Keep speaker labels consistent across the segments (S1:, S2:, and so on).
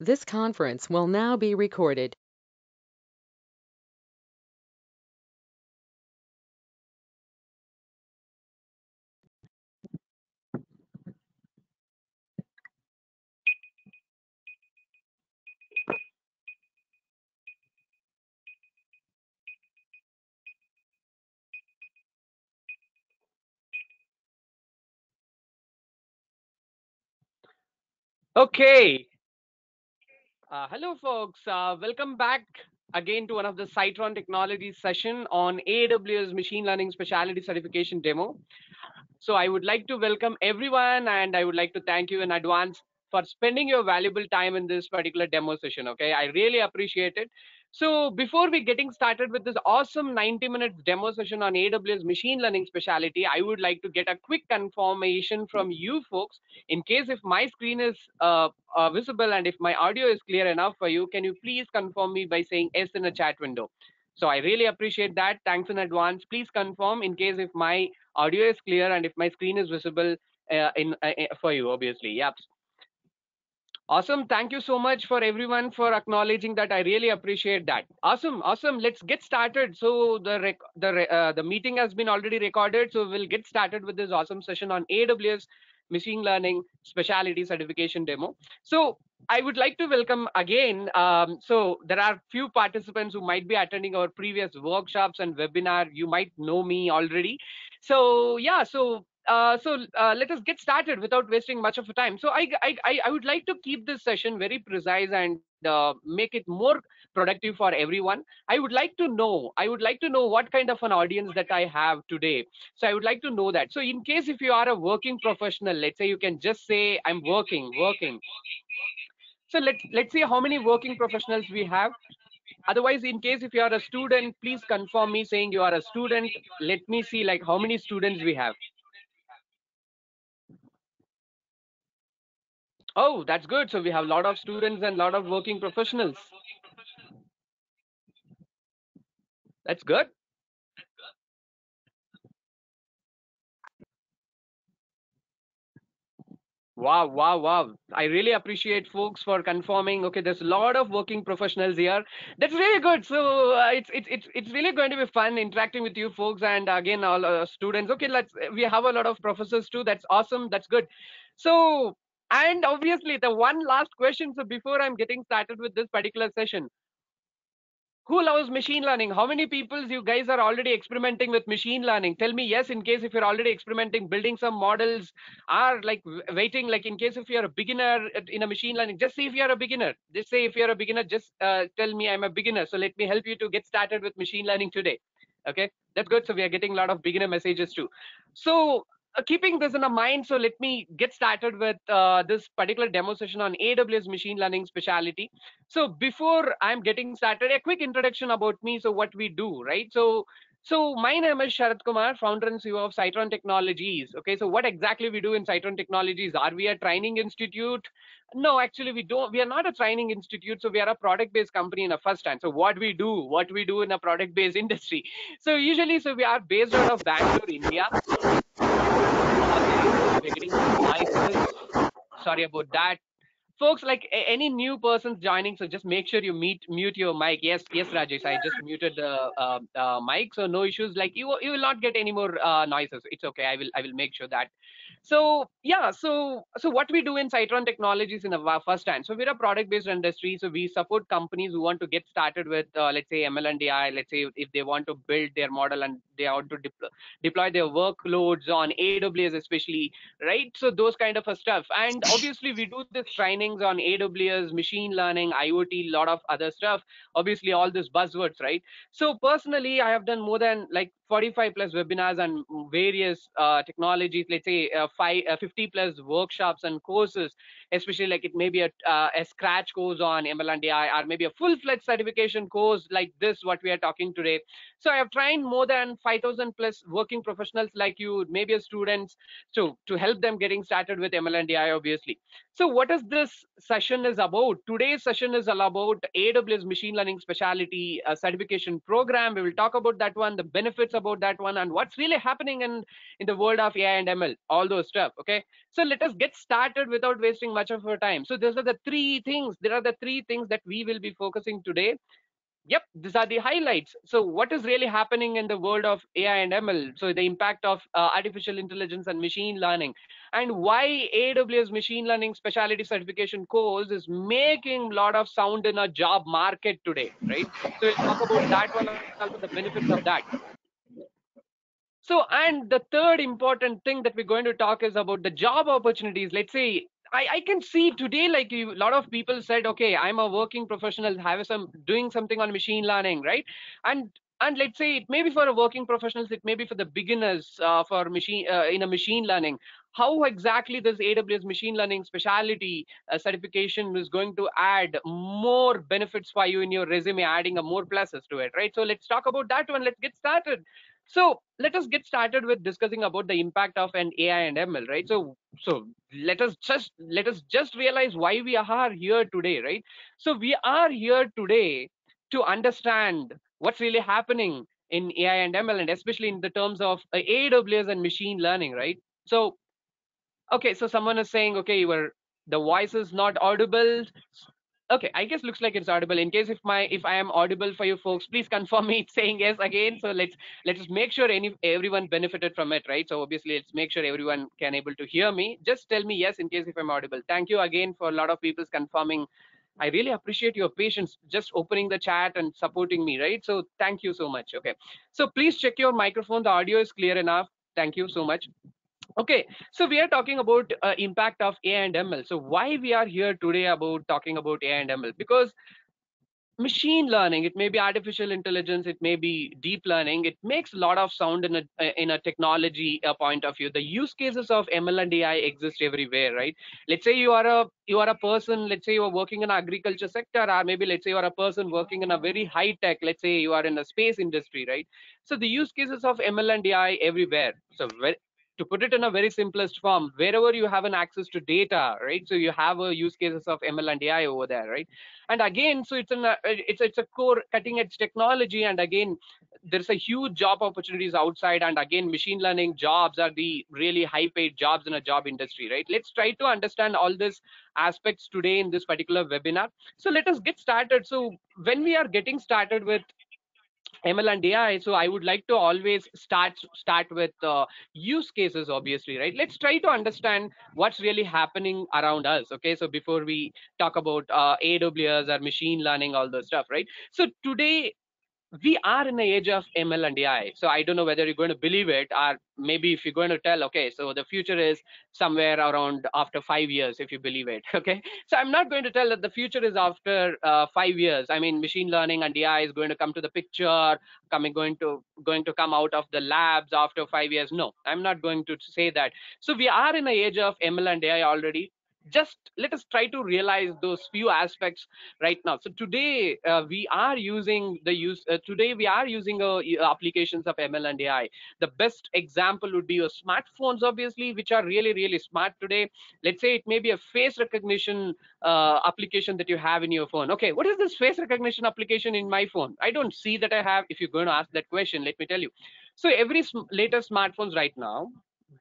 S1: This conference will now be recorded.
S2: Okay. Hello, folks. Welcome back again to one of the Psitron Technologies session on AWS Machine Learning Specialty Certification demo. So I would like to welcome everyone and I would like to thank you in advance for spending your valuable time in this particular demo session. Okay, I really appreciate it. So before we getting started with this awesome 90 minutes demo session on AWS machine learning specialty, I would like to get a quick confirmation from you folks in case if my screen is visible and if my audio is clear enough for you. Can you please confirm me by saying yes in the chat window? So I really appreciate that. Thanks in advance. Please confirm in case if my audio is clear and if my screen is visible in for you, obviously. Yep. Awesome. Thank you so much for everyone for acknowledging that. I really appreciate that. Awesome. Awesome. Let's get started. So the meeting has been already recorded. So we'll get started with this awesome session on AWS machine learning specialty certification demo. So I would like to welcome again. So there are few participants who might be attending our previous workshops and webinar. You might know me already. So yeah. Let us get started without wasting much of a time. So I would like to keep this session very precise and make it more productive for everyone. I would like to know what kind of an audience that I have today. So I would like to know that. So in case if you are a working professional, let's say you can just say I'm working. So let's see how many working professionals we have. Otherwise, in case if you are a student, please confirm me saying you are a student. Let me see like how many students we have. Oh, that's good. So we have a lot of students and a lot of working professionals. That's good. Wow, wow, wow. I really appreciate folks for confirming. Okay, there's a lot of working professionals here. That's really good. So it's really going to be fun interacting with you folks and again all students. Okay, let's we have a lot of professors too. That's awesome. That's good. So and obviously the one last question. So before I'm getting started with this particular session, who loves machine learning? How many people you guys are already experimenting with machine learning? Tell me yes in case if you're already experimenting, building some models, are like waiting, like in case if you're a beginner in a machine learning, just see if you're a beginner. Just say if you're a beginner, just tell me I'm a beginner. So let me help you to get started with machine learning today. Okay, that's good. So we are getting a lot of beginner messages too. So keeping this in a mind, so let me get started with this particular demo session on AWS machine learning specialty. So before I'm getting started, a quick introduction about me. So what we do, right? So my name is Sharat Kumar, founder and CEO of Psitron Technologies. Okay, so what exactly we do in Psitron Technologies? Are we a training institute? No, actually we don't. We are not a training institute. So we are a product-based company in a first hand. So what we do in a product-based industry. So usually, so we are based out of Bangalore, India. Again, we're getting some noises. Sorry about that. Folks, like any new persons joining, so just make sure you mute your mic. Yes, Rajesh, I just muted the mic, so no issues. Like you will not get any more noises. It's okay. I will make sure that. So yeah, so what we do in Citron Technologies in a first hand. So we're a product-based industry. So we support companies who want to get started with, let's say ML and AI. Let's say if they want to build their model and they want to deploy their workloads on AWS, especially, right? So those kind of a stuff. And obviously we do this trainings on AWS, machine learning, IoT, lot of other stuff. Obviously all these buzzwords, right? So personally, I have done more than like 45 plus webinars and various technologies, let's say 50 plus workshops and courses, especially like it may be a scratch course on ML and AI or maybe a full-fledged certification course like this, what we are talking today. So I have trained more than 5,000 plus working professionals like you, maybe a students, to help them getting started with ML and AI, obviously. So what is this session is about? Today's session is all about AWS Machine Learning Specialty certification program. We will talk about that one, the benefits about that one, and what's really happening in the world of AI and ML, all those stuff. Okay. So let us get started without wasting much much of our time. So those are the three things. There are the three things that we will be focusing today. Yep, these are the highlights. So what is really happening in the world of AI and ML? So the impact of artificial intelligence and machine learning, and why AWS Machine Learning Specialty Certification course is making a lot of sound in a job market today, right? So we'll talk about that one also, the benefits of that. So, and the third important thing that we're going to talk is about the job opportunities. Let's say I can see today, like a lot of people said, okay, I'm a working professional, have some doing something on machine learning, right? And and let's say it may be for a working professionals, it may be for the beginners for machine in a machine learning. How exactly this AWS machine learning specialty certification is going to add more benefits for you in your resume, adding a more pluses to it, right? So let's talk about that one. Let's get started. So let us get started with discussing about the impact of an AI and ML, right? So let us just realize why we are here today, right? So we are here today to understand what's really happening in AI and ML, and especially in the terms of AWS and machine learning, right? So okay, so someone is saying, okay, the voice is not audible. Okay, I guess looks like it's audible. In case if I am audible for you folks, please confirm me saying yes again. So let's just make sure everyone benefited from it, right? So obviously let's make sure everyone can able to hear me. Just tell me yes in case if I'm audible. Thank you again for a lot of people's confirming. I really appreciate your patience, just opening the chat and supporting me, right? So thank you so much. Okay, so please check your microphone. The audio is clear enough. Thank you so much. Okay, so we are talking about impact of AI and ML. So why we are here today about talking about AI and ML? Because machine learning, it may be artificial intelligence, it may be deep learning, it makes a lot of sound in a technology point of view. The use cases of ML and AI exist everywhere, right? Let's say you are a person, let's say you are working in agriculture sector, or maybe let's say you are a person working in a very high tech, let's say you are in a space industry, right? So the use cases of ML and AI everywhere. So to put it in a very simplest form, wherever you have an access to data, right? So you have a use cases of ML and AI over there, right? And again, so it's a core cutting edge technology, and again there's a huge job opportunities outside, and again machine learning jobs are the really high paid jobs in a job industry, right? Let's try to understand all these aspects today in this particular webinar. So let us get started. So when we are getting started with ML and AI, so I would like to always start with use cases, obviously, right? Let's try to understand what's really happening around us. Okay, so before we talk about AWS or machine learning, all those stuff, right? So today we are in the age of ML and AI. So I don't know whether you're going to believe it, or maybe if you're going to tell, okay, so the future is somewhere around after 5 years, if you believe it. Okay, so I'm not going to tell that the future is after 5 years. I mean, machine learning and AI is going to come to the picture, going to come out of the labs after 5 years. No, I'm not going to say that. So we are in the age of ML and AI already. Just let us try to realize those few aspects right now. So today we are using applications of ML and AI. The best example would be your smartphones, obviously, which are really really smart today. Let's say it may be a face recognition application that you have in your phone. Okay, what is this face recognition application in my phone? I don't see that I have. If you're going to ask that question, let me tell you. So every latest smartphones right now,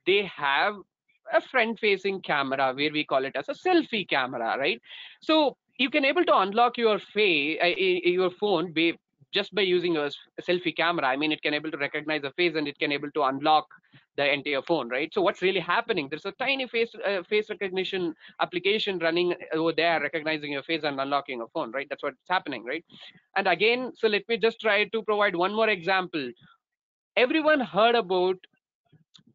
S2: they have a front facing camera, where we call it as a selfie camera, right? So you can able to unlock your face your phone just by using a selfie camera. I mean, it can able to recognize a face, and it can able to unlock the entire phone, right? So what's really happening, there's a tiny face recognition application running over there, recognizing your face and unlocking a phone, right? That's what's happening, right? And again, so let me just try to provide one more example. Everyone heard about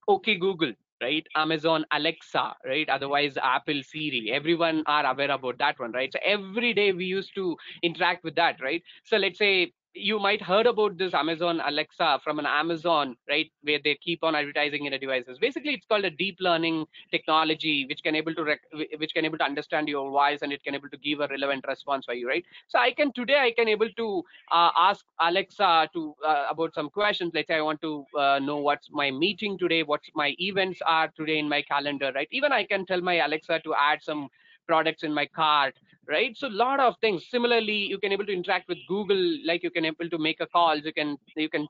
S2: okay Google, right? Amazon Alexa, right? Otherwise Apple Siri. Everyone are aware about that one, right? So every day we used to interact with that, right? So let's say you might heard about this Amazon Alexa from an Amazon, right? Where they keep on advertising in the devices. Basically, it's called a deep learning technology, which can able to which can able to understand your voice, and it can able to give a relevant response for you, right? So I can able to ask Alexa to about some questions. Let's say I want to know what's my meeting today, what's my events are today in my calendar, right? Even I can tell my Alexa to add some products in my cart, right? So a lot of things. Similarly, you can able to interact with Google, like you can able to make a call, you can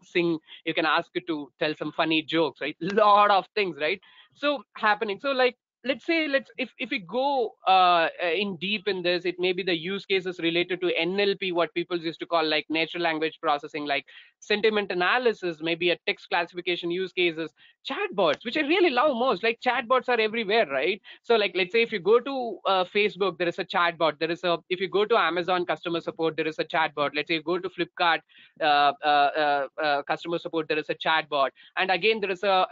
S2: sing, you can ask it to tell some funny jokes, right? Lot of things, right? So happening. So like if we go in deep in this, it may be the use cases related to NLP, what people used to call like natural language processing, like sentiment analysis, maybe a text classification use cases, chatbots, which I really love most. Like chatbots are everywhere, right? So like let's say if you go to Facebook, there is a chatbot. There is a If you go to Amazon customer support, there is a chatbot. Let's say you go to Flipkart customer support, there is a chatbot. And again, there is a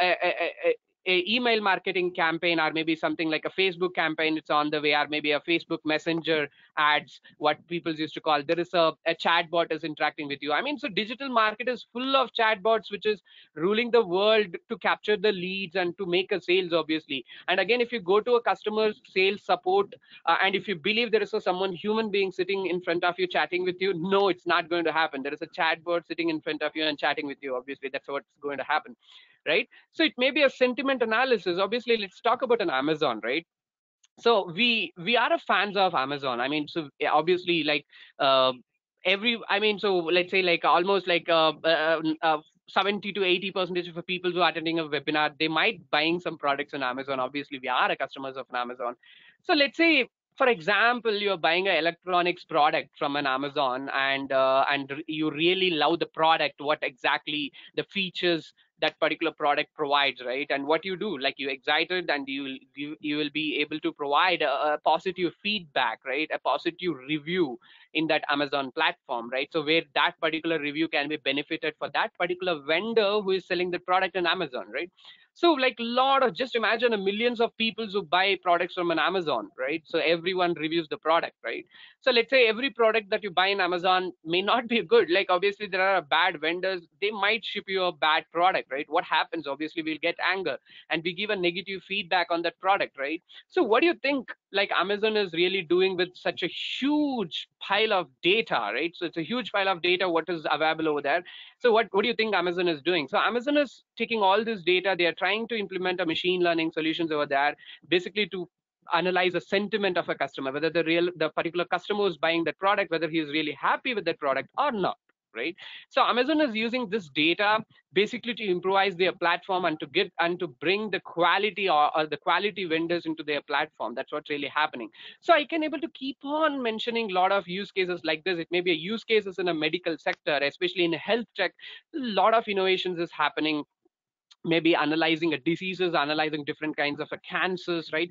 S2: email marketing campaign, or maybe something like a Facebook campaign, it's on the way, or maybe a Facebook messenger ads, what people used to call, there is a chatbot is interacting with you. I mean, so digital market is full of chatbots, which is ruling the world to capture the leads and to make a sales, obviously. And again, if you go to a customer sales support, and if you believe there is someone human being sitting in front of you chatting with you, no, it's not going to happen. There is a chatbot sitting in front of you and chatting with you, obviously. That's what's going to happen, right? So it may be a sentiment analysis. Obviously, let's talk about an Amazon, right? So we are a fans of Amazon. I mean, so yeah, obviously, like uh, I mean, so let's say like almost like 70 to 80% of the people who are attending a webinar, they might buying some products on Amazon. Obviously, we are a customers of Amazon. So let's say, for example, you're buying an electronics product from an Amazon, and you really love the product, what exactly the features that particular product provides, right? And what you do, like you excited, and you will be able to provide a positive feedback, right? A positive review in that Amazon platform, right? So where that particular review can be benefited for that particular vendor who is selling the product on Amazon, right? So like lot of, just imagine a millions of people who buy products from an Amazon, right? So everyone reviews the product, right? So let's say every product that you buy in Amazon may not be good. Like obviously there are bad vendors, they might ship you a bad product, right? What happens? Obviously we'll get anger and we give a negative feedback on that product, right? So what do you think like Amazon is really doing with such a huge pile of data, right? So it's a huge pile of data what is available over there. So what do you think Amazon is doing? So Amazon is taking all this data, they are trying to implement a machine learning solutions over there, basically to analyze the sentiment of a customer, whether the particular customer is buying that product, whether he is really happy with that product or not, right? So Amazon is using this data basically to improvise their platform and to bring the quality, or the quality vendors into their platform. That's what's really happening. So I can able to keep on mentioning a lot of use cases like this. It may be a use cases in a medical sector, especially in health tech. A lot of innovations is happening, maybe analyzing a diseases, analyzing different kinds of cancers, right?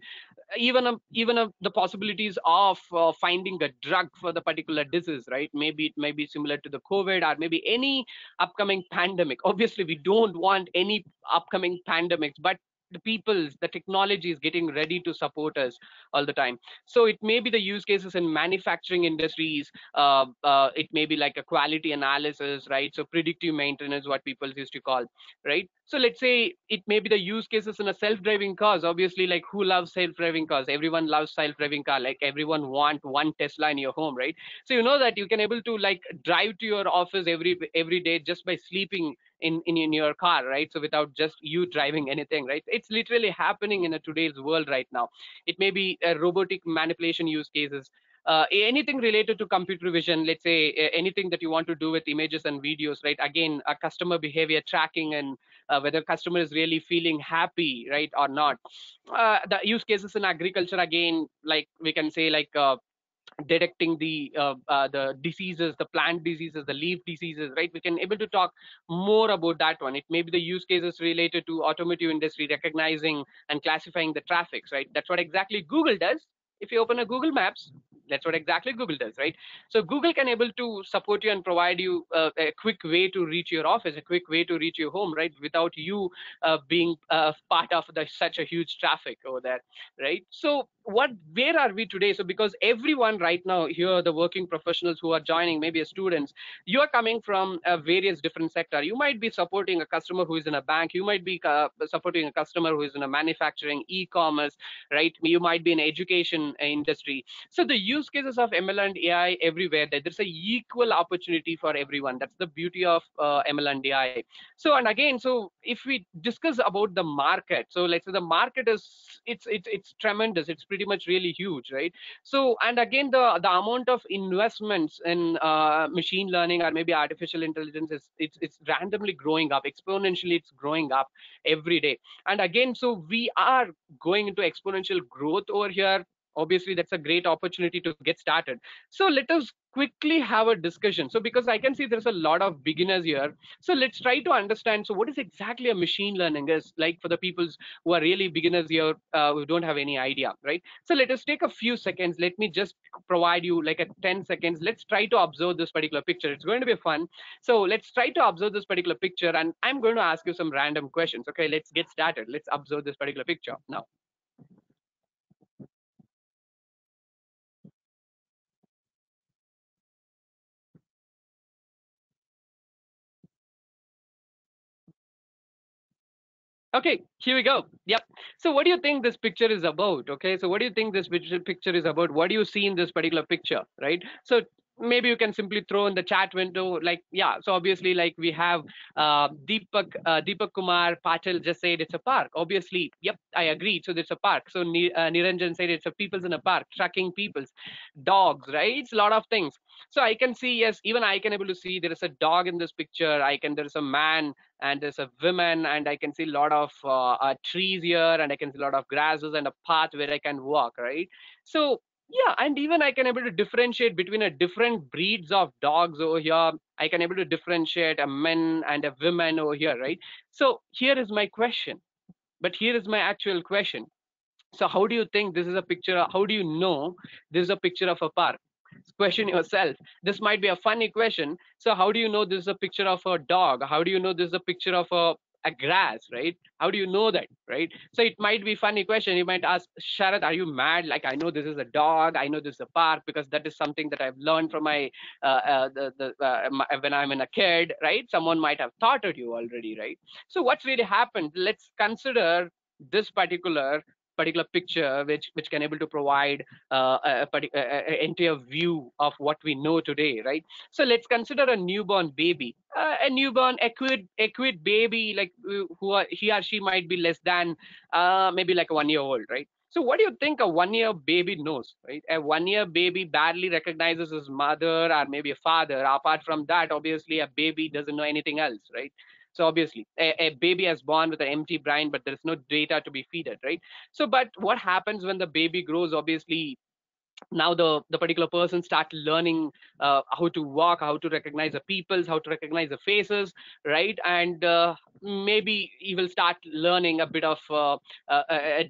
S2: The possibilities of finding a drug for the particular disease, right? Maybe it may be similar to the COVID, or maybe any upcoming pandemic. Obviously we don't want any upcoming pandemics, but the technology is getting ready to support us all the time. So it may be the use cases in manufacturing industries. It may be like a quality analysis, right? So predictive maintenance, what people used to call, right? So let's say it may be the use cases in a self-driving cars. Obviously, like who loves self-driving cars? Everyone loves self-driving car. Like everyone want one Tesla in your home, right? So you know that you can able to like drive to your office every day just by sleeping in your car, right? So without just you driving anything, right? It's literally happening in a today's world right now. It may be robotic manipulation use cases, anything related to computer vision. Let's say anything that you want to do with images and videos, right? Again, a customer behavior tracking, and whether customer is really feeling happy, right, or not. The use cases in agriculture, again, like we can say like detecting the diseases, the plant diseases, the leaf diseases, right? We can able to talk more about that one. It may be the use cases related to automotive industry, recognizing and classifying the traffics, right? That's what exactly Google does. If you open a Google Maps, that's what exactly Google does, right? So Google can able to support you and provide you a quick way to reach your office, a quick way to reach your home, right, without you being part of such a huge traffic over there, right? So where are we today? So because everyone right now here, the working professionals who are joining, maybe as students, you are coming from a various different sector. You might be supporting a customer who is in a bank, you might be supporting a customer who is in a manufacturing, e-commerce, right? You might be in education industry. So the use cases of ML and AI everywhere. There's a equal opportunity for everyone. That's the beauty of ML and AI. So and again, so if we discuss about the market, so let's say the market is it's tremendous. It's pretty much really huge, right? So and again, the amount of investments in machine learning or maybe artificial intelligence is it's randomly growing up exponentially. It's growing up every day. And again, so we are going into exponential growth over here. Obviously that's a great opportunity to get started. So let us quickly have a discussion. So because I can see there's a lot of beginners here, so let's try to understand, so what is exactly a machine learning is, like for the people who are really beginners here, who don't have any idea, right? So let us take a few seconds. Let me just provide you like a 10 seconds. Let's try to observe this particular picture. It's going to be fun. So let's try to observe this particular picture, and I'm going to ask you some random questions. Okay, let's get started. Let's observe this particular picture now. Okay, here we go. Yep. So what do you think this picture is about? Okay, so what do you think this picture is about? What do you see in this particular picture, right? So maybe you can simply throw in the chat window, like, yeah. So obviously, like we have Deepak Kumar Patel just said it's a park. Obviously, yep, I agree. So it's a park. So Niranjan said it's a people's in a park, tracking people's, dogs, right? It's a lot of things. So I can see, yes, even I can able to see there is a dog in this picture. There's a man and there's a woman, and I can see a lot of trees here, and I can see a lot of grasses and a path where I can walk, right? So yeah, and even I can able to differentiate between a different breeds of dogs over here. I can able to differentiate a men and a woman over here, right? So here is my question, but here is my actual question. So how do you think this is a picture? How do you know this is a picture of a park? Question yourself. This might be a funny question. So how do you know this is a picture of a dog? How do you know this is a picture of a grass, right? How do you know that, right? So it might be funny question. You might ask, Sharad, are you mad? Like, I know this is a dog. I know this is a park because that is something that I've learned from my, when I'm in a kid, right? Someone might have taught it you already, right? So what's really happened? Let's consider this particular picture which can able to provide entire view of what we know today, right? So let's consider a newborn baby, a newborn equid baby, like he or she might be less than maybe like a 1 year old, right? So what do you think a 1 year baby knows, right? A 1 year baby barely recognizes his mother or maybe a father. Apart from that, obviously a baby doesn't know anything else, right? So obviously a baby is born with an empty brain, but there's no data to be fed, right? So but what happens when the baby grows? Obviously now the particular person start learning how to walk, how to recognize the peoples, how to recognize the faces, right? And maybe he will start learning a bit of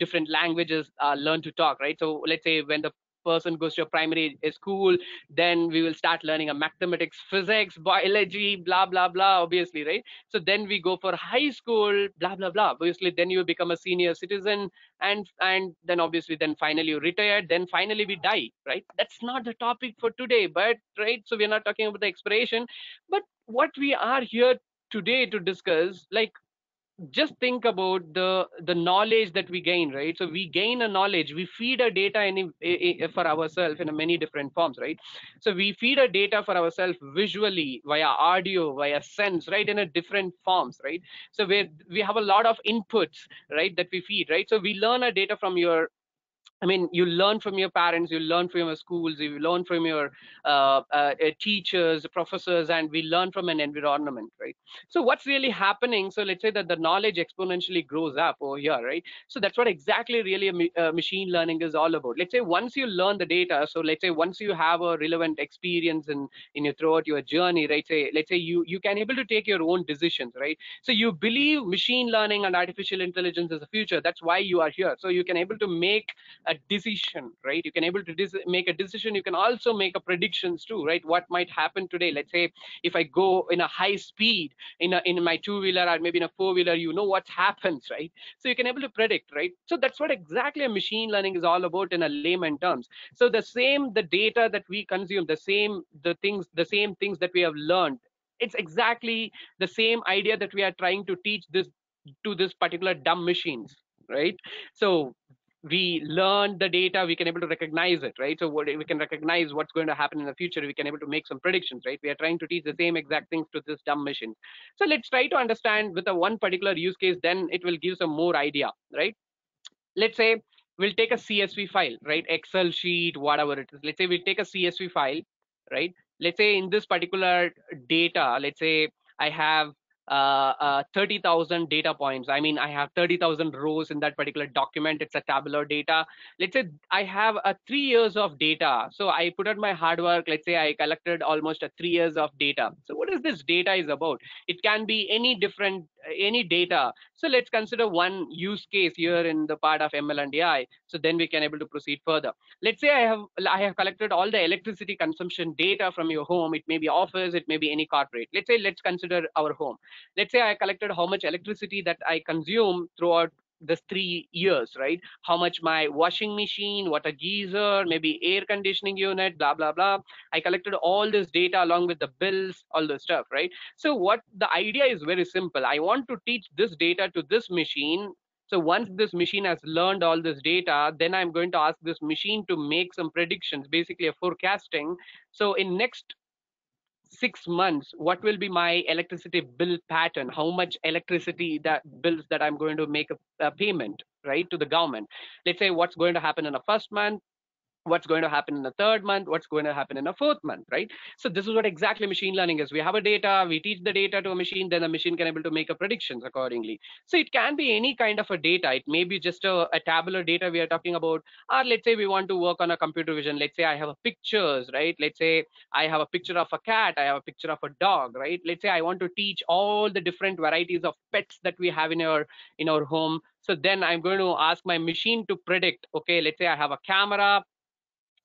S2: different languages, learn to talk, right? So let's say when the person goes to a primary school, then we will start learning a mathematics, physics, biology, blah blah blah, obviously, right? So then we go for high school, blah blah blah, obviously then you become a senior citizen, and then obviously then finally you retired, then finally we die, right? That's not the topic for today, but right, so we're not talking about the expiration, but what we are here today to discuss, like, just think about the knowledge that we gain, right? So we gain a knowledge, we feed a data for ourselves in a many different forms, right? So we feed a data for ourselves visually, via audio, via sense, right, in a different forms, right? So we have a lot of inputs, right, that we feed, right? So we learn a data from your, I mean, you learn from your parents, you learn from your schools, you learn from your teachers, professors, and we learn from an environment, right? So what's really happening? So let's say that the knowledge exponentially grows up over here, right? So that's what exactly really machine learning is all about. Let's say once you learn the data, so let's say once you have a relevant experience in your throughout your journey, right? Say let's say you can able to take your own decisions, right? So you believe machine learning and artificial intelligence is the future. That's why you are here. So you can able to make a decision, right? You can able to make a decision. You can also make a predictions too, right? What might happen today? Let's say if I go in a high speed in my two-wheeler or maybe in a four-wheeler, you know what happens, right? So you can able to predict, right? So that's what exactly a machine learning is all about in a layman terms. So the data that we consume, the same things that we have learned, it's exactly the same idea that we are trying to teach this to this particular dumb machines, right? So we learn the data, we can able to recognize it, right? So we can recognize what's going to happen in the future, we can able to make some predictions, right? We are trying to teach the same exact things to this dumb machine. So let's try to understand with a one particular use case, then it will give some more idea, right? Let's say we'll take a CSV file, right? Excel sheet, whatever it is. Let's say we take a CSV file, right? Let's say in this particular data, let's say I have 30,000 data points. I mean, I have 30,000 rows in that particular document. It's a tabular data. Let's say I have a 3 years of data. So I put out my hard work. Let's say I collected almost a 3 years of data. So what is this data is about? It can be any different, any data. So let's consider one use case here in the part of ML and AI. So then we can able to proceed further. Let's say I have collected all the electricity consumption data from your home. It may be office, it may be any corporate. Let's say let's consider our home. Let's say I collected how much electricity that I consume throughout this 3 years, right? How much my washing machine, what a geyser, maybe air conditioning unit, blah blah blah. I collected all this data along with the bills, all the stuff, right? So what the idea is very simple. I want to teach this data to this machine. So once this machine has learned all this data, then I'm going to ask this machine to make some predictions, basically a forecasting. So in next 6 months, what will be my electricity bill pattern? How much electricity that bills that I'm going to make a payment, right, to the government? Let's say what's going to happen in the first month, what's going to happen in the third month, what's going to happen in a fourth month, right? So this is what exactly machine learning is. We have a data, we teach the data to a machine, then the machine can able to make a predictions accordingly. So it can be any kind of a data. It may be just a tabular data we are talking about, or let's say we want to work on a computer vision. Let's say I have a pictures, right? Let's say I have a picture of a cat, I have a picture of a dog, right? Let's say I want to teach all the different varieties of pets that we have in our home. So then I'm going to ask my machine to predict, okay, let's say I have a camera.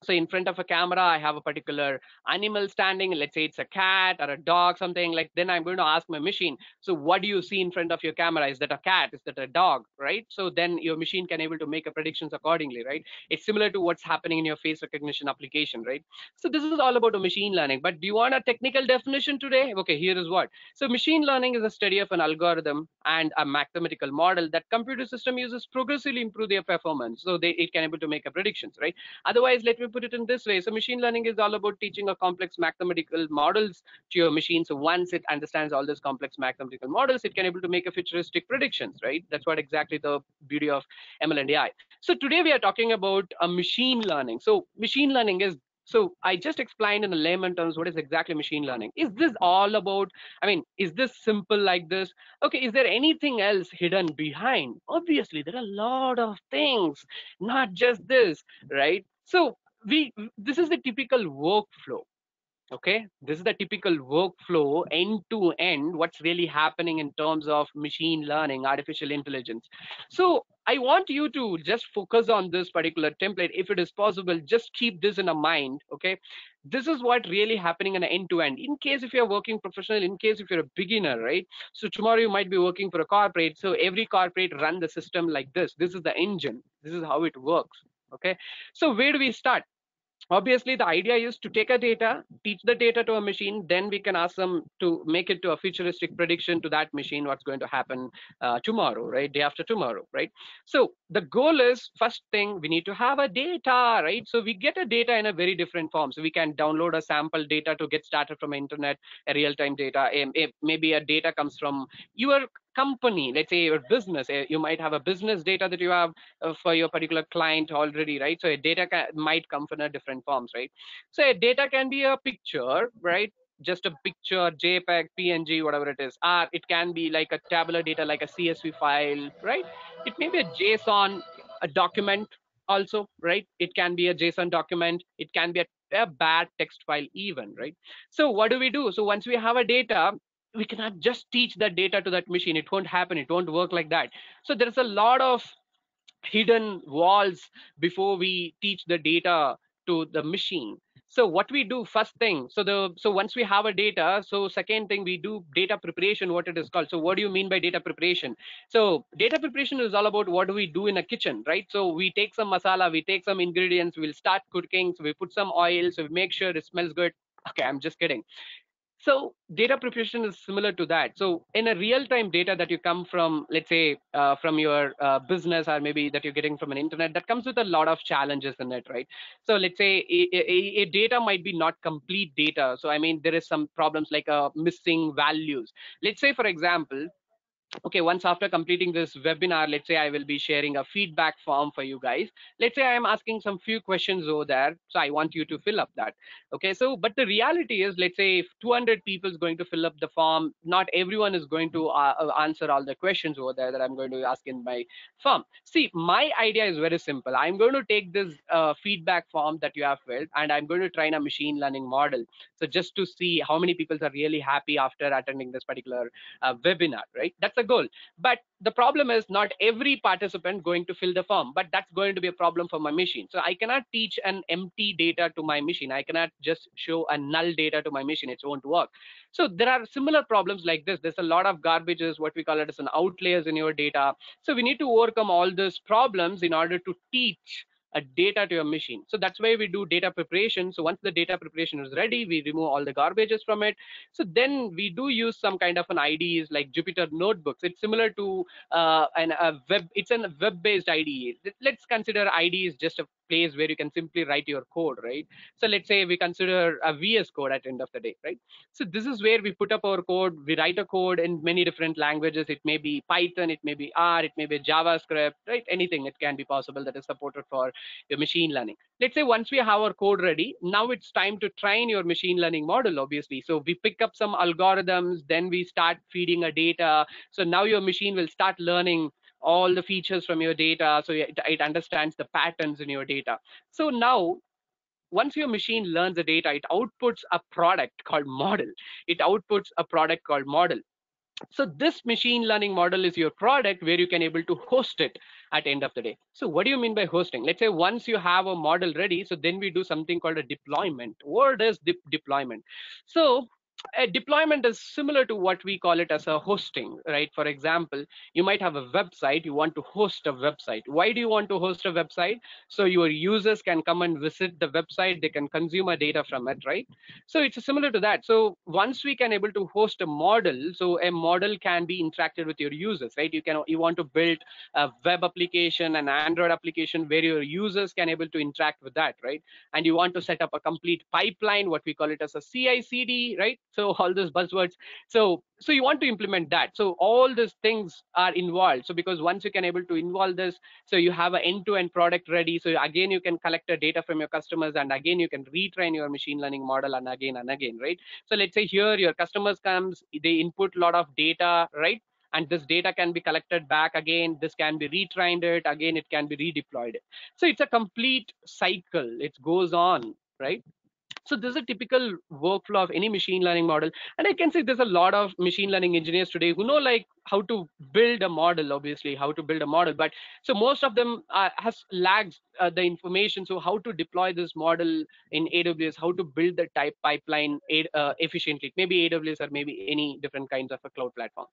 S2: So in front of a camera, I have a particular animal standing. Let's say it's a cat or a dog, something like. Then I'm going to ask my machine. So what do you see in front of your camera? Is that a cat? Is that a dog? Right? So then your machine can able to make a predictions accordingly, right? It's similar to what's happening in your face recognition application, right? So this is all about a machine learning. But do you want a technical definition today? Okay, here is what. So machine learning is a study of an algorithm and a mathematical model that computer system uses progressively improve their performance. So it can able to make a predictions, right? Otherwise, let me put it in this way. So machine learning is all about teaching a complex mathematical models to your machine. So once it understands all those complex mathematical models, it can able to make a futuristic predictions, right? That's what exactly the beauty of ML and AI. So today we are talking about a machine learning. So machine learning is, so I just explained in a layman terms what is exactly machine learning. Is this all about, I mean, is this simple like this? Okay, is there anything else hidden behind? Obviously, there are a lot of things, not just this, right? So we this is the typical workflow. Okay, this is the typical workflow end to end, what's really happening in terms of machine learning, artificial intelligence. So I want you to just focus on this particular template. If it is possible, just keep this in a mind. Okay, this is what really happening in an end to end. In case if you're working professional, in case if you're a beginner, right? So tomorrow you might be working for a corporate. So every corporate run the system like this is the engine, this is how it works. Okay, so where do we start? Obviously the idea is to take a data, teach the data to a machine, then we can ask them to make it to a futuristic prediction to that machine what's going to happen tomorrow, right, day after tomorrow, right? So the goal is, first thing, we need to have a data, right? So we get a data in a very different form. So we can download a sample data to get started from internet, a real-time data. Maybe a data comes from your company, let's say your business. You might have a business data that you have for your particular client already, right? So a data might come from a different forms, right? So a data can be a picture, right? Just a picture, JPEG, PNG, whatever it is. Or it can be like a tabular data, like a CSV file, right? It may be a JSON, a document also, right? It can be a JSON document. It can be a bad text file even, right? So what do we do? So once we have a data, we cannot just teach that data to that machine. It won't happen. It won't work like that. So there's a lot of hidden walls before we teach the data to the machine. So what we do, first thing, so once we have a data, so second thing, we do data preparation, what it is called. So what do you mean by data preparation? So data preparation is all about what do we do in a kitchen, right? So we take some masala, we take some ingredients, we'll start cooking, so we put some oil, so we make sure it smells good. Okay, I'm just kidding. So data preparation is similar to that. So in a real-time data that you come from, let's say, from your business, or maybe that you're getting from an internet, that comes with a lot of challenges in it, right? So let's say a data might be not complete data. So I mean, there is some problems like missing values. Let's say, for example, okay, once after completing this webinar, let's say I will be sharing a feedback form for you guys. Let's say I am asking some few questions over there, so I want you to fill up that. Okay, so but the reality is, let's say if 200 people is going to fill up the form, not everyone is going to answer all the questions over there that I'm going to ask in my form. See, my idea is very simple. I'm going to take this feedback form that you have filled, and I'm going to train a machine learning model, so just to see how many people are really happy after attending this particular webinar, right? That's a goal. But the problem is not every participant going to fill the form, but that's going to be a problem for my machine. So I cannot teach an empty data to my machine. I cannot just show a null data to my machine. It won't work. So there are similar problems like this. There's a lot of garbages, what we call it as an outliers in your data. So we need to overcome all these problems in order to teach a data to your machine. So that's why we do data preparation. So once the data preparation is ready, we remove all the garbages from it. So then we do use some kind of an IDEs like Jupyter notebooks. It's similar to a web. It's a web-based IDE. Let's consider IDE is just a place where you can simply write your code, right? So let's say we consider a VS code at the end of the day, right? So this is where we put up our code. We write a code in many different languages. It may be Python, it may be R, it may be JavaScript, right? Anything it can be possible that is supported for your machine learning. Let's say once we have our code ready, now it's time to train your machine learning model, obviously. So we pick up some algorithms, then we start feeding a data. So now your machine will start learning all the features from your data. So it understands the patterns in your data. So now once your machine learns the data, it outputs a product called model. It outputs a product called model. So this machine learning model is your product where you can able to host it at the end of the day. So what do you mean by hosting? Let's say once you have a model ready, so then we do something called a deployment. What is deployment? So a deployment is similar to what we call it as a hosting, right? For example, you might have a website, you want to host a website. Why do you want to host a website? So your users can come and visit the website, they can consume a data from it, right? So it's similar to that. So once we can able to host a model, so a model can be interacted with your users, right? You want to build a web application, an Android application where your users can able to interact with that, right? And you want to set up a complete pipeline, what we call it as a CI/CD, right? So all those buzzwords. So you want to implement that. So all these things are involved. So because once you can able to involve this, so you have an end-to-end product ready. So again, you can collect the data from your customers, and again you can retrain your machine learning model and again, right? So let's say here your customers comes, they input a lot of data, right? And this data can be collected back again, this can be retrained it again, it can be redeployed. So it's a complete cycle, it goes on, right? So this is a typical workflow of any machine learning model. And I can say there's a lot of machine learning engineers today who know like how to build a model, obviously how to build a model, but so most of them has lags the information. So how to deploy this model in AWS, how to build the type pipeline efficiently, maybe AWS or maybe any different kinds of a cloud platform.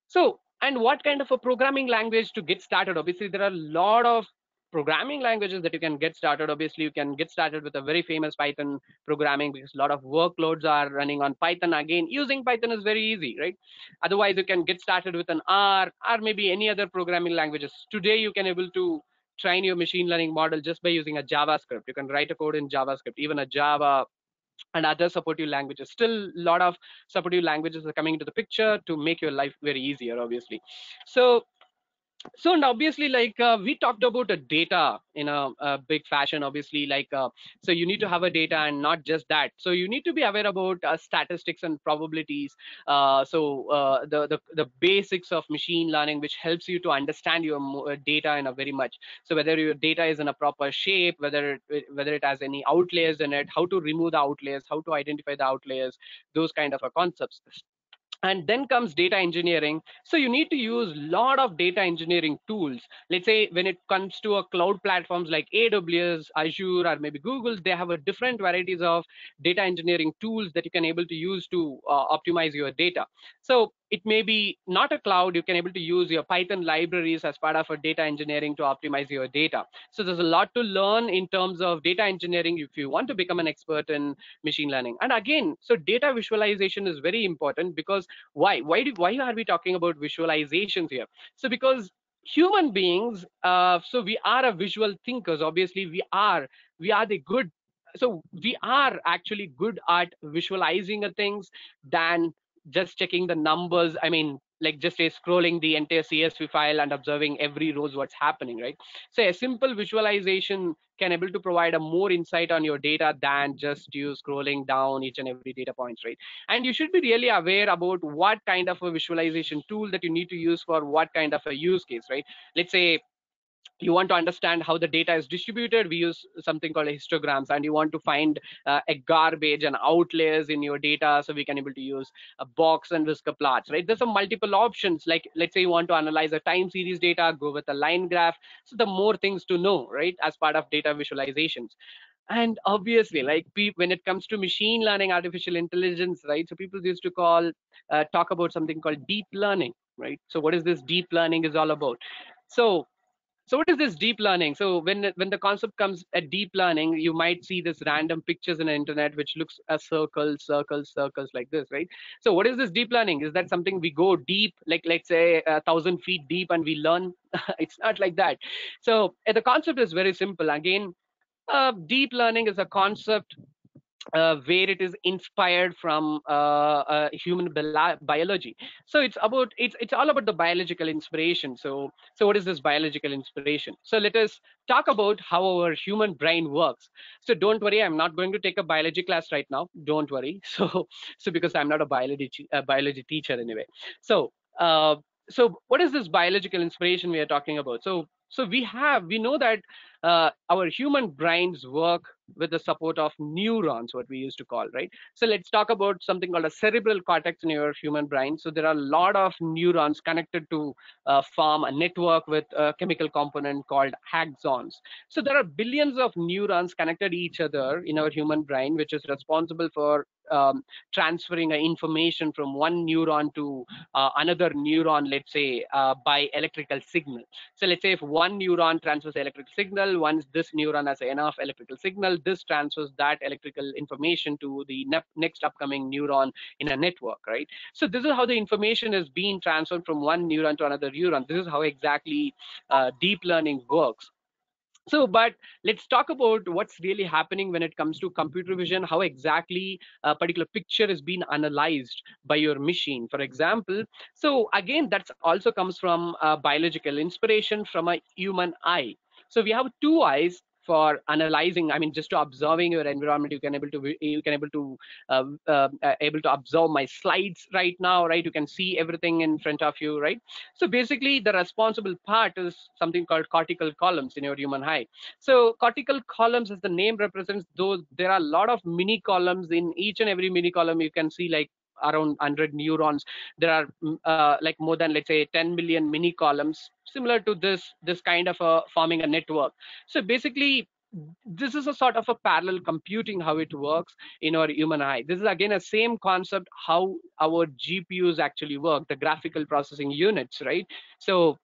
S2: So, and what kind of a programming language to get started? Obviously, there are a lot of programming languages that you can get started. Obviously, you can get started with a very famous Python programming because a lot of workloads are running on Python. Again, using Python is very easy, right? Otherwise, you can get started with an R or maybe any other programming languages. Today, you can able to train your machine learning model just by using a JavaScript. You can write a code in JavaScript, even a Java and other supportive languages. Still a lot of supportive languages are coming into the picture to make your life very easier, obviously. So and obviously like we talked about the data in a big fashion, obviously, like so you need to have a data and not just that. So you need to be aware about statistics and probabilities. The basics of machine learning, which helps you to understand your data in a very much. So whether your data is in a proper shape, whether it has any outliers in it, how to remove the outliers, how to identify the outliers, those kind of concepts. And then comes data engineering. So you need to use a lot of data engineering tools. Let's say when it comes to a cloud platforms like AWS, Azure, or maybe Google, they have a different varieties of data engineering tools that you can able to use to optimize your data. So it may be not a cloud. You can able to use your Python libraries as part of a data engineering to optimize your data. So there's a lot to learn in terms of data engineering if you want to become an expert in machine learning. And again, so data visualization is very important, because why are we talking about visualizations here? So because human beings, so we are a visual thinkers. Obviously we are the good, so we are actually good at visualizing a things than just checking the numbers. I mean, like just say scrolling the entire CSV file and observing every rows what's happening, right? So a simple visualization can able to provide a more insight on your data than just you scrolling down each and every data points, right? And you should be really aware about what kind of a visualization tool that you need to use for what kind of a use case, right? Let's say you want to understand how the data is distributed, we use something called histograms. And you want to find a garbage and outliers in your data, so we can able to use a box and whisker plots, right? There's some multiple options. Like let's say you want to analyze a time series data, go with a line graph. So the more things to know, right, as part of data visualizations. And obviously, like when it comes to machine learning, artificial intelligence, right, so people used to talk about something called deep learning, right? So what is this deep learning is all about? So so what is this deep learning? So when the concept comes at deep learning, you might see this random pictures in the internet which looks a circles like this, right? So what is this deep learning? Is that something we go deep, like let's say 1,000 feet deep and we learn? It's not like that. So the concept is very simple. Again, deep learning is a concept where it is inspired from human biology. So it's all about the biological inspiration. So what is this biological inspiration? So let us talk about how our human brain works. So don't worry, I'm not going to take a biology class right now. Don't worry. So because I'm not a biology teacher anyway. So uh, so what is this biological inspiration we are talking about? So we know that our human brains work with the support of neurons, what we used to call, right? So let's talk about something called a cerebral cortex in your human brain. So there are a lot of neurons connected to form a network with a chemical component called axons. So there are billions of neurons connected to each other in our human brain, which is responsible for transferring information from one neuron to another neuron, let's say by electrical signal. So let's say if one neuron transfers electrical signal, once this neuron has enough electrical signal, this transfers that electrical information to the next upcoming neuron in a network, right? So this is how the information is being transferred from one neuron to another neuron. This is how exactly deep learning works. So, but let's talk about what's really happening when it comes to computer vision, how exactly a particular picture is being analyzed by your machine, for example. So again, that also comes from biological inspiration from a human eye. So we have two eyes for analyzing, I mean, just to observing your environment. You can able to observe my slides right now, right? You can see everything in front of you, right? So basically, the responsible part is something called cortical columns in your human eye. So cortical columns, as the name represents, those there are a lot of mini columns. In each and every mini column, you can see like around 100 neurons. There are like more than, let's say, 10 million mini columns, similar to this kind of forming a network. So basically, this is a sort of a parallel computing how it works in our human eye. This is again a same concept how our GPUs actually work, the graphical processing units, right? So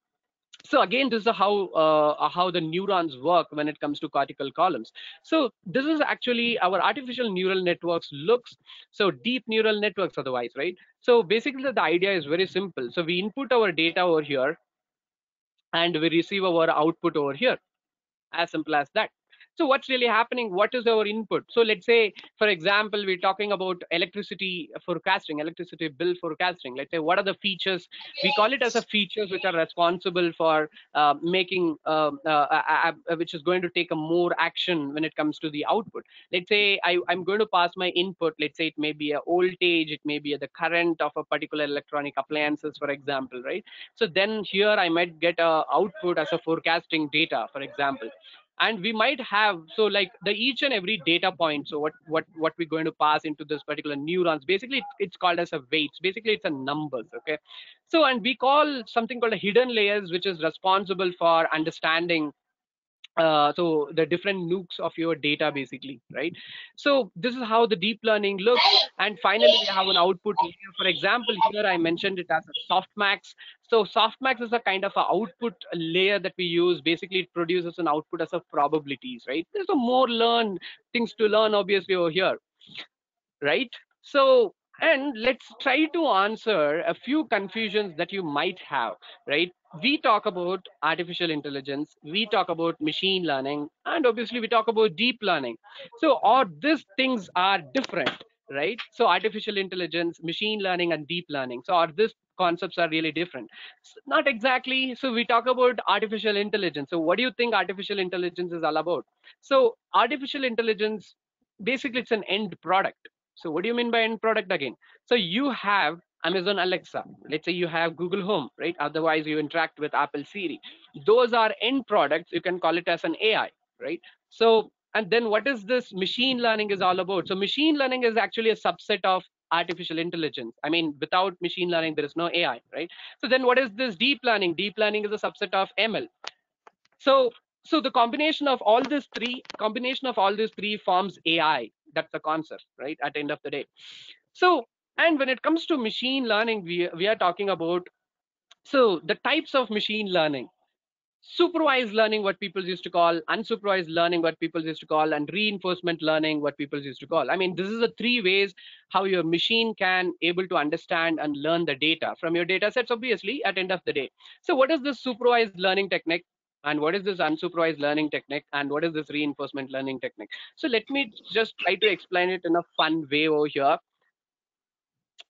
S2: again, this is how the neurons work when it comes to cortical columns. So this is actually our artificial neural networks looks, so deep neural networks otherwise, right? So basically the idea is very simple. So we input our data over here and we receive our output over here, as simple as that. So what's really happening? What is our input? So let's say, for example, we're talking about electricity forecasting, electricity bill forecasting. Let's say, what are the features? We call it as a features which are responsible for making, which is going to take a more action when it comes to the output. Let's say I'm going to pass my input. Let's say it may be a voltage, it may be the current of a particular electronic appliances, for example, right? So then here I might get a output as a forecasting data, for example. And we might have, so like the each and every data point, so what we're going to pass into this particular neurons, basically it's called as a weights. Basically it's a numbers, okay? So, and we call something called a hidden layers, which is responsible for understanding so the different nooks of your data basically, right? So this is how the deep learning looks. And finally we have an output layer. For example, here I mentioned it as a softmax. So softmax is a kind of a output layer that we use. Basically it produces an output as of probabilities, right? There's a more learn things to learn obviously over here, right? So, and let's try to answer a few confusions that you might have, right? We talk about artificial intelligence, we talk about machine learning, and obviously we talk about deep learning. So, all these things are different, right? So, artificial intelligence, machine learning, and deep learning. So, are these concepts are really different? Not exactly. So, we talk about artificial intelligence. So, what do you think artificial intelligence is all about? So, artificial intelligence basically it's an end product. So what do you mean by end product again? So you have Amazon Alexa. Let's say you have Google Home, right? Otherwise you interact with Apple Siri. Those are end products. You can call it as an AI, right? So, and then what is this machine learning is all about? So machine learning is actually a subset of artificial intelligence. I mean, without machine learning, there is no AI, right? So then what is this deep learning? Deep learning is a subset of ML. So so the combination of all these three forms AI. That's the concept, right? At the end of the day. So, and when it comes to machine learning, we are talking about so the types of machine learning: supervised learning, what people used to call; unsupervised learning, what people used to call; and reinforcement learning, what people used to call. I mean, this is the three ways how your machine can able to understand and learn the data from your data sets, obviously, at end of the day. So what is this supervised learning technique? And what is this unsupervised learning technique? And what is this reinforcement learning technique? So let me just try to explain it in a fun way over here.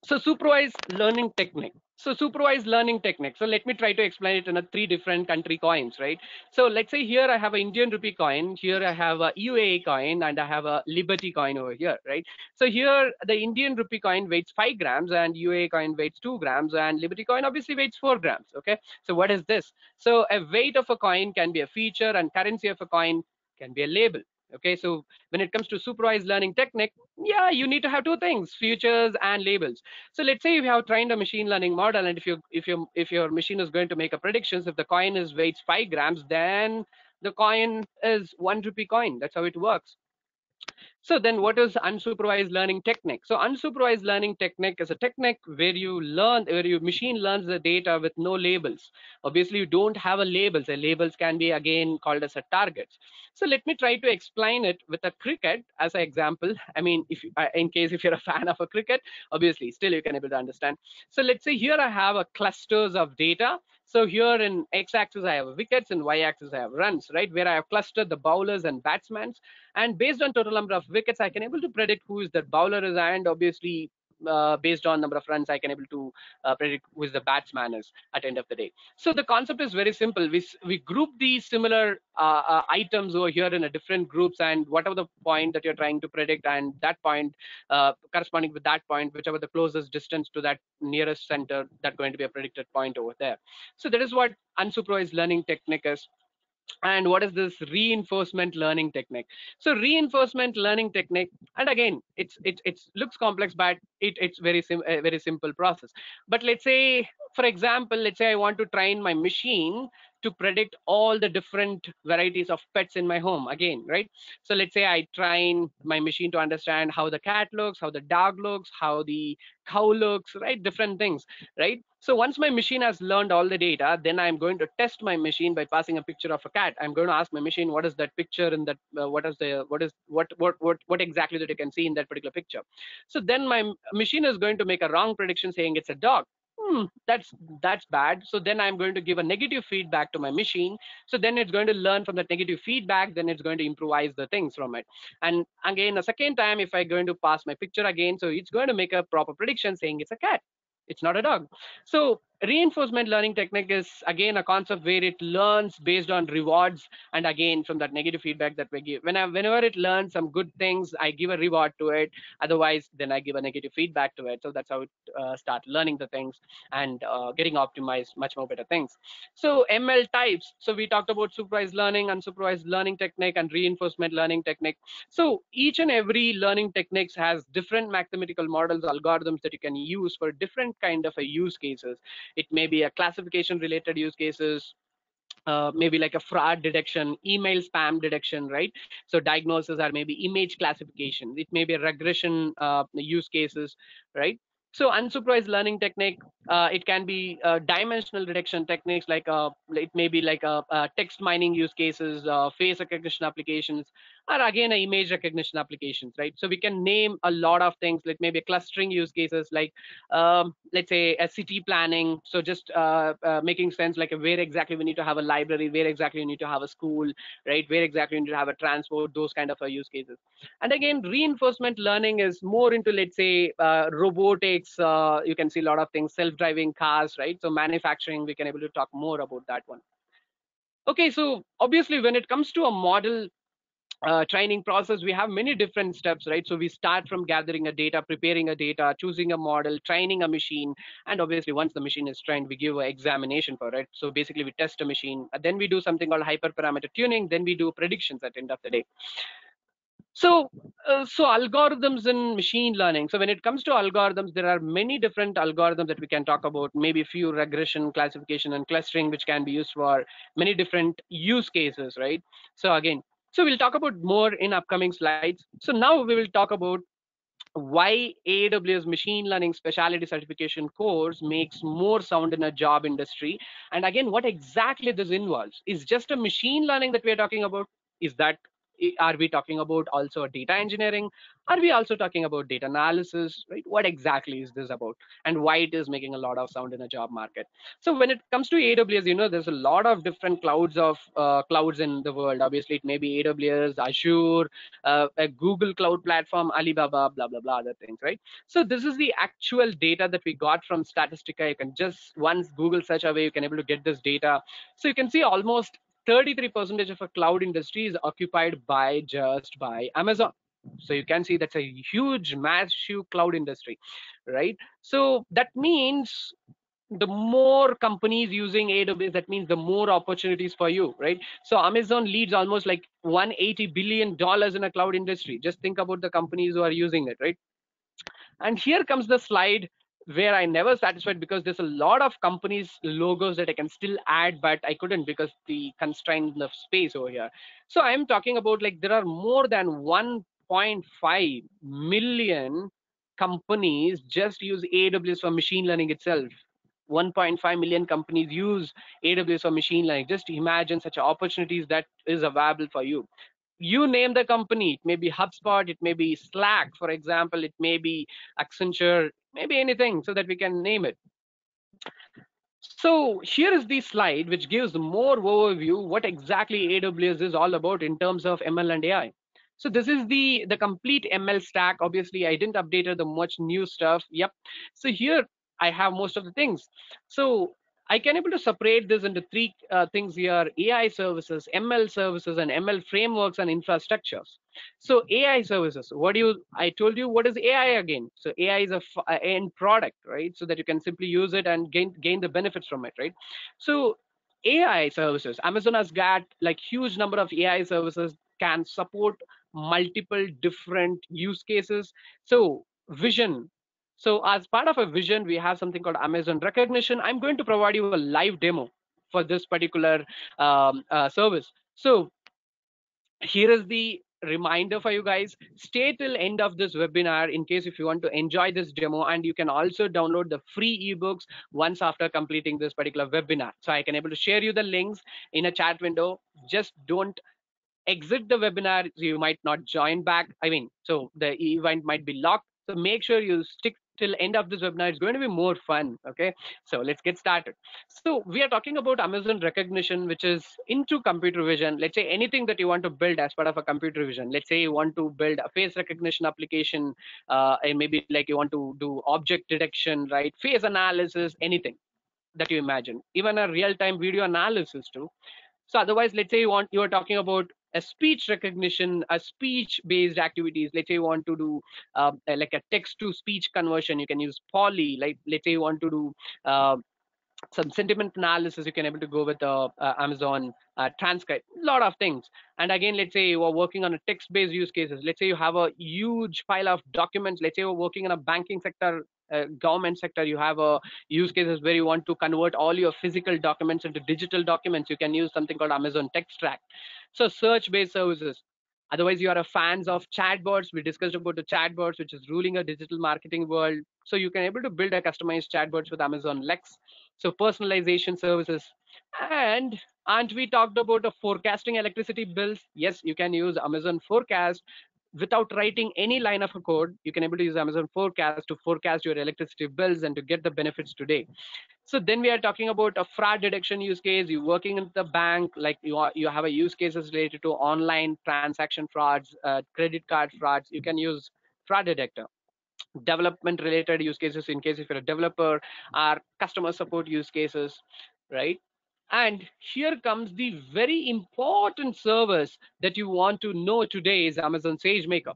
S2: So supervised learning technique. So supervised learning technique. So let me try to explain it in a three different country coins, right? So let's say here I have an Indian rupee coin, here I have a UAE coin, and I have a Liberty coin over here, right? So here the Indian rupee coin weighs 5 grams, and UAE coin weighs 2 grams, and Liberty coin obviously weighs 4 grams. Okay. So what is this? So a weight of a coin can be a feature, and currency of a coin can be a label. Okay. So when it comes to supervised learning technique, yeah, you need to have two things: features and labels. So let's say you have trained a machine learning model, and if your machine is going to make a predictions, if the coin is weighs 5 grams, then the coin is 1 rupee coin. That's how it works. So then what is unsupervised learning technique? So unsupervised learning technique is a technique where your machine learns the data with no labels. Obviously, you don't have a labels. The labels can be again called as a targets. So let me try to explain it with a cricket as an example. I mean, if in case if you're a fan of a cricket, obviously still you can able to understand. So let's say here I have a clusters of data. So here in x-axis I have wickets, and y-axis I have runs, right? Where I have clustered the bowlers and batsmen, and based on total number of wickets I can able to predict who is that bowler is, and obviously based on number of runs I can able to predict who is the batsman is at the end of the day. So the concept is very simple. We group these similar items over here in a different groups, and whatever the point that you're trying to predict, and that point corresponding with that point, whichever the closest distance to that nearest center, that going to be a predicted point over there. So that is what unsupervised learning technique is. And what is this reinforcement learning technique? So reinforcement learning technique, and again it's looks complex, but it's a very simple process. But let's say, for example, let's say I want to train my machine to predict all the different varieties of pets in my home again, right? So let's say I train my machine to understand how the cat looks, how the dog looks, how the cow looks, right? Different things, right? So once my machine has learned all the data, then I'm going to test my machine by passing a picture of a cat. I'm going to ask my machine, what is that picture in that, what exactly that you can see in that particular picture. So then my machine is going to make a wrong prediction saying it's a dog. That's bad. So then I'm going to give a negative feedback to my machine. So then it's going to learn from that negative feedback. Then it's going to improvise the things from it. And again, a second time, if I'm going to pass my picture again, so it's going to make a proper prediction saying it's a cat. It's not a dog. So reinforcement learning technique is again a concept where it learns based on rewards, and again from that negative feedback that we give. Whenever it learns some good things, I give a reward to it. Otherwise, then I give a negative feedback to it. So that's how it start learning the things and getting optimized much more better things. So ML types. So we talked about supervised learning, unsupervised learning technique, and reinforcement learning technique. So each and every learning techniques has different mathematical models, algorithms that you can use for different kind of a use cases. It may be a classification related use cases, maybe like a fraud detection, email spam detection, right? So diagnosis are maybe image classification. It may be regression use cases, right? So unsupervised learning technique, it can be dimensional detection techniques like it may be like text mining use cases, face recognition applications, or again image recognition applications, right? So we can name a lot of things like maybe clustering use cases like let's say a city planning. So just making sense like where exactly we need to have a library, where exactly we need to have a school, right? Where exactly we need to have a transport, those kind of use cases. And again, reinforcement learning is more into, let's say, robotics. You can see a lot of things, self-driving cars, right? So manufacturing, we can able to talk more about that one. Okay, so obviously when it comes to a model training process, we have many different steps, right? So we start from gathering a data, preparing a data, choosing a model, training a machine, and obviously once the machine is trained, we give an examination for it. So basically we test a machine, and then we do something called hyperparameter tuning, then we do predictions at the end of the day. So, so algorithms in machine learning. So when it comes to algorithms, there are many different algorithms that we can talk about. Maybe a few regression, classification, and clustering, which can be used for many different use cases, right? So again, so we'll talk about more in upcoming slides. So now we will talk about why AWS Machine Learning Specialty Certification course makes more sound in a job industry. And again, what exactly this involves is just a machine learning that we are talking about. Is that, are we talking about also data engineering? Are we also talking about data analysis, right? What exactly is this about, and why it is making a lot of sound in a job market? So when it comes to AWS, there's a lot of different clouds in the world. Obviously, it may be AWS, Azure, a Google Cloud Platform, Alibaba, blah blah blah, other things, right? So this is the actual data that we got from Statistica. You can just once Google search away, you can able to get this data. So you can see almost 33% of a cloud industry is occupied by just by Amazon. So you can see that's a huge, massive cloud industry, right? So that means the more companies using AWS, that means the more opportunities for you, right? So Amazon leads almost like $180 billion in a cloud industry. Just think about the companies who are using it, right? And here comes the slide where I never satisfied, because there's a lot of companies logos that I can still add, but I couldn't because the constraint of space over here. So I'm talking about like there are more than 1.5 million companies just use AWS for machine learning itself. 1.5 million companies use AWS for machine learning. Just imagine such opportunities that is available for you. You name the company. It may be HubSpot, it may be Slack, for example, it may be Accenture, maybe anything, so that we can name it. So here is the slide which gives more overview what exactly AWS is all about in terms of ML and AI. So this is the complete ML stack. Obviously, I didn't update the much new stuff. Yep. So here I have most of the things. So I can able to separate this into three things here: AI services, ML services, and ML frameworks and infrastructures. So AI services, I told you what is AI again. So AI is a end product, right? So that you can simply use it and gain the benefits from it, right? So AI services, Amazon has got like huge number of AI services, can support multiple different use cases. So vision. So as part of a vision, we have something called Amazon Recognition. I'm going to provide you a live demo for this particular service. So here is the reminder for you guys. Stay till end of this webinar in case if you want to enjoy this demo, and you can also download the free ebooks once after completing this particular webinar. So I can able to share you the links in a chat window. Just don't exit the webinar, you might not join back. I mean, so the event might be locked. So make sure you stick till end of this webinar. It's going to be more fun. Okay, so let's get started. So we are talking about Amazon Recognition, which is into computer vision. Let's say anything that you want to build as part of a computer vision. Let's say you want to build a face recognition application, and maybe like you want to do object detection, right? Face analysis, anything that you imagine, even a real-time video analysis too. So otherwise, let's say you are talking about a speech recognition, a speech-based activities. Let's say you want to do like a text-to-speech conversion. You can use Poly. Like let's say you want to do some sentiment analysis. You can able to go with Amazon transcribe, a lot of things. And again, let's say you are working on a text based use cases. Let's say you have a huge file of documents. Let's say you're working in a banking sector, government sector. You have a use cases where you want to convert all your physical documents into digital documents. You can use something called Amazon text track. So search based services. Otherwise, you are a fans of chatbots. We discussed about the chatbots, which is ruling a digital marketing world. So you can able to build a customized chatbots with Amazon Lex. So personalization services. And aren't we talked about the forecasting electricity bills? Yes, you can use Amazon Forecast without writing any line of a code. You can able to use Amazon Forecast to forecast your electricity bills and to get the benefits today. So then we are talking about a fraud detection use case. You working in the bank, like you have a use cases related to online transaction frauds, credit card frauds. You can use fraud detector. Development related use cases, in case if you're a developer, are customer support use cases, right? And here comes the very important service that you want to know today is Amazon SageMaker.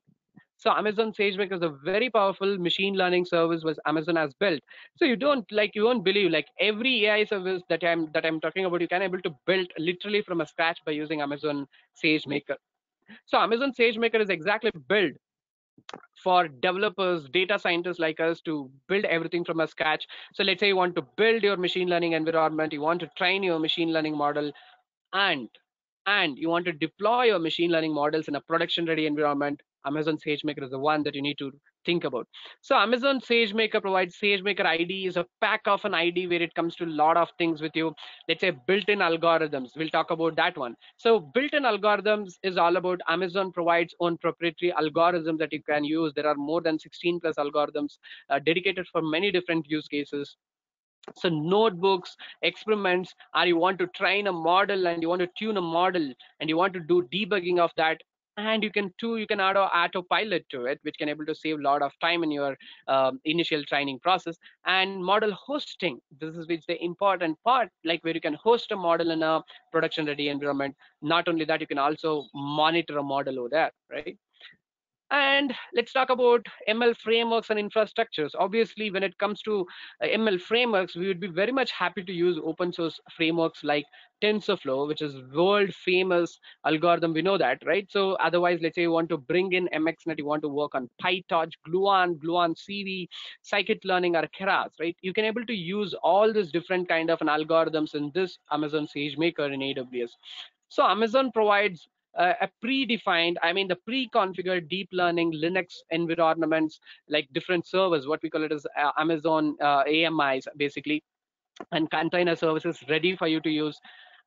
S2: So Amazon SageMaker is a very powerful machine learning service which Amazon has built. So you won't believe, like every AI service that I'm talking about, you can able to build literally from a scratch by using Amazon SageMaker. So Amazon SageMaker is exactly built for developers, data scientists like us to build everything from a scratch. So let's say you want to build your machine learning environment, you want to train your machine learning model, and you want to deploy your machine learning models in a production ready environment. Amazon SageMaker is the one that you need to think about. So Amazon SageMaker provides SageMaker ID is a pack of an ID where it comes to a lot of things with you. Let's say built-in algorithms. We'll talk about that one. So built-in algorithms is all about Amazon provides own proprietary algorithms that you can use. There are more than 16 plus algorithms dedicated for many different use cases. So notebooks, experiments, or you want to train a model and you want to tune a model and you want to do debugging of that. And you can add autopilot to it, which can able to save a lot of time in your initial training process. And model hosting, this is which the important part, like where you can host a model in a production ready environment. Not only that, you can also monitor a model over there, right? And let's talk about ML frameworks and infrastructures. Obviously, when it comes to ML frameworks, we would be very much happy to use open source frameworks like TensorFlow, which is world famous algorithm. We know that, right? So otherwise, let's say you want to bring in MXNet, you want to work on PyTorch, Gluon CV, scikit-learning, or Keras, right? You can able to use all these different kind of an algorithms in this Amazon SageMaker in AWS. So Amazon provides a predefined, I mean, the pre-configured deep learning Linux environments, like different servers, what we call it as Amazon AMIs, basically, and container services ready for you to use.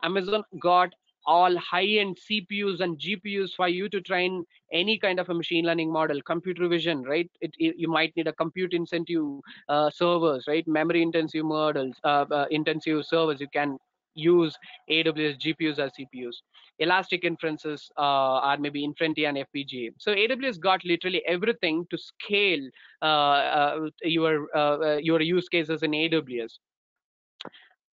S2: Amazon got all high-end CPUs and GPUs for you to train any kind of a machine learning model. Computer vision, right? You might need a compute intensive servers, right? Memory intensive models, intensive servers. You can use AWS GPUs as CPUs. Elastic inferences are maybe Infinity and FPGA. So AWS got literally everything to scale your use cases in AWS.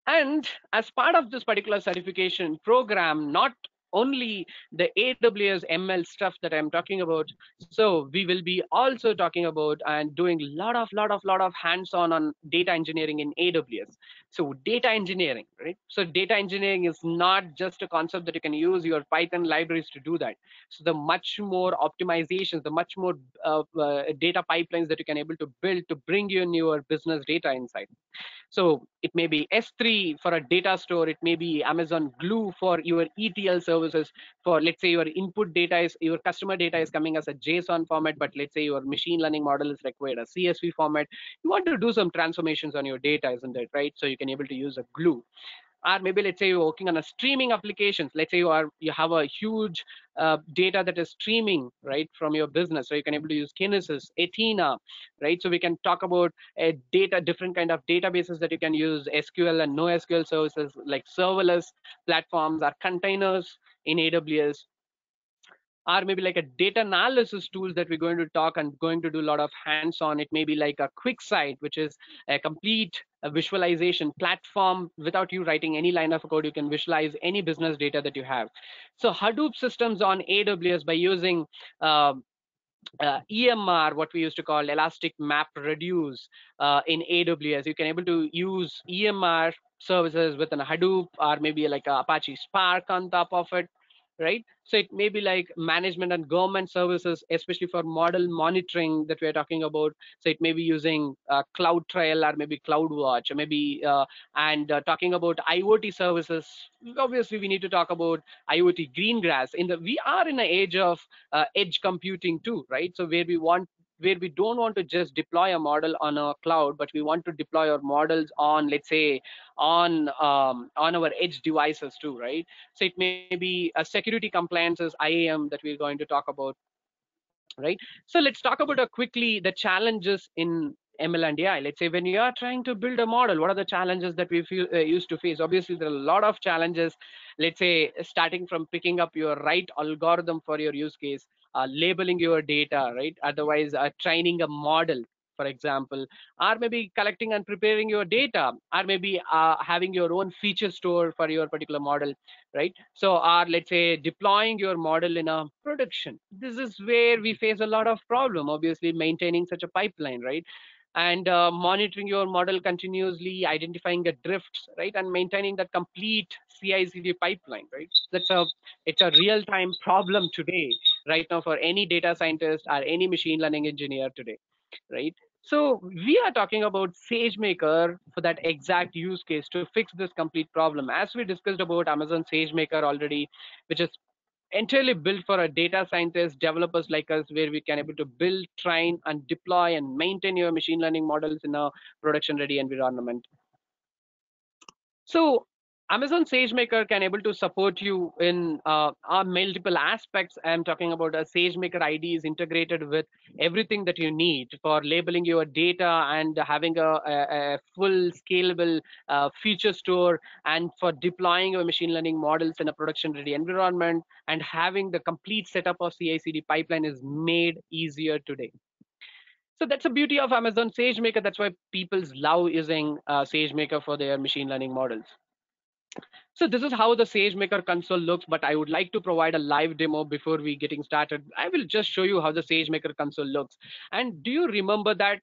S2: And as part of this particular certification program, not only the AWS ML stuff that I'm talking about, so we will be also talking about and doing lot of hands-on on data engineering in AWS. So data engineering, right? So data engineering is not just a concept that you can use your Python libraries to do that. So the much more optimizations, the much more data pipelines that you can able to build to bring you in your business data insight. So it may be S3 for a data store. It may be Amazon Glue for your ETL services. For, let's say, your input data is, your customer data is coming as a JSON format, but let's say your machine learning model is required a CSV format. You want to do some transformations on your data, isn't it, right? So you can able to use a Glue. Or maybe let's say you're working on a streaming applications. Let's say you have a huge data that is streaming right from your business, so you can able to use Kinesis, Athena, right? So we can talk about different kind of databases that you can use, SQL and NoSQL services like serverless platforms or containers in AWS, or maybe like a data analysis tools that we're going to talk and going to do a lot of hands on. It may be like a QuickSight, which is a complete visualization platform. Without you writing any line of code, you can visualize any business data that you have. So Hadoop systems on AWS by using EMR, what we used to call Elastic Map Reduce in AWS. You can able to use EMR services within a Hadoop or maybe like a Apache Spark on top of it, right? So it may be like management and government services, especially for model monitoring that we are talking about. So it may be using Cloud Trail or maybe CloudWatch, or maybe and talking about IoT services. Obviously, we need to talk about IoT Greengrass. We are in an age of edge computing too, right? So where we don't want to just deploy a model on a cloud, but we want to deploy our models on, let's say, on our edge devices too, right? So it may be a security compliances IAM that we're going to talk about, right? So let's talk about quickly the challenges in ML and AI. Let's say when you are trying to build a model, what are the challenges that used to face? Obviously, there are a lot of challenges. Let's say starting from picking up your right algorithm for your use case, labeling your data, right? Otherwise, training a model, for example, or maybe collecting and preparing your data, or maybe having your own feature store for your particular model, right? So, or let's say deploying your model in a production. This is where we face a lot of problem. Obviously, maintaining such a pipeline, right? And monitoring your model continuously, identifying the drifts, right, and maintaining that complete CI/CD pipeline, right? It's a real time problem today, right now, for any data scientist or any machine learning engineer today, right? So we are talking about SageMaker for that exact use case to fix this complete problem. As we discussed about Amazon SageMaker already, which is entirely built for a data scientists, developers like us, where we can able to build, train, and deploy and maintain your machine learning models in a production-ready environment. So Amazon SageMaker can able to support you in multiple aspects. I'm talking about a SageMaker ID is integrated with everything that you need for labeling your data and having a full scalable feature store, and for deploying your machine learning models in a production ready environment, and having the complete setup of CI/CD pipeline is made easier today. So that's the beauty of Amazon SageMaker. That's why people love using SageMaker for their machine learning models. So this is how the SageMaker console looks, but I would like to provide a live demo before we getting started. I will just show you how the SageMaker console looks. And do you remember that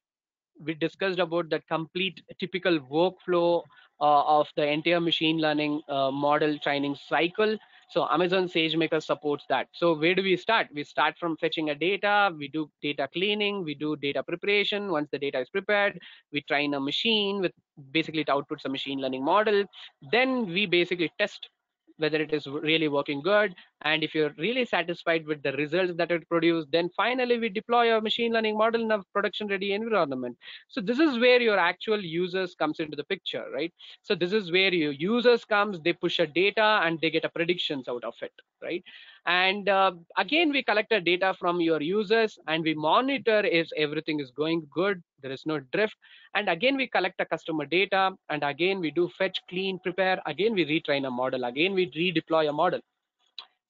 S2: we discussed about that complete typical workflow of the entire machine learning model training cycle? So Amazon SageMaker supports that. So where do we start? We start from fetching a data, we do data cleaning, we do data preparation. Once the data is prepared, we train a machine with basically it outputs a machine learning model. Then we basically test whether it is really working good, and if you're really satisfied with the results that it produced, then finally we deploy a machine learning model in a production ready environment. So this is where your actual users comes into the picture, right? So this is where your users comes, they push a data and they get a predictions out of it, right? And again, we collect the data from your users and we monitor if everything is going good, there is no drift. And again, we collect the customer data, and again we do fetch, clean, prepare, again we retrain a model, again we redeploy a model.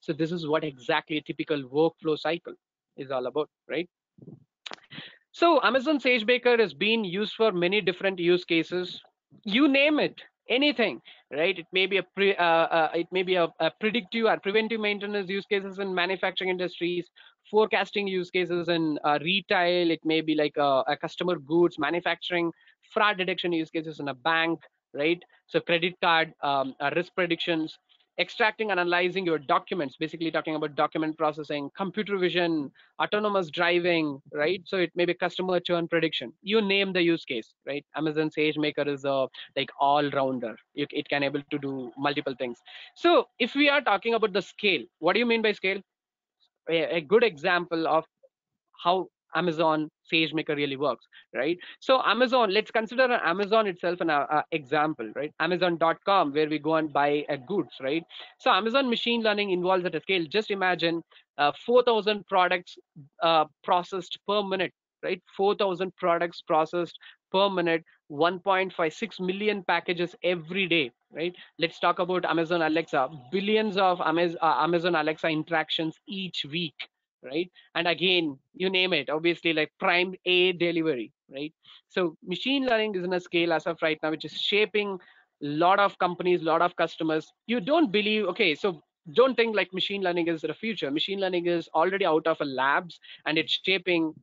S2: So this is what exactly a typical workflow cycle is all about, right? So Amazon SageMaker has been used for many different use cases. You name it, anything, right? It may be a predictive or preventive maintenance use cases in manufacturing industries, forecasting use cases in retail. It may be like a customer goods manufacturing, fraud detection use cases in a bank, right? So credit card risk predictions, extracting and analyzing your documents, basically talking about document processing, computer vision, autonomous driving, right? So it may be customer churn prediction. You name the use case, right? Amazon SageMaker is a like all rounder. It can able to do multiple things. So if we are talking about the scale, what do you mean by scale? A good example of how Amazon SageMaker really works, right? So Amazon, let's consider Amazon itself an example, right? Amazon.com, where we go and buy goods, right? So Amazon machine learning involves at a scale. Just imagine 4,000 products processed per minute, right? 4,000 products processed per minute, 1.56 million packages every day, right? Let's talk about Amazon Alexa, billions of Amazon Alexa interactions each week, right? And again, you name it, obviously like prime a delivery, right? So machine learning is in a scale as of right now which is shaping a lot of companies, lot of customers. You don't believe, okay, so don't think like machine learning is the future. Machine learning is already out of a labs, and it's shaping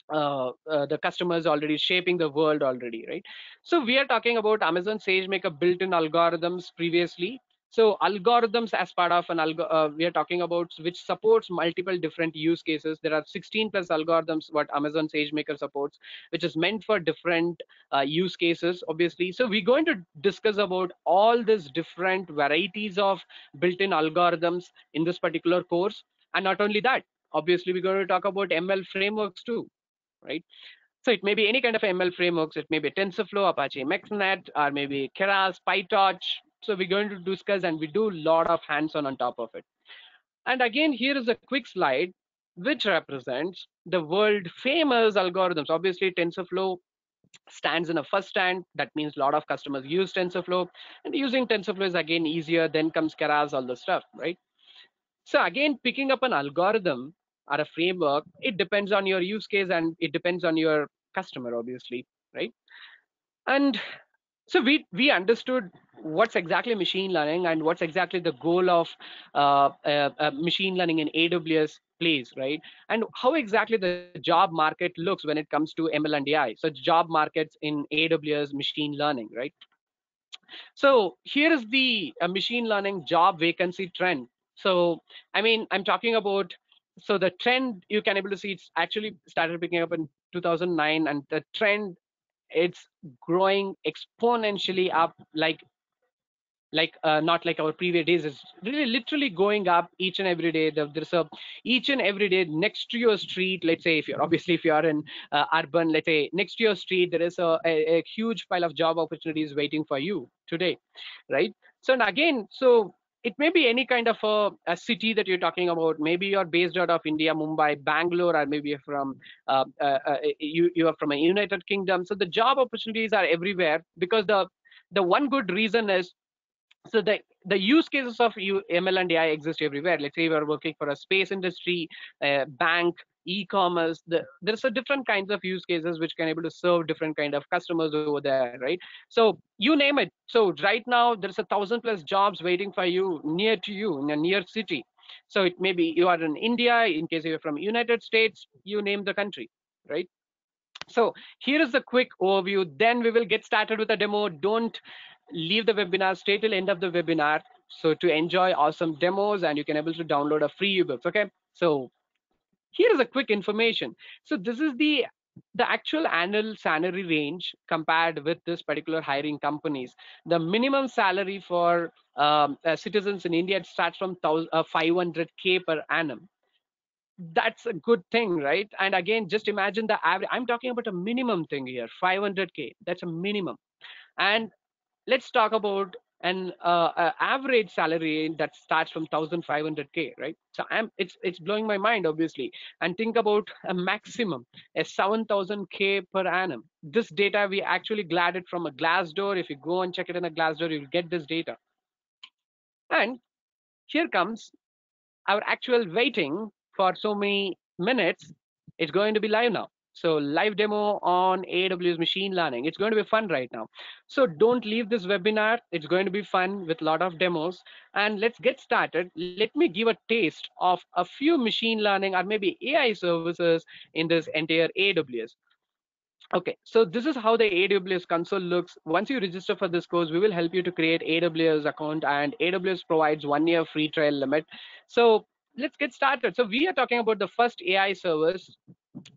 S2: the customers, already shaping the world already, right? So we are talking about Amazon SageMaker built-in algorithms previously. So algorithms as part of we are talking about which supports multiple different use cases. There are 16 plus algorithms what Amazon SageMaker supports, which is meant for different use cases, obviously. So we're going to discuss about all these different varieties of built-in algorithms in this particular course. And not only that, obviously we're going to talk about ML frameworks too, right? So it may be any kind of ML frameworks. It may be TensorFlow, Apache MaxNet, or maybe Keras, PyTorch. So we're going to discuss, and we do a lot of hands-on on top of it. And again, here is a quick slide which represents the world famous algorithms. Obviously, TensorFlow stands in a first stand. That means a lot of customers use TensorFlow, and using TensorFlow is again easier. Then comes Keras, all the stuff, right? So again, picking up an algorithm or a framework, it depends on your use case and it depends on your customer, obviously, right? And so we understood what's exactly machine learning and what's exactly the goal of machine learning in AWS plays, right? And how exactly the job market looks when it comes to ML and AI. So job markets in AWS machine learning, right? So here is the machine learning job vacancy trend. So I mean, I'm talking about, so the trend you can able to see it's actually started picking up in 2009, and the trend, it's growing exponentially up, not like our previous days. It's really literally going up each and every day. There's a each and every day next to your street. Let's say if you're obviously if you are in urban, let's say next to your street, there is a huge pile of job opportunities waiting for you today, right? So and again, so it may be any kind of a city that you're talking about. Maybe you're based out of India, Mumbai, Bangalore, or maybe you're from you are from a United Kingdom. So the job opportunities are everywhere because the one good reason is, so the use cases of ML and AI exist everywhere. Let's say we are working for a space industry, bank, e-commerce. There's a different kinds of use cases which can able to serve different kind of customers over there, right? So you name it. So right now there's 1,000+ jobs waiting for you near to you in a near city. So it may be you are in India. In case you're from United States, you name the country, right? So here is a quick overview. Then we will get started with a demo. Don't leave the webinar, stay till end of the webinar. So to enjoy awesome demos, and you can able to download a free ebooks. Okay. So here is a quick information. So this is the actual annual salary range compared with this particular hiring companies. The minimum salary for citizens in India, it starts from 500K per annum. That's a good thing, right? And again, just imagine the average. I'm talking about a minimum thing here, 500K. That's a minimum. And let's talk about an average salary that starts from 1,500K, right? So it's blowing my mind, obviously. And think about a maximum, a 7,000K per annum. This data we actually gathered from a Glassdoor. If you go and check it in a Glassdoor, you'll get this data. And here comes our actual waiting for so many minutes. It's going to be live now. So live demo on AWS machine learning. It's going to be fun right now. So don't leave this webinar. It's going to be fun with a lot of demos. And let's get started. Let me give a taste of a few machine learning or maybe AI services in this entire AWS. Okay, so this is how the AWS console looks. Once you register for this course, we will help you to create AWS account, and AWS provides 1 year free trial limit. So let's get started. So we are talking about the first AI service.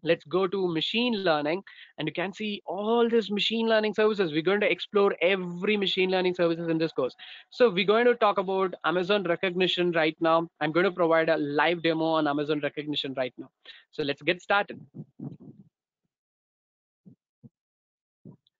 S2: Let's go to machine learning, and you can see all these machine learning services. We're going to explore every machine learning services in this course. So we're going to talk about Amazon recognition right now. I'm going to provide a live demo on Amazon recognition right now. So let's get started.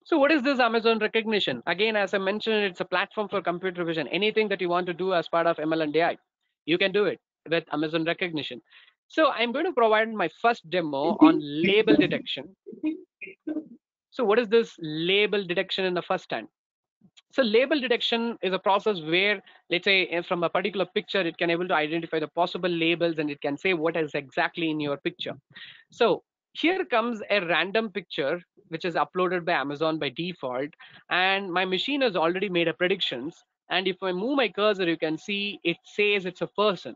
S2: So what is this Amazon recognition? Again, as I mentioned, it's a platform for computer vision. Anything that you want to do as part of ML and AI, you can do it with Amazon recognition. So I'm going to provide my first demo on label detection. So what is this label detection in the first hand? So label detection is a process where, let's say, from a particular picture, it can able to identify the possible labels, and it can say what is exactly in your picture. So here comes a random picture which is uploaded by Amazon by default, and my machine has already made a predictions, And if I move my cursor, you can see it says it's a person.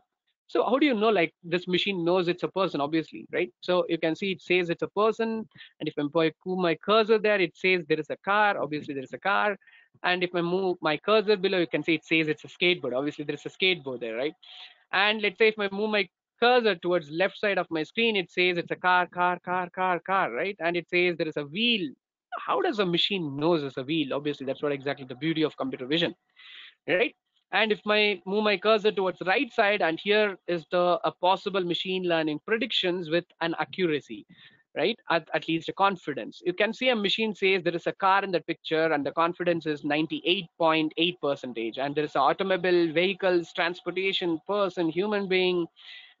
S2: So how do you know like this machine knows it's a person? Obviously, right? So you can see it says it's a person. And if I move my cursor there, it says there is a car. Obviously, there is a car. And if I move my cursor below, you can see it says it's a skateboard. Obviously, there is a skateboard there, right? And let's say if I move my cursor towards left side of my screen, it says it's a car, right? And it says there is a wheel. How does a machine knows it's a wheel? Obviously, that's what exactly the beauty of computer vision, right? And if I move my cursor towards the right side, and here is the a possible machine learning predictions with an accuracy, right? At least a confidence. You can see a machine says there is a car in the picture, and the confidence is 98.8%. And there is automobile, vehicles, transportation, person, human being,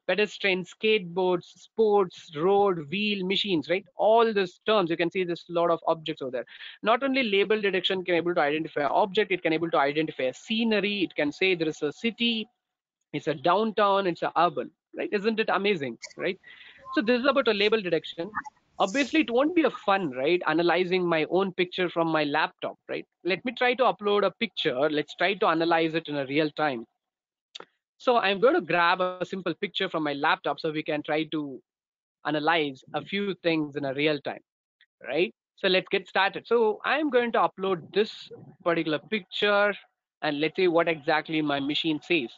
S2: pedestrian, skateboards, sports, road, wheel, machines, right? All these terms, you can see there's a lot of objects over there. Not only label detection can able to identify object, it can able to identify a scenery. It can say there is a city, it's a downtown, it's a urban, right? Isn't it amazing, right? So this is about a label detection. Obviously, it won't be a fun, right? Analyzing my own picture from my laptop, right? Let me try to upload a picture. Let's try to analyze it in a real time. So I'm going to grab a simple picture from my laptop so we can try to analyze a few things in a real time, right? So let's get started. So I'm going to upload this particular picture and let's see what exactly my machine says.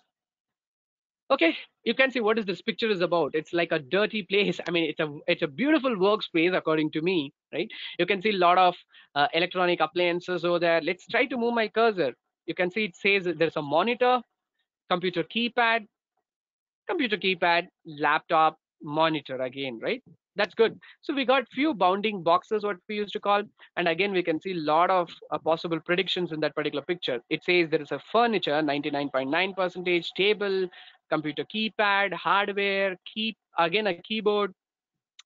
S2: Okay, you can see what is this picture is about. It's like a dirty place. I mean, it's a beautiful workspace according to me, right? You can see a lot of electronic appliances over there. Let's try to move my cursor. You can see it says there's a monitor, computer keypad, laptop, monitor again, right? That's good. So we got few bounding boxes, what we used to call, and again we can see a lot of possible predictions in that particular picture. It says there is a furniture, 99.9%, table, computer keypad, hardware, again a keyboard,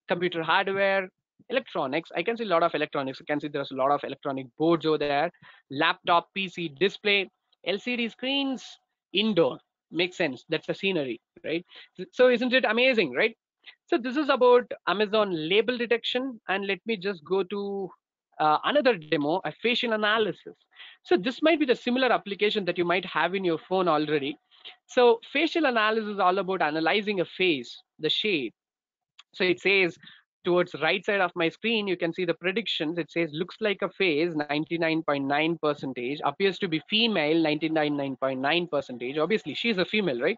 S2: computer hardware, electronics. I can see a lot of electronics. You can see there's a lot of electronic boards over there, laptop, PC, display, LCD screens, indoor. Makes sense. That's the scenery, right? So isn't it amazing, right? So this is about Amazon label detection. And let me just go to another demo, a facial analysis. So this might be the similar application that you might have in your phone already. So facial analysis is all about analyzing a face, the shape. So it says towards right side of my screen, you can see the predictions. It says looks like a face, 99.9%, appears to be female, 99.9%. Obviously, she's a female, right?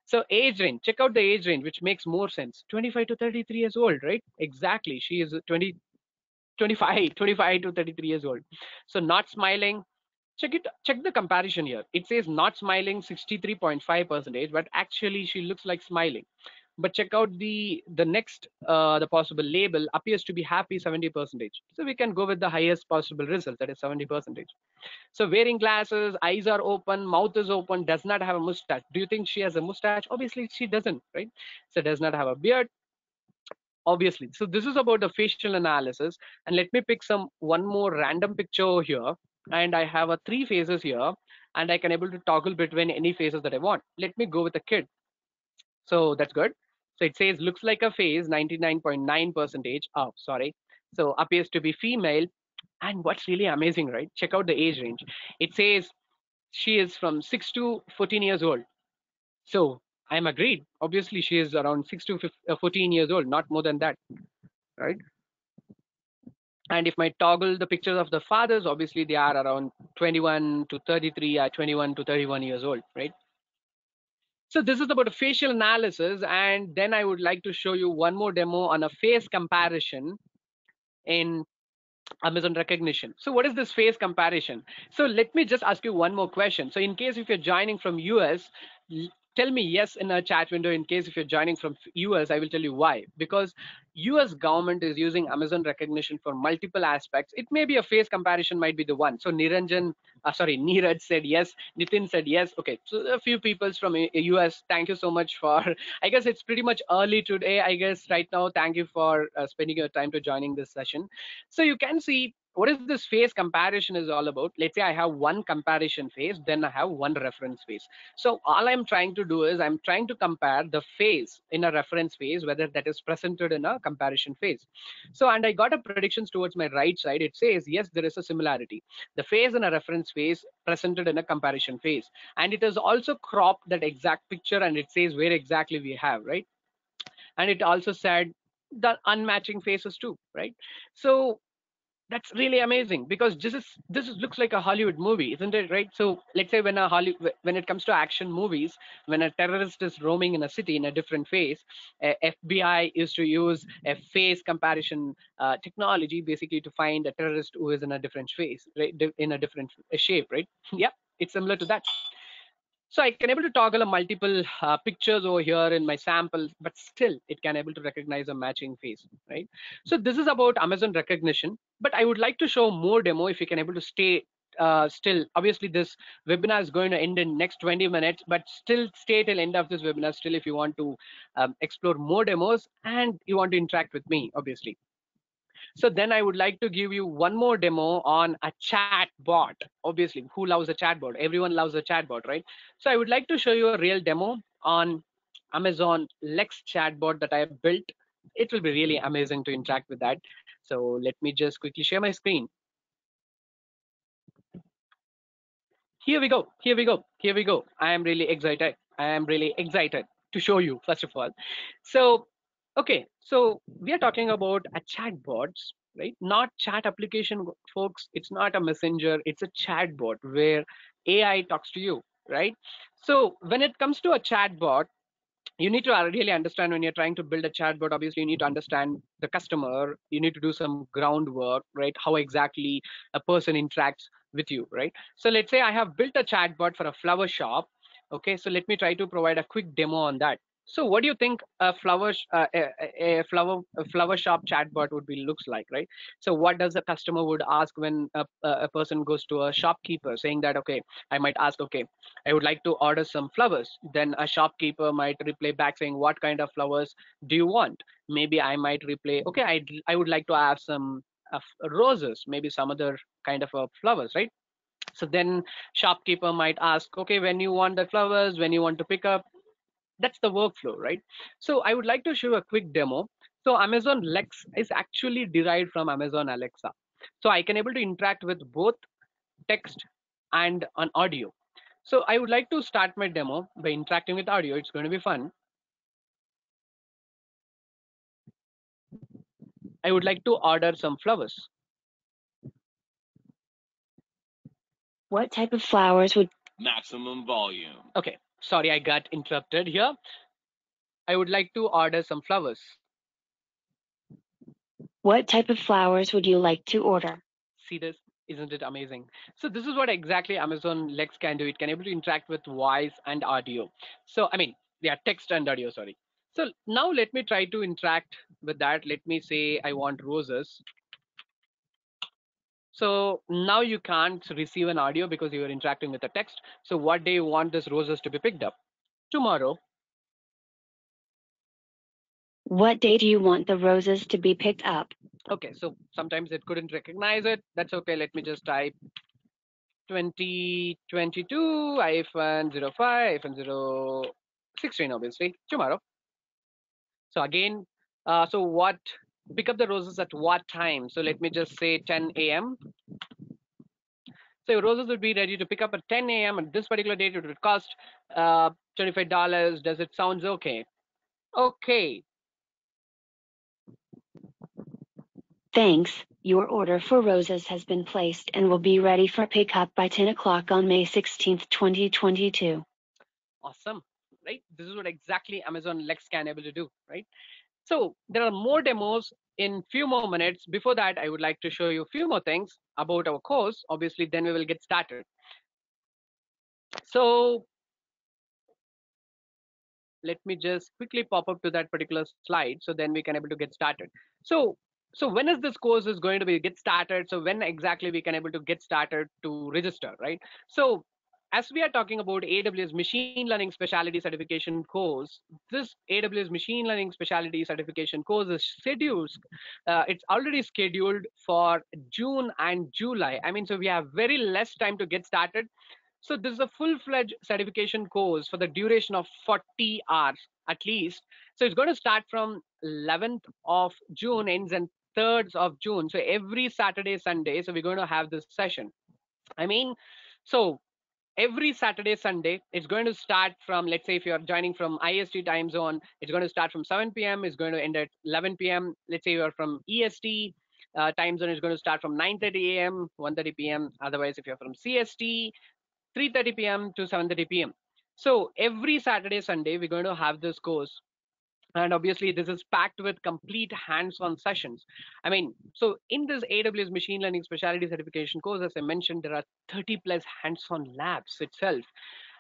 S2: So age range, check out the age range, which makes more sense. 25 to 33 years old, right? Exactly. She is 25 to 33 years old. So not smiling. Check the comparison here. It says not smiling 63.5%, but actually she looks like smiling. But check out the next the possible label appears to be happy 70%. So we can go with the highest possible result, that is 70%. So wearing glasses, eyes are open, mouth is open, does not have a mustache. Do you think she has a mustache? Obviously she doesn't, right? So does not have a beard, obviously. So this is about the facial analysis. And let me pick some one more random picture over here. And I have a three faces here, and I can able to toggle between any faces that I want. Let me go with a kid. So that's good. So it says looks like a face, 99.9%. Oh, sorry. So appears to be female. And what's really amazing, right? Check out the age range. It says she is from 6 to 14 years old. So I'm agreed. Obviously, she is around 6 to 14 years old, not more than that, right? And if I toggle the pictures of the fathers, obviously they are around 21 to 33 or 21 to 31 years old, right? So this is about a facial analysis. And then I would like to show you one more demo on a face comparison in Amazon recognition. So what is this face comparison? So let me just ask you one more question. So in case if you're joining from US, tell me yes in a chat window. In case if you're joining from US, I will tell you why. Because US government is using Amazon recognition for multiple aspects. It may be a face comparison might be the one. So Neeraj said yes. Nitin said yes. Okay, so a few people from US, thank you so much for, I guess it's pretty much early today, I guess right now. Thank you for spending your time to joining this session. So you can see what is this phase comparison is all about? Let's say I have one comparison phase, then I have one reference phase. So all I'm trying to do is I'm trying to compare the phase in a reference phase, whether that is presented in a comparison phase. So, and I got a predictions towards my right side. It says, yes, there is a similarity. The phase in a reference phase presented in a comparison phase. And it is also cropped that exact picture and it says where exactly we have, right? And it also said the unmatching phases too, right? So that's really amazing because this looks like a Hollywood movie, isn't it? Right. So let's say when it comes to action movies, when a terrorist is roaming in a city in a different phase, FBI is to use a phase comparison technology basically to find a terrorist who is in a different phase, right? In a different shape, right? Yeah, it's similar to that. So I can able to toggle a multiple pictures over here in my samples, but still it can able to recognize a matching face, right? So this is about Amazon recognition, but I would like to show more demo if you can able to stay still. Obviously, this webinar is going to end in next 20 minutes, but still stay till end of this webinar. Still, if you want to explore more demos and you want to interact with me, obviously. So then I would like to give you one more demo on a chat bot. Obviously, who loves a chatbot? Everyone loves a chatbot, right? So I would like to show you a real demo on Amazon Lex chatbot that I have built. It will be really amazing to interact with that. So let me just quickly share my screen. Here we go. Here we go. Here we go. I am really excited. I am really excited to show you, first of all. So, okay. So we are talking about a chatbots, right? Not chat application, folks. It's not a messenger. It's a chatbot where AI talks to you, right? So when it comes to a chatbot, you need to really understand when you're trying to build a chatbot. Obviously, you need to understand the customer. You need to do some groundwork, right? How exactly a person interacts with you, right? So let's say I have built a chatbot for a flower shop. Okay, so let me try to provide a quick demo on that. So what do you think a flower shop chatbot would be looks like, right? So what does a customer would ask when a person goes to a shopkeeper saying that, okay, I might ask, okay, I would like to order some flowers. Then a shopkeeper might reply back saying, what kind of flowers do you want? Maybe I might reply, okay, I would like to have some roses, maybe some other kind of flowers, right? So then shopkeeper might ask, okay, when you want the flowers, when you want to pick up, that's the workflow, right? So I would like to show a quick demo. So Amazon Lex is actually derived from Amazon Alexa. So I can able to interact with both text and an audio. So I would like to start my demo by interacting with audio. It's going to be fun. I would like to order some flowers.
S3: What type of flowers would
S4: maximum volume?
S2: Okay, sorry, I got interrupted here. I would like to order some flowers.
S3: What type of flowers would you like to order?
S2: See this? Isn't it amazing? So this is what exactly Amazon Lex can do. It can able to interact with voice and audio. So I mean, yeah, text and audio, sorry. So now let me try to interact with that. Let me say I want roses. So now you can't receive an audio because you are interacting with the text. So what day you want this roses to be picked up? Tomorrow.
S3: What day do you want the roses to be picked up?
S2: Okay, so sometimes it couldn't recognize it. That's okay. Let me just type 2022 iPhone 05 iPhone 016, obviously tomorrow. So again, so what, pick up the roses at what time? So let me just say 10 a.m. So your roses would be ready to pick up at 10 a.m. at this particular date. It would cost $25. Does it sounds okay? Okay.
S3: Thanks. Your order for roses has been placed and will be ready for pickup by 10 o'clock on May 16th, 2022.
S2: Awesome, right? This is what exactly Amazon Lex can able to do, right? So there are more demos in few more minutes. Before that, I would like to show you a few more things about our course. Obviously, then we will get started. So let me just quickly pop up to that particular slide, so then we can able to get started. So when is this course is going to be get started? So when exactly we can able to get started to register, right? So as we are talking about AWS Machine Learning Specialty Certification course, this AWS Machine Learning Specialty Certification course is scheduled. It's already scheduled for June and July. I mean, so we have very less time to get started. So this is a full-fledged certification course for the duration of 40 hours at least. So it's going to start from 11th of June, ends on 3rd of June. So every Saturday, Sunday, so we're going to have this session. I mean, so every Saturday, Sunday, it's going to start from, let's say if you're joining from IST time zone, it's going to start from 7 p.m. It's going to end at 11 p.m. Let's say you're from EST time zone, it's going to start from 9:30 a.m., 1:30 p.m. Otherwise, if you're from CST, 3:30 p.m. to 7:30 p.m. So every Saturday, Sunday, we're going to have this course. And obviously, this is packed with complete hands-on sessions. I mean, so in this AWS Machine Learning Specialty Certification course, as I mentioned, there are 30 plus hands-on labs itself.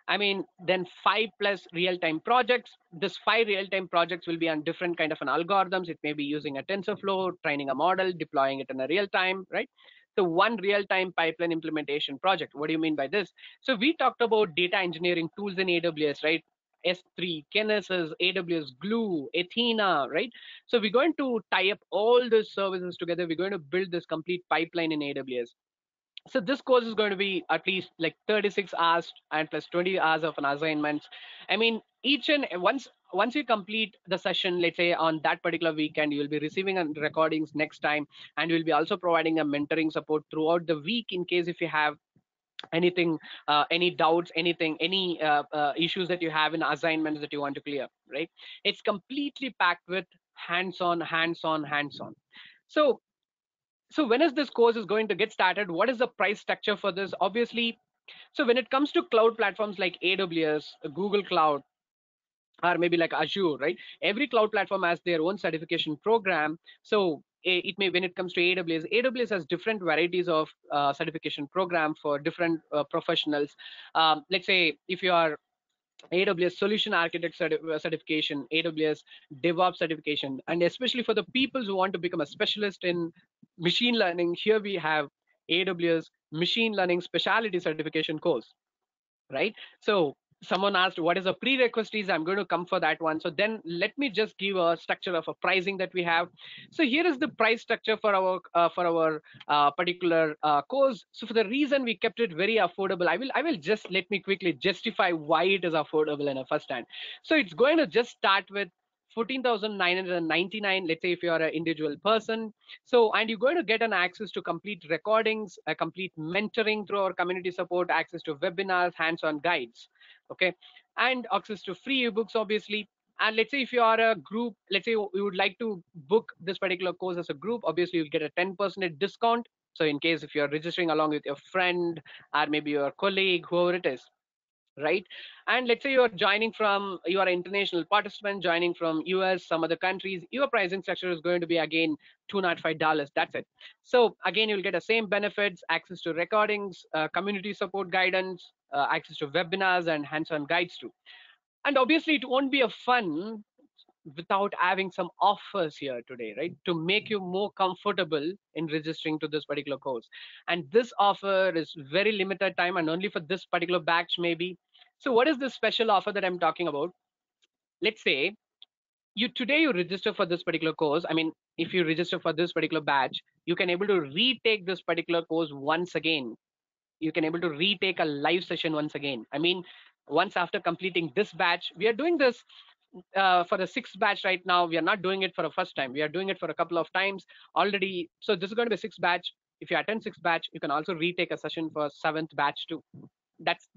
S2: I mean, then 5 plus real-time projects. This 5 real-time projects will be on different kind of an algorithms. It may be using a TensorFlow, training a model, deploying it in a real time, right? So one real-time pipeline implementation project. What do you mean by this? So we talked about data engineering tools in AWS, right? S3, Kinesis, AWS Glue, Athena, right? So we're going to tie up all these services together. We're going to build this complete pipeline in AWS. So this course is going to be at least like 36 hours and plus 20 hours of an assignments. I mean, each and once you complete the session, let's say on that particular weekend, you will be receiving recordings next time, and we'll be also providing a mentoring support throughout the week in case if you have anything, any doubts, anything, any issues that you have in assignments that you want to clear, right? It's completely packed with hands-on, hands-on, hands-on. So when is this course is going to get started? What is the price structure for this? Obviously, so when it comes to cloud platforms like AWS, Google Cloud, or maybe like Azure, right? Every cloud platform has their own certification program. So it may, when it comes to AWS has different varieties of certification program for different professionals. Let's say if you are AWS Solution Architect certification, AWS DevOps certification, and especially for the people who want to become a specialist in machine learning, here we have AWS Machine Learning Specialty Certification course, right? So someone asked what is a prerequisites. I'm going to come for that one. So then let me just give a structure of a pricing that we have. So here is the price structure for our particular course. So for the reason we kept it very affordable, I will just let me quickly justify why it is affordable in a first hand. So it's going to just start with 14,999. Let's say if you're an individual person. So, and you're going to get an access to complete recordings, a complete mentoring through our community support, access to webinars, hands-on guides, okay, and access to free ebooks, obviously. And let's say if you are a group, let's say you would like to book this particular course as a group, obviously you'll get a 10% discount. So in case if you're registering along with your friend or maybe your colleague, whoever it is, right? And let's say you're joining from, you are an international participant joining from US, some other countries, your pricing structure is going to be again $205. That's it. So again, you'll get the same benefits, access to recordings, community support guidance, access to webinars and hands-on guides too. And obviously it won't be a fun without having some offers here today, right? To make you more comfortable in registering to this particular course. And this offer is very limited time and only for this particular batch maybe. So what is the special offer that I'm talking about? Let's say you today you register for this particular course. I mean, if you register for this particular batch, you can able to retake this particular course once again. You can able to retake a live session once again. I mean, once after completing this batch, we are doing this for the sixth batch right now. We are not doing it for the first time. We are doing it for a couple of times already. So this is going to be sixth batch. If you attend sixth batch, you can also retake a session for seventh batch too. That's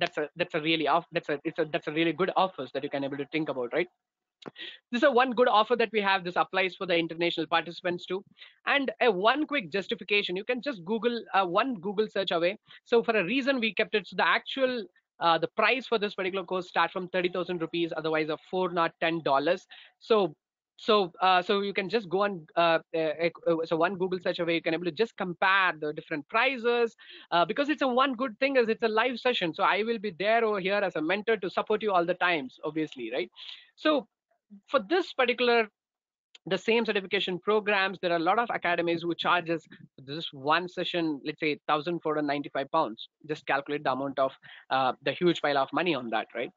S2: a really off. That's a really good offers that you can able to think about, right? This is a one good offer that we have. This applies for the international participants too. And one quick justification, you can just Google one Google search away. So for a reason we kept it, so the actual the price for this particular course start from 30,000 rupees, otherwise of $410. So you can just go on so one Google search away, you can able to just compare the different prices, because it's a one good thing is it's a live session, so I will be there over here as a mentor to support you all the times, obviously, right? So for this particular the same certification programs. There are a lot of academies who charges this one session, let's say £1,495. Just calculate the amount of the huge pile of money on that, right?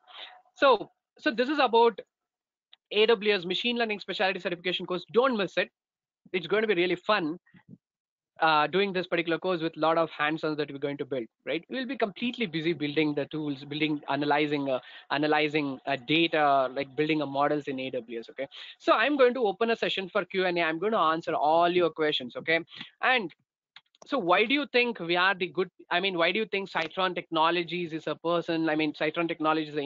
S2: So this is about AWS Machine Learning Specialty Certification course. Don't miss it. It's going to be really fun doing this particular course with a lot of hands-on that we're going to build, right? We'll be completely busy building the tools, analyzing data, like building a models in AWS, okay? So I'm going to open a session for Q&A. I'm going to answer all your questions, okay? And so why do you think we are the good, I mean, why do you think Psitron Technologies is a person, I mean, Psitron Technologies is an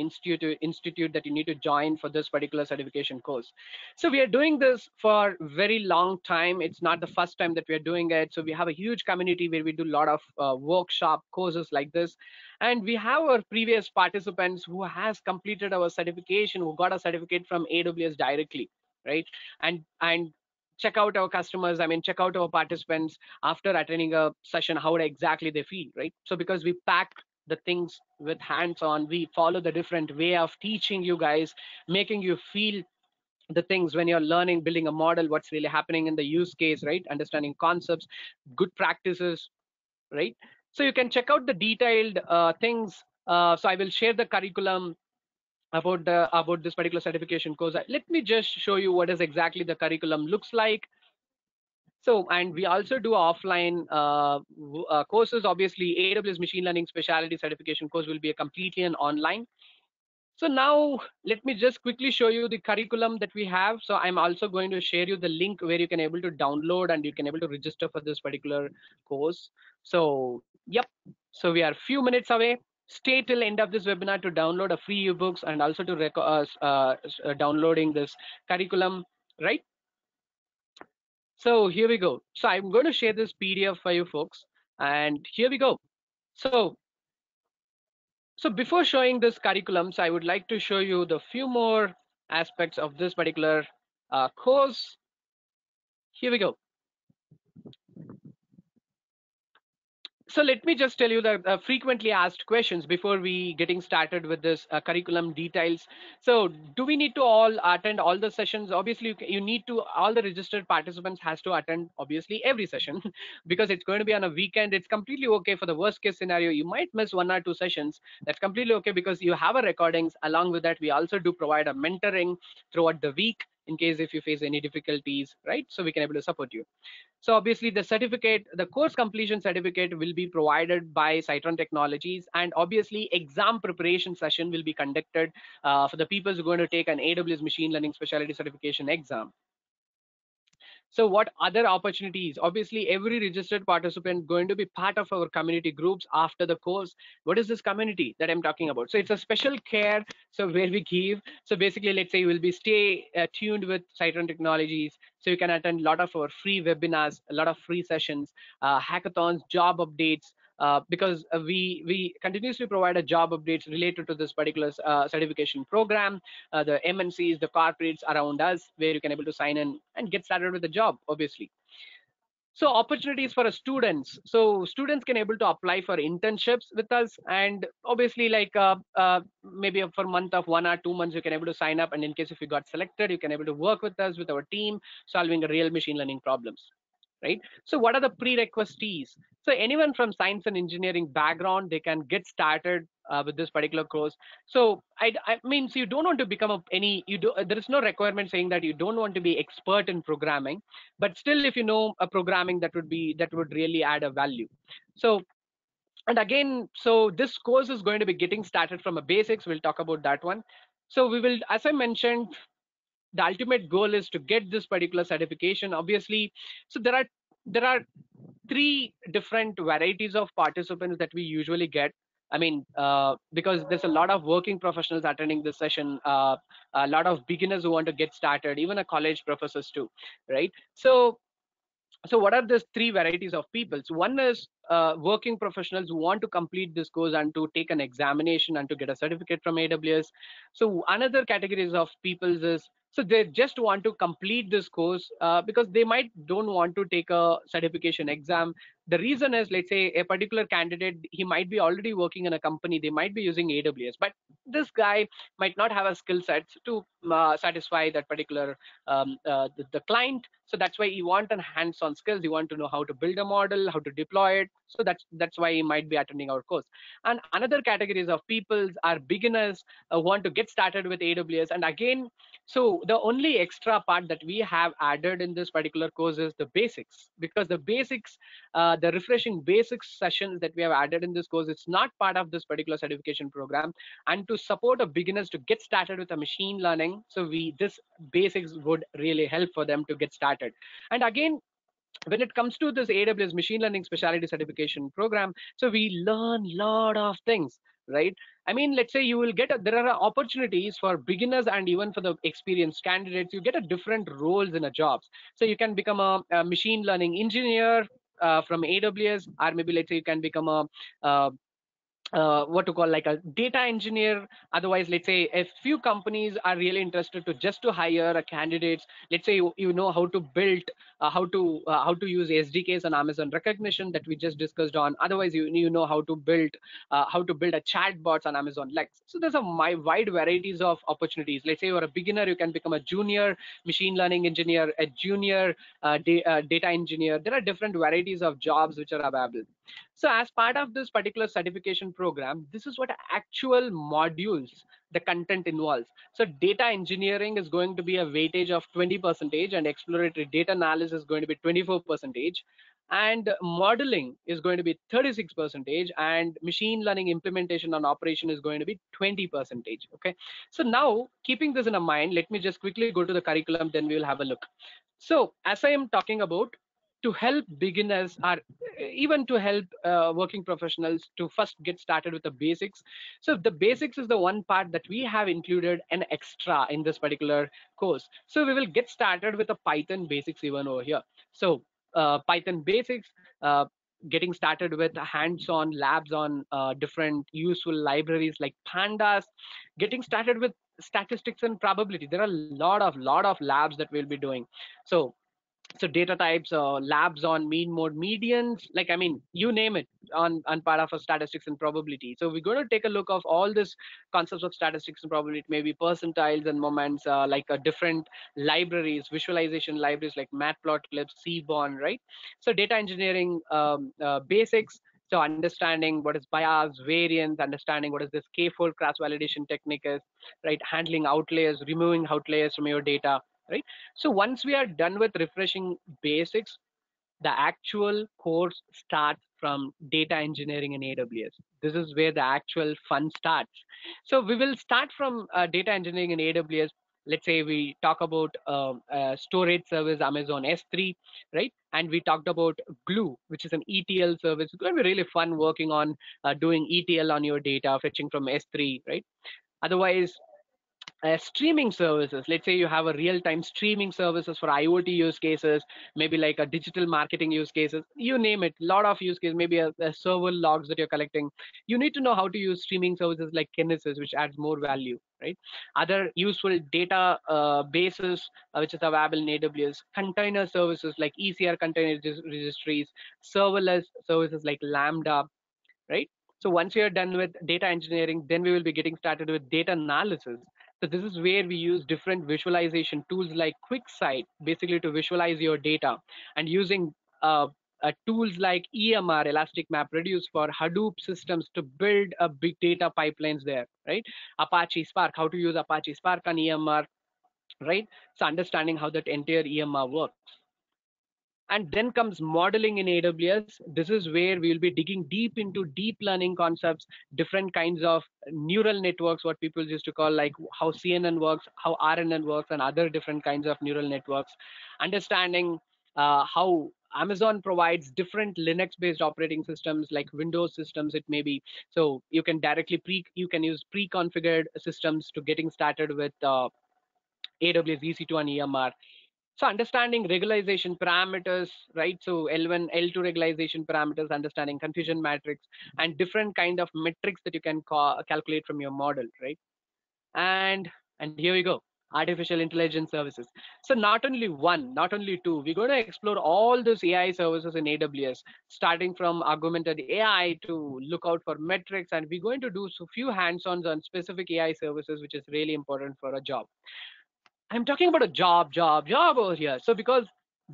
S2: institute that you need to join for this particular certification course? So we are doing this for very long time. It's not the first time that we are doing it. So we have a huge community where we do a lot of workshop courses like this. And we have our previous participants who has completed our certification, who got a certificate from AWS directly, right? And check out our customers, I mean, check out our participants after attending a session, how exactly they feel, right? So because we pack the things with hands on, we follow the different way of teaching you guys, making you feel the things when you're learning, building a model, what's really happening in the use case, right? Understanding concepts, good practices, right? So you can check out the detailed things. So I will share the curriculum about this particular certification course. Let me just show you what is exactly the curriculum looks like. So, and we also do offline courses. Obviously, AWS Machine Learning Specialty Certification course will be a completely an online. So now let me just quickly show you the curriculum that we have. So I'm also going to share you the link where you can able to download and you can able to register for this particular course. So yep, so we are a few minutes away. Stay till end of this webinar to download a free ebooks and also to downloading this curriculum, right? So here we go. So I'm going to share this PDF for you folks, and here we go. So before showing this curriculums, I would like to show you the few more aspects of this particular course. Here we go. So let me just tell you the frequently asked questions before we getting started with this curriculum details. So do we need to all attend all the sessions? Obviously, you need to, all the registered participants has to attend obviously every session because it's going to be on a weekend. It's completely okay for the worst case scenario. You might miss 1 or 2 sessions. That's completely okay because you have a recordings. Along with that, we also do provide a mentoring throughout the week in case if you face any difficulties, right? So we can able to support you. So obviously the certificate, the course completion certificate will be provided by Psitron Technologies, and obviously exam preparation session will be conducted for the people who are going to take an AWS Machine Learning Specialty Certification exam. So what other opportunities? Obviously, every registered participant going to be part of our community groups after the course. What is this community that I'm talking about? So it's a special care. So where we give. So basically, let's say you will be stay tuned with Psitron Technologies. So you can attend a lot of our free webinars, a lot of free sessions, hackathons, job updates. Because we continuously provide a job updates related to this particular certification program, the MNCs, the corporates around us, where you can able to sign in and get started with the job, obviously. So opportunities for students. So students can able to apply for internships with us, and obviously like maybe for a month of 1 or 2 months, you can able to sign up. And in case if you got selected, you can able to work with us with our team, solving a real machine learning problems. Right. So what are the prerequisites? So anyone from science and engineering background, they can get started with this particular course. So I mean, so you don't want to become there is no requirement saying that you don't want to be expert in programming, but still if you know a programming, that would really add a value. So, and again, so this course is going to be getting started from a basics. We'll talk about that one. So we will, as I mentioned, the ultimate goal is to get this particular certification, obviously. So there are 3 different varieties of participants that we usually get. I mean, because there's a lot of working professionals attending this session, a lot of beginners who want to get started, even a college professors too, right? So what are these 3 varieties of people? So one is working professionals who want to complete this course and to take an examination and to get a certificate from AWS. So another categories of people is, so they just want to complete this course because they might don't want to take a certification exam. The reason is, let's say a particular candidate, he might be already working in a company, they might be using AWS, but this guy might not have a skill set to satisfy that particular the client. So that's why you want a hands-on skills. You want to know how to build a model, how to deploy it. So that's why you might be attending our course. And another categories of peoples are beginners who want to get started with AWS. And again, so the only extra part that we have added in this particular course is the basics, because the basics, the refreshing basics sessions that we have added in this course, it's not part of this particular certification program. And to support a beginners to get started with a machine learning, so this basics would really help for them to get started. And again, when it comes to this AWS Machine Learning Specialty Certification Program, so we learn lot of things, right? I mean, let's say you will get there are opportunities for beginners and even for the experienced candidates. You get a different roles in a jobs. So you can become a machine learning engineer from AWS, or maybe let's say you can become uh, what to call like a data engineer. Otherwise, let's say a few companies are really interested to just to hire a candidates. Let's say you know how to build how to use SDKs on Amazon recognition that we just discussed on. Otherwise, you know how to build a chatbots on Amazon Lex. So there's a wide varieties of opportunities. Let's say you're a beginner, you can become a junior machine learning engineer, a junior data engineer. There are different varieties of jobs which are available. So as part of this particular certification program, this is what actual modules the content involves. So data engineering is going to be a weightage of 20%, and exploratory data analysis is going to be 24%, and modeling is going to be 36%, and machine learning implementation and operation is going to be 20%. Okay. So now, keeping this in mind, let me just quickly go to the curriculum, then we will have a look. So as I am talking about, to help beginners or even to help working professionals to first get started with the basics. So the basics is the one part that we have included an extra in this particular course. So we will get started with the Python basics even over here. So Python basics, getting started with hands-on labs on different useful libraries like pandas, getting started with statistics and probability. There are a lot of labs that we'll be doing. So data types, labs on mean, mode, medians, like I mean, you name it, on part of a statistics and probability. So we're going to take a look of all this concepts of statistics and probability, maybe percentiles and moments, like different libraries, visualization libraries like matplotlib, seaborn, right? So data engineering basics. So understanding what is bias, variance, understanding what is this k-fold cross validation technique is, right? Handling outliers, removing outliers from your data, right? So once we are done with refreshing basics, the actual course starts from data engineering in AWS. This is where the actual fun starts. So we will start from data engineering in AWS. Let's say we talk about storage service Amazon S3, right? And we talked about Glue, which is an ETL service. It's going to be really fun working on doing ETL on your data, fetching from S3, right? Otherwise, streaming services. Let's say you have a real-time streaming services for IoT use cases, maybe like a digital marketing use cases, you name it, a lot of use cases, maybe a server logs that you're collecting. You need to know how to use streaming services like Kinesis, which adds more value, right? Other useful data bases which is available in AWS, container services like ECR container registries, serverless services like Lambda, right? So once we are done with data engineering, then we will be getting started with data analysis. So this is where we use different visualization tools like QuickSight, basically to visualize your data, and using tools like EMR, Elastic Map Reduce, for Hadoop systems to build a big data pipelines there, right? Apache Spark, how to use Apache Spark on EMR, right? So understanding how that entire EMR works. And then comes modeling in AWS. This is where we will be digging deep into deep learning concepts, different kinds of neural networks, what people used to call like how CNN works, how RNN works, and other different kinds of neural networks. Understanding how Amazon provides different Linux-based operating systems like Windows systems, it may be. So you can you can use pre-configured systems to getting started with AWS EC2 and EMR. So understanding regularization parameters, right? So L1, L2 regularization parameters, understanding confusion matrix, and different kind of metrics that you can calculate from your model, right? And here we go. artificial intelligence services. So not only one, not only two, we're going to explore all those AI services in AWS, starting from augmented AI to look out for metrics, and we're going to do so few hands-ons on specific AI services, which is really important for a job. I'm talking about a job over here. So because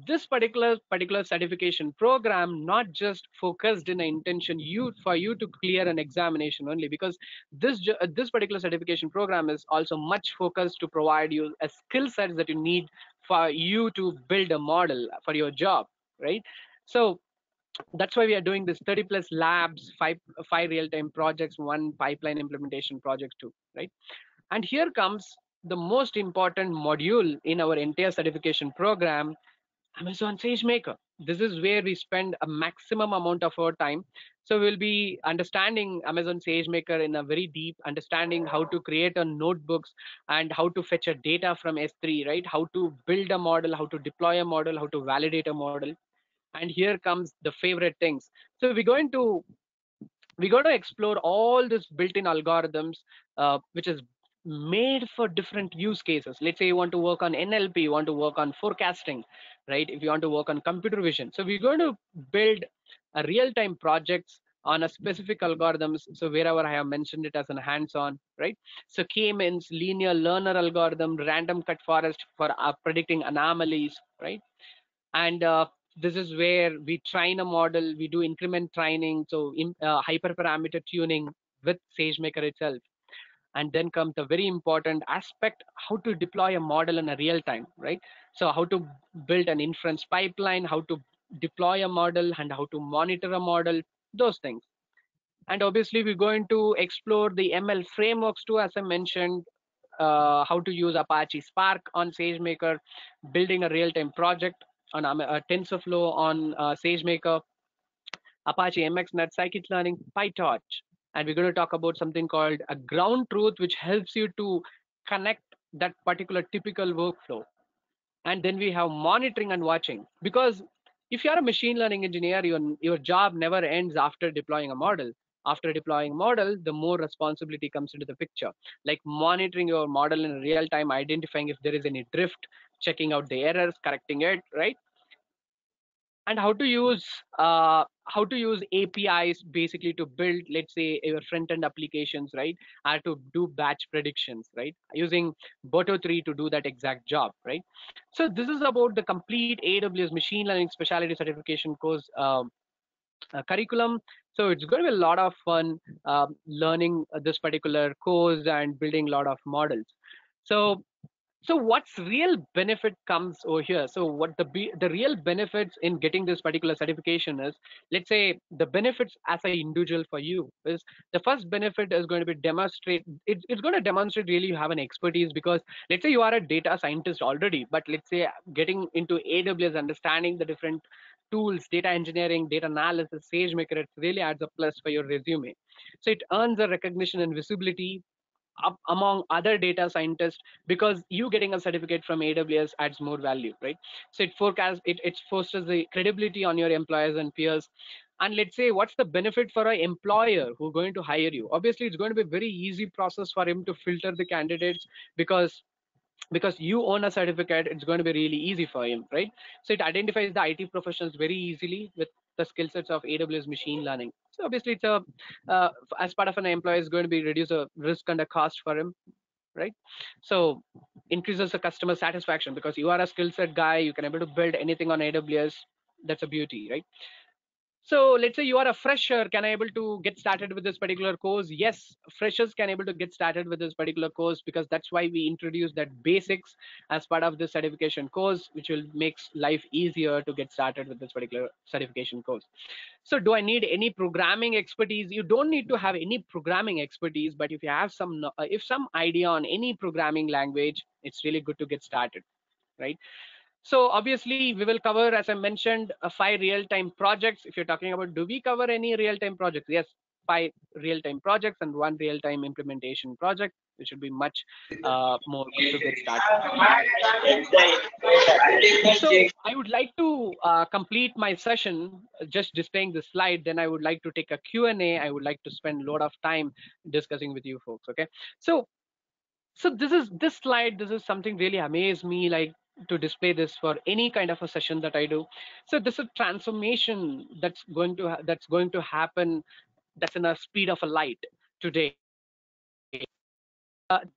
S2: this particular certification program not just focused in an intention for you to clear an examination only, because this particular certification program is also much focused to provide you a skill set that you need for you to build a model for your job, right? So that's why we are doing this 30 plus labs, five real-time projects, one pipeline implementation project too, right? And here comes the most important module in our entire certification program, Amazon SageMaker. This is where we spend a maximum amount of our time. So we'll be understanding Amazon SageMaker in a very deep understanding, how to create a notebooks and how to fetch a data from S3, right? How to build a model, how to deploy a model, how to validate a model. And here comes the favorite things. So we're going to explore all these built-in algorithms, which is made for different use cases. Let's say you want to work on NLP, you want to work on forecasting, right? If you want to work on computer vision. So we're going to build a real-time projects on a specific algorithms. So wherever I have mentioned it as a hands-on, right? So K-means linear learner algorithm, random cut forest for predicting anomalies, right? And this is where we train a model, we do increment training, so hyperparameter tuning with SageMaker itself. And then comes the very important aspect, how to deploy a model in a real time, right? So how to build an inference pipeline, how to deploy a model, and how to monitor a model, those things. And obviously we're going to explore the ML frameworks too, as I mentioned, how to use Apache Spark on SageMaker, building a real-time project on TensorFlow on SageMaker, Apache MXNet, scikit-learning, PyTorch. And we're going to talk about something called a ground truth, which helps you to connect that particular typical workflow. And then we have monitoring and watching, because if you're a machine learning engineer, your job never ends after deploying a model. After deploying model, the more responsibility comes into the picture, like monitoring your model in real time, identifying if there is any drift, checking out the errors, correcting it, right? And how to use APIs basically to build, let's say, your front end applications, right? To do batch predictions, right? Using Boto3 to do that exact job, right? So this is about the complete AWS Machine Learning Specialty Certification course curriculum. So it's going to be a lot of fun learning this particular course and building a lot of models. So what's real benefit comes over here? So what the real benefits in getting this particular certification is, let's say the benefits as an individual for you is, the first benefit is going to be it's going to demonstrate really you have an expertise, because let's say you are a data scientist already, but let's say getting into AWS, understanding the different tools, data engineering, data analysis, SageMaker, it really adds a plus for your resume. So it earns a recognition and visibility up among other data scientists, because you getting a certificate from AWS adds more value, right? So it fosters the credibility on your employers and peers. And let's say, what's the benefit for an employer who's going to hire you? Obviously it's going to be a very easy process for him to filter the candidates, because you own a certificate, it's going to be really easy for him, right? So it identifies the IT professionals very easily with the skill sets of AWS machine learning. So obviously it's a as part of an employee, is going to be reduce a risk and a cost for him, right? So increases the customer satisfaction, because you are a skill set guy, you can able to build anything on AWS. That's a beauty, right? So let's say you are a fresher, can I able to get started with this particular course? Yes, freshers can able to get started with this particular course, because that's why we introduce that basics as part of the certification course, which will makes life easier to get started with this particular certification course. So do I need any programming expertise? You don't need to have any programming expertise, but if you have some idea on any programming language, it's really good to get started, right? So obviously we will cover, as I mentioned, 5 real-time projects. If you're talking about, do we cover any real-time projects? Yes, 5 real-time projects and 1 real-time implementation project, which should be much more good to get started. So I would like to complete my session just displaying the slide. Then I would like to take a Q&A. I would like to spend a lot of time discussing with you folks. Okay. So So this slide, this is something really amazed me, like to display this for any kind of a session that I do. So this is transformation that's going to happen, that's in a speed of a light today.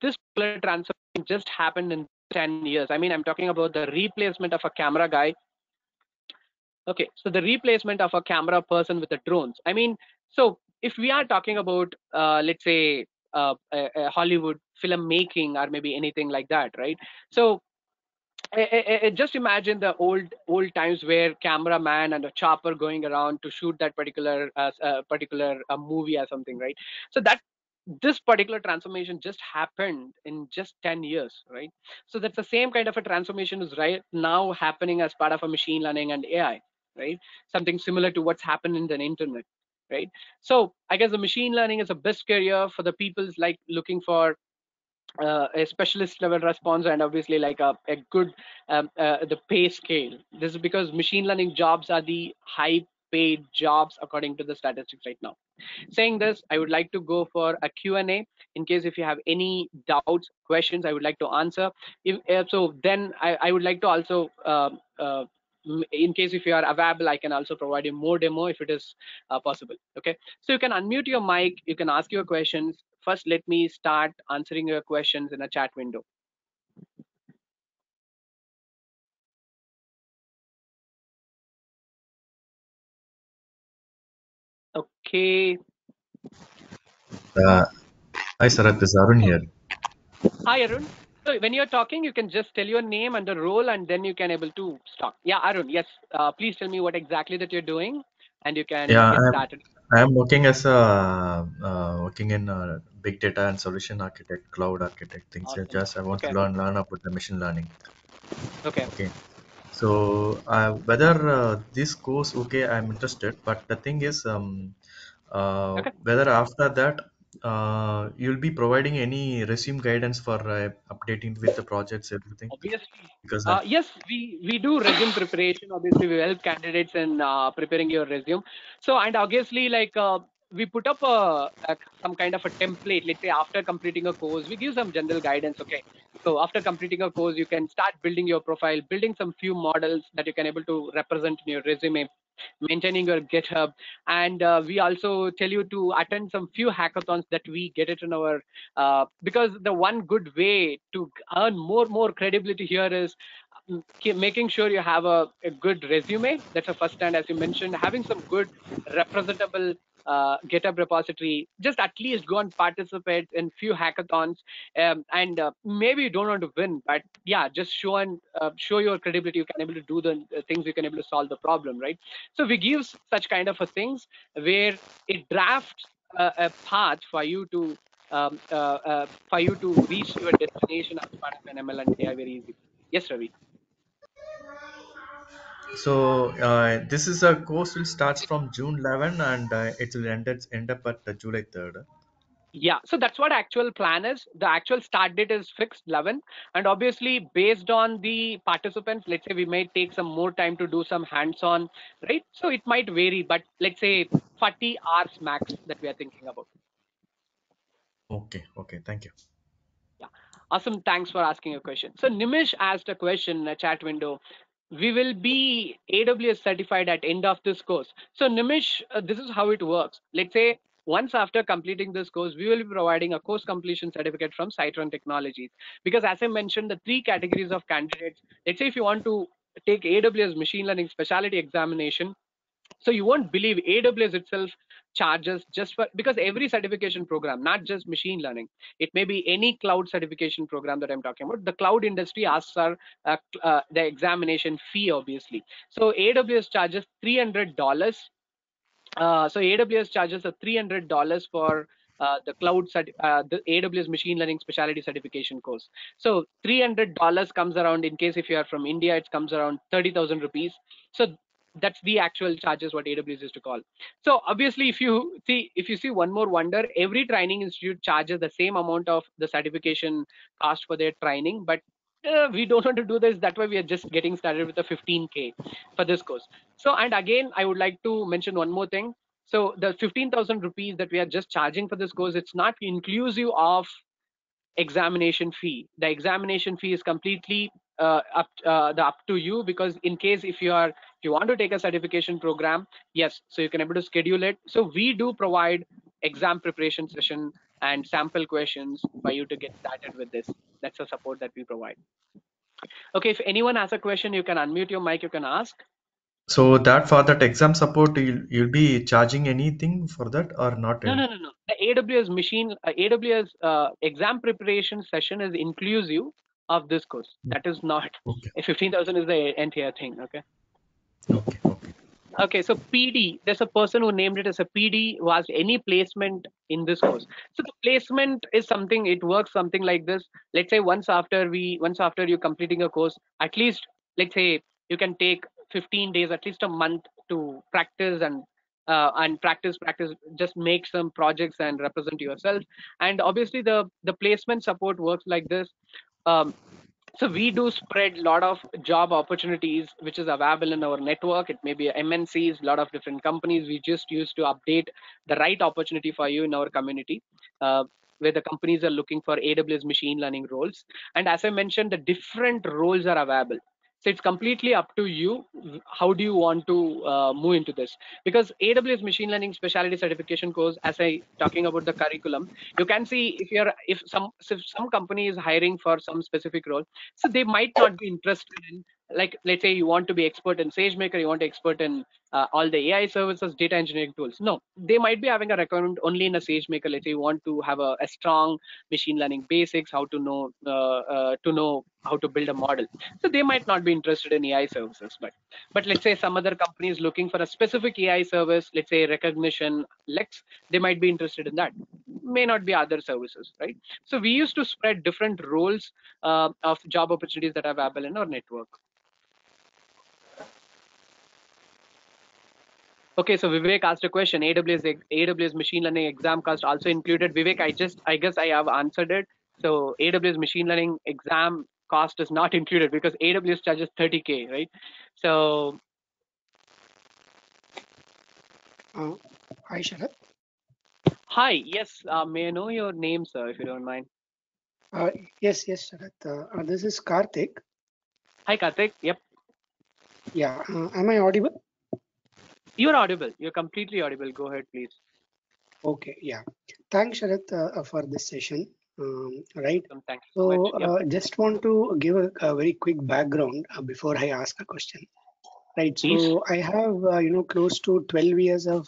S2: This particular transformation just happened in 10 years. I mean, I'm talking about the replacement of a camera guy. Okay, so the replacement of a camera person with the drones. I mean, so if we are talking about, let's say, a Hollywood film making or maybe anything like that, right? So just imagine the old times where cameraman and a chopper going around to shoot that particular movie or something, right? So that this particular transformation just happened in just 10 years, right? So that's the same kind of a transformation is right now happening as part of a machine learning and AI, right? Something similar to what's happened in the internet, right? So I guess the machine learning is a best career for the people's like looking for a specialist level response, and obviously like a good the pay scale. This is because machine learning jobs are the high paid jobs according to the statistics right now. Saying this, I would like to go for a Q&A in case if you have any doubts, questions, I would like to answer. If so, then I would like to also in case if you are available, I can also provide you more demo if it is possible. Okay, so you can unmute your mic, you can ask your questions. First, let me start answering your questions in a chat window. Okay.
S4: Uh, Hi, Sarath. This is Arun
S2: So,
S4: here.
S2: hi, Arun. So when you're talking, you can just tell your name and the role, and then you can able to start. Yeah, Arun. Yes. Please tell me what exactly that you're doing, and you can
S4: Yeah,
S2: get started.
S4: I'm working as a working in big data and solution architect, cloud architect things.
S2: Awesome.
S4: Just I want to
S2: Okay.
S4: learn about the machine learning.
S2: Okay.
S4: Okay, so whether this course, okay, I'm interested. But the thing is,
S2: Okay.
S4: whether after that you'll be providing any resume guidance for updating with the projects, everything,
S2: Obviously,
S4: because
S2: yes, we do resume preparation. Obviously, we help candidates in preparing your resume. So, and obviously, like we put up some kind of a template. Let's say after completing a course, we give some general guidance. Okay, so after completing a course, you can start building your profile, building some few models that you can able to represent in your resume, maintaining your GitHub, and we also tell you to attend some few hackathons that we get it in our because the one good way to earn more credibility here is making sure you have a good resume. That's the first, and as you mentioned, having some good representable GitHub repository. Just at least go and participate in few hackathons, and maybe you don't want to win, but yeah, just show and show your credibility. You can able to do the things, you can able to solve the problem, right? So we give such kind of a things where it drafts a path for you to reach your destination as part of an ML and AI very easy. Yes, Ravi.
S4: so this is a course will starts from June 11 and it will end up at July 3rd.
S2: Yeah, so that's what actual plan is. The actual start date is fixed 11, and obviously based on the participants, let's say we may take some more time to do some hands-on, right? So it might vary, but let's say 40 hours max that we are thinking about.
S4: Okay, okay, thank you.
S2: Yeah, awesome. Thanks for asking a question. So Nimish asked a question in a chat window. We will be AWS certified at end of this course. So Nimish, this is how it works. Let's say once after completing this course, we will be providing a course completion certificate from Psitron Technologies. Because as I mentioned, the three categories of candidates. Let's say if you want to take AWS Machine Learning Specialty examination, so you won't believe AWS itself charges just for, because every certification program, not just machine learning, it may be any cloud certification program that I'm talking about. The cloud industry asks our the examination fee, obviously. So AWS charges $300. So AWS charges a $300 for the AWS Machine Learning Specialty Certification course. So $300 comes around, in case if you are from India, it comes around 30,000 rupees. So that's the actual charges what AWS is to call. So obviously, if you see one more wonder, every training institute charges the same amount of the certification cost for their training, but we don't want to do this. That's why we are just getting started with the 15K for this course. So, and again, I would like to mention one more thing. So the 15,000 rupees that we are just charging for this course, it's not inclusive of examination fee. The examination fee is completely up to you, because in case if you want to take a certification program, yes, so you can able to schedule it. So we do provide exam preparation session and sample questions for you to get started with this. That's the support that we provide. Okay, if anyone has a question, you can unmute your mic, you can ask.
S4: So that for that exam support, you'll be charging anything for that or not?
S2: No. The AWS exam preparation session is inclusive of this course. That is not
S4: Okay.
S2: 15,000 is the entire thing. Okay.
S4: Okay. Okay.
S2: Okay, so PD, there's a person who named it as a PD who has any placement in this course. So the placement is something, it works something like this. Let's say once after you completing a course, at least let's say you can take 15 days, at least a month to practice and practice, just make some projects and represent yourself. And obviously the placement support works like this. Um, so we do spread a lot of job opportunities which is available in our network. It may be MNCs, a lot of different companies. We just used to update the right opportunity for you in our community, where the companies are looking for AWS machine learning roles. And as I mentioned, the different roles are available. So it's completely up to you. How do you want to move into this? Because AWS machine learning specialty certification course, as I talking about the curriculum, you can see if some company is hiring for some specific role, so they might not be interested in, like let's say you want to be expert in SageMaker, you want to expert in all the AI services, data engineering tools. No, they might be having a requirement only in a SageMaker. Let's say you want to have a strong machine learning basics, how to know how to build a model. So they might not be interested in AI services. But let's say some other company is looking for a specific AI service, let's say recognition, Lex, they might be interested in that. May not be other services, right? So we used to spread different roles of job opportunities that are available in our network. Okay, so Vivek asked a question. AWS machine learning exam cost also included. Vivek, I guess I have answered it. So AWS machine learning exam cost is not included because AWS charges 30K, right? So
S5: Hi, Sharat.
S2: hi, yes, may I know your name, sir, if you don't mind?
S5: Yes, Sharat. This is Karthik.
S2: Hi, Karthik. Yep,
S5: Yeah, am I audible?
S2: you're audible. You're completely audible. Go ahead, please.
S5: Okay, yeah. Thanks, Sharat, for this session. Right.
S2: Thank you so
S5: So,
S2: much. Yep,
S5: just want to give a very quick background before I ask a question. Right.
S2: please.
S5: So, I have close to 12 years of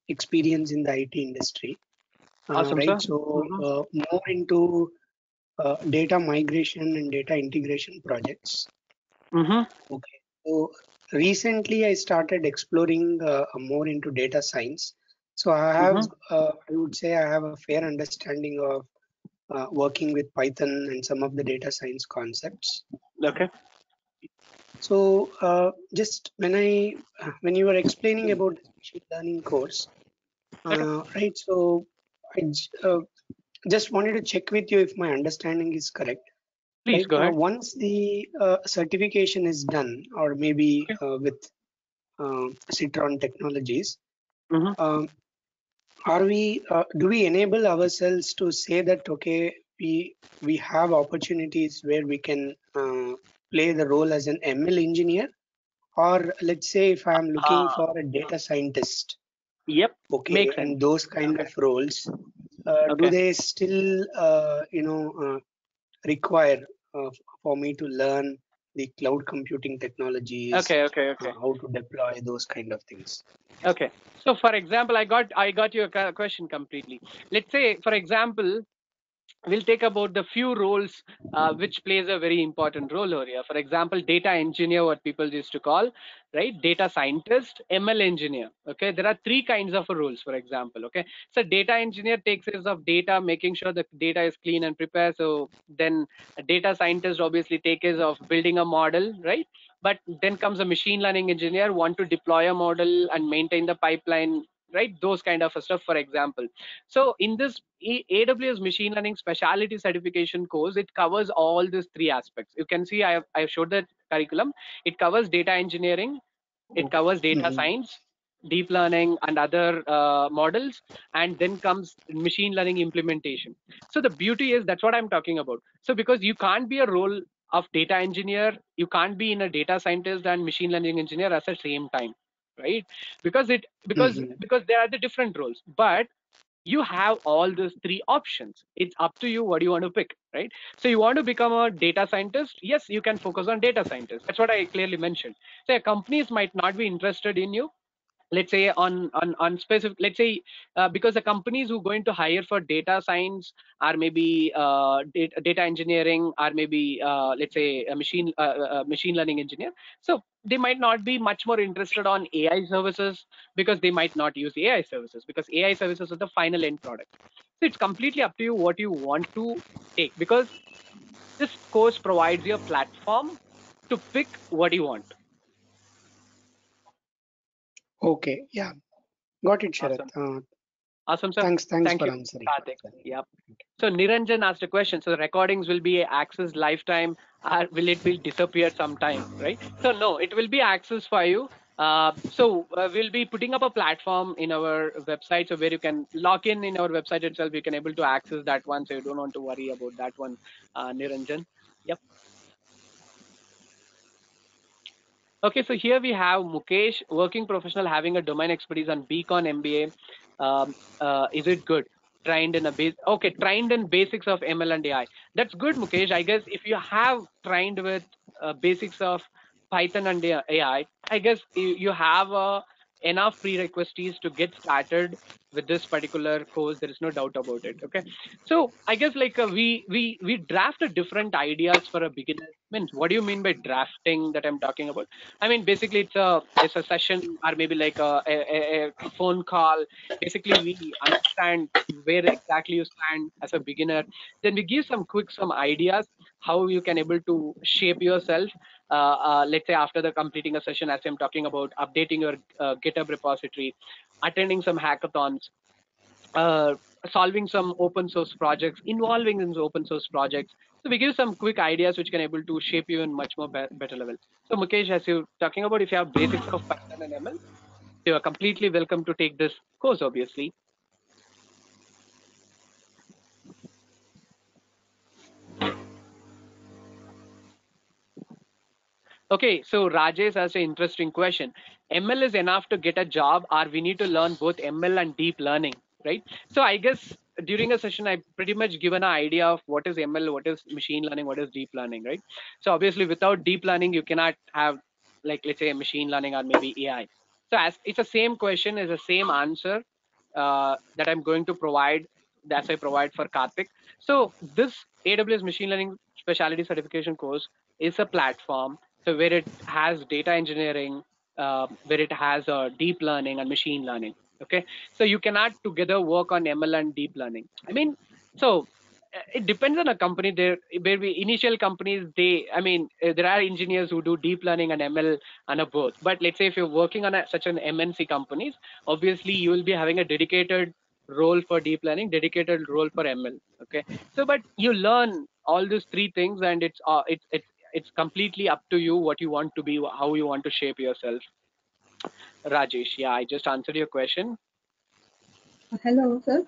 S5: experience in the IT industry.
S2: Awesome,
S5: Right.
S2: sir.
S5: So, more into data migration and data integration projects.
S2: Mm-hmm.
S5: Okay. So recently I started exploring more into data science. So
S2: Mm-hmm.
S5: I would say I have a fair understanding of working with Python and some of the data science concepts.
S2: Okay.
S5: So just when you were explaining about the machine learning course,
S2: Okay.
S5: right? So I just wanted to check with you if my understanding is correct.
S2: Please
S5: Right.
S2: go ahead.
S5: Once the certification is done, or maybe with Psitron technologies,
S2: Mm-hmm.
S5: um, do we enable ourselves to say that okay, we have opportunities where we can play the role as an ML engineer, or let's say if I'm looking
S2: Uh,
S5: for a data scientist,
S2: yep.
S5: okay,
S2: Makes sense.
S5: and those kind
S2: Okay.
S5: of roles, do
S2: Okay.
S5: they still require uh, for me to learn the cloud computing technologies,
S2: Okay. Okay. Okay.
S5: how to deploy those kind of things?
S2: Okay. So, for example, I got your question completely. Let's say, for example, we'll take about the few roles which plays a very important role over here. For example, data engineer, what people used to call, right? Data scientist, ML engineer. Okay, there are three kinds of roles, for example. Okay, so data engineer takes care of data, making sure the data is clean and prepared. So then a data scientist obviously takes care of building a model, right? But then comes a machine learning engineer, want to deploy a model and maintain the pipeline, right? Those kind of stuff, for example. So in this AWS machine learning specialty certification course, it covers all these three aspects. You can see I have showed the curriculum. It covers data engineering, it covers data
S5: Mhm.
S2: science, deep learning and other models, and then comes machine learning implementation. So the beauty is that's what I'm talking about. So because you can't be a role of data engineer, you can't be in a data scientist and machine learning engineer at the same time, right? Because it
S5: Mhm.
S2: because there are the different roles, but you have all those three options. It's up to you what you want to pick, right? So you want to become a data scientist, yes, you can focus on data scientist. That's what I clearly mentioned. So companies might not be interested in you, let's say on specific, let's say because the companies who are going to hire for data science or maybe data engineering or maybe let's say a machine learning engineer, so they might not be much more interested on AI services, because they might not use AI services, because AI services are the final end product. So it's completely up to you what you want to take, because this course provides you a platform to pick what you want.
S5: Okay, yeah, got it, Sharath.
S2: Awesome. Awesome, sir.
S5: Thanks
S2: Thank
S5: for
S2: you,
S5: answering.
S2: Karthik. Yep. So Niranjan asked a question. So the recordings will be accessed lifetime, or will disappear sometime, right? So no, it will be accessed for you. We'll be putting up a platform in our website, so where you can log in our website itself. You can able to access that one, so you don't want to worry about that one, Niranjan. Yep. Okay, so here we have Mukesh, working professional having a domain expertise on Beacon MBA. Is it good? Trained in a base. Okay, trained in basics of ML and AI. That's good, Mukesh. I guess if you have trained with basics of Python and AI, I guess you have enough prerequisites to get started with this particular course. There is no doubt about it. Okay, so I guess like we draft a different ideas for a beginner. Means what do you mean by drafting that I'm talking about? I mean, basically, it's a session or maybe like a phone call. Basically, we understand where exactly you stand as a beginner. Then we give some ideas how you can able to shape yourself. Let's say after the completing a session, as I'm talking about, updating your GitHub repository, attending some hackathons, uh, solving some open source projects, involving in the open source projects. So we give some quick ideas which can able to shape you in much more better level. So Mukesh, as you talking about, if you have basics of Python and ML, you are completely welcome to take this course, obviously. Okay, so Rajesh has an interesting question. ML is enough to get a job, or we need to learn both ML and deep learning, right? So I guess during a session, I pretty much given an idea of what is ML, what is machine learning, what is deep learning, right? So obviously, without deep learning, you cannot have, like, let's say, machine learning or maybe AI. So as it's the same question, is the same answer that I'm going to provide, as I provide for Karthik. So this AWS Machine Learning Specialty Certification course is a platform, so where it has data engineering, where it has deep learning and machine learning. Okay, so you cannot together work on ML and deep learning. I mean, so it depends on a company. There, where we initial companies, there are engineers who do deep learning and ML and a both. But let's say if you're working on such an MNC companies, obviously you will be having a dedicated role for deep learning, dedicated role for ML. Okay, so but you learn all these three things, and it's completely up to you what you want to be, how you want to shape yourself. Rajesh, yeah, I just answered your question.
S6: Hello, sir.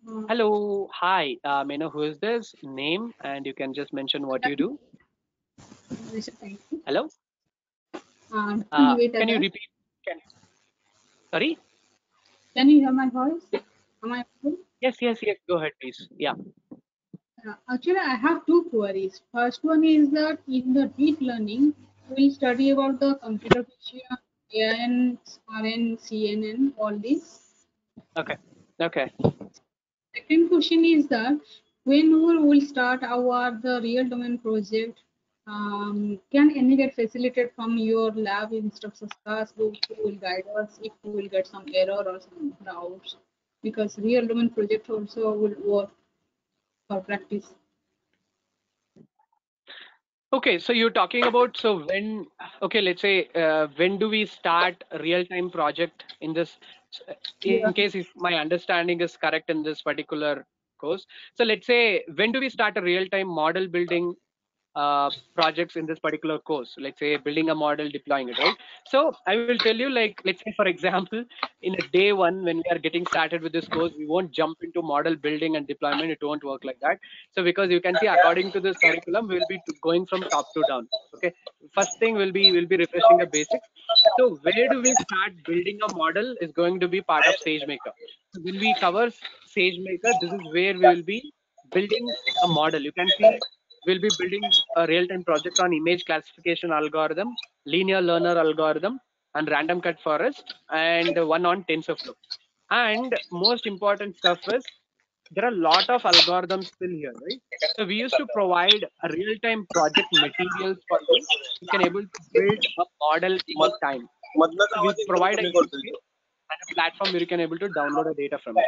S6: Uh,
S2: Hello, hi. May I know who is this? Name, and you can just mention what you do.
S6: Thank you.
S2: Hello.
S6: Wait a
S2: Can you
S6: minute.
S2: repeat? Can, sorry.
S6: Can you hear my voice? Am I audible?
S2: Yes, yes, yes. Go ahead, please. Yeah.
S6: Actually, I have two queries. First one is that in the deep learning, we study about the computer vision, AN, RN, CNN, all these.
S2: Okay. Okay.
S6: Second question is that when we will start our the real domain project, can any get facilitated from your lab instructors class group who will guide us if we will get some error or some doubts? Because real domain project also will work for practice.
S2: Okay, so you're talking about, so when, okay, let's say, when do we start a real-time project in this,
S6: Yeah.
S2: in case if my understanding is correct in this particular course. So let's say, when do we start a real-time model building projects in this particular course. Let's say building a model, deploying it, right? So I will tell you, like, let's say for example, in a day one when we are getting started with this course, we won't jump into model building and deployment. It won't work like that. So because you can see, according to this curriculum, we will be going from top to down. Okay. First thing will be refreshing the basics. So where do we start building a model is going to be part of SageMaker. So when we cover SageMaker, this is where we will be building a model. You can see we'll be building a real-time project on image classification algorithm, linear learner algorithm, and random cut forest, and one on TensorFlow. And most important stuff is there are a lot of algorithms still here, right? So we used to provide a real-time project materials for you. You can able to build a model anytime. So we provide a use case and a platform where you can able to download the data from it.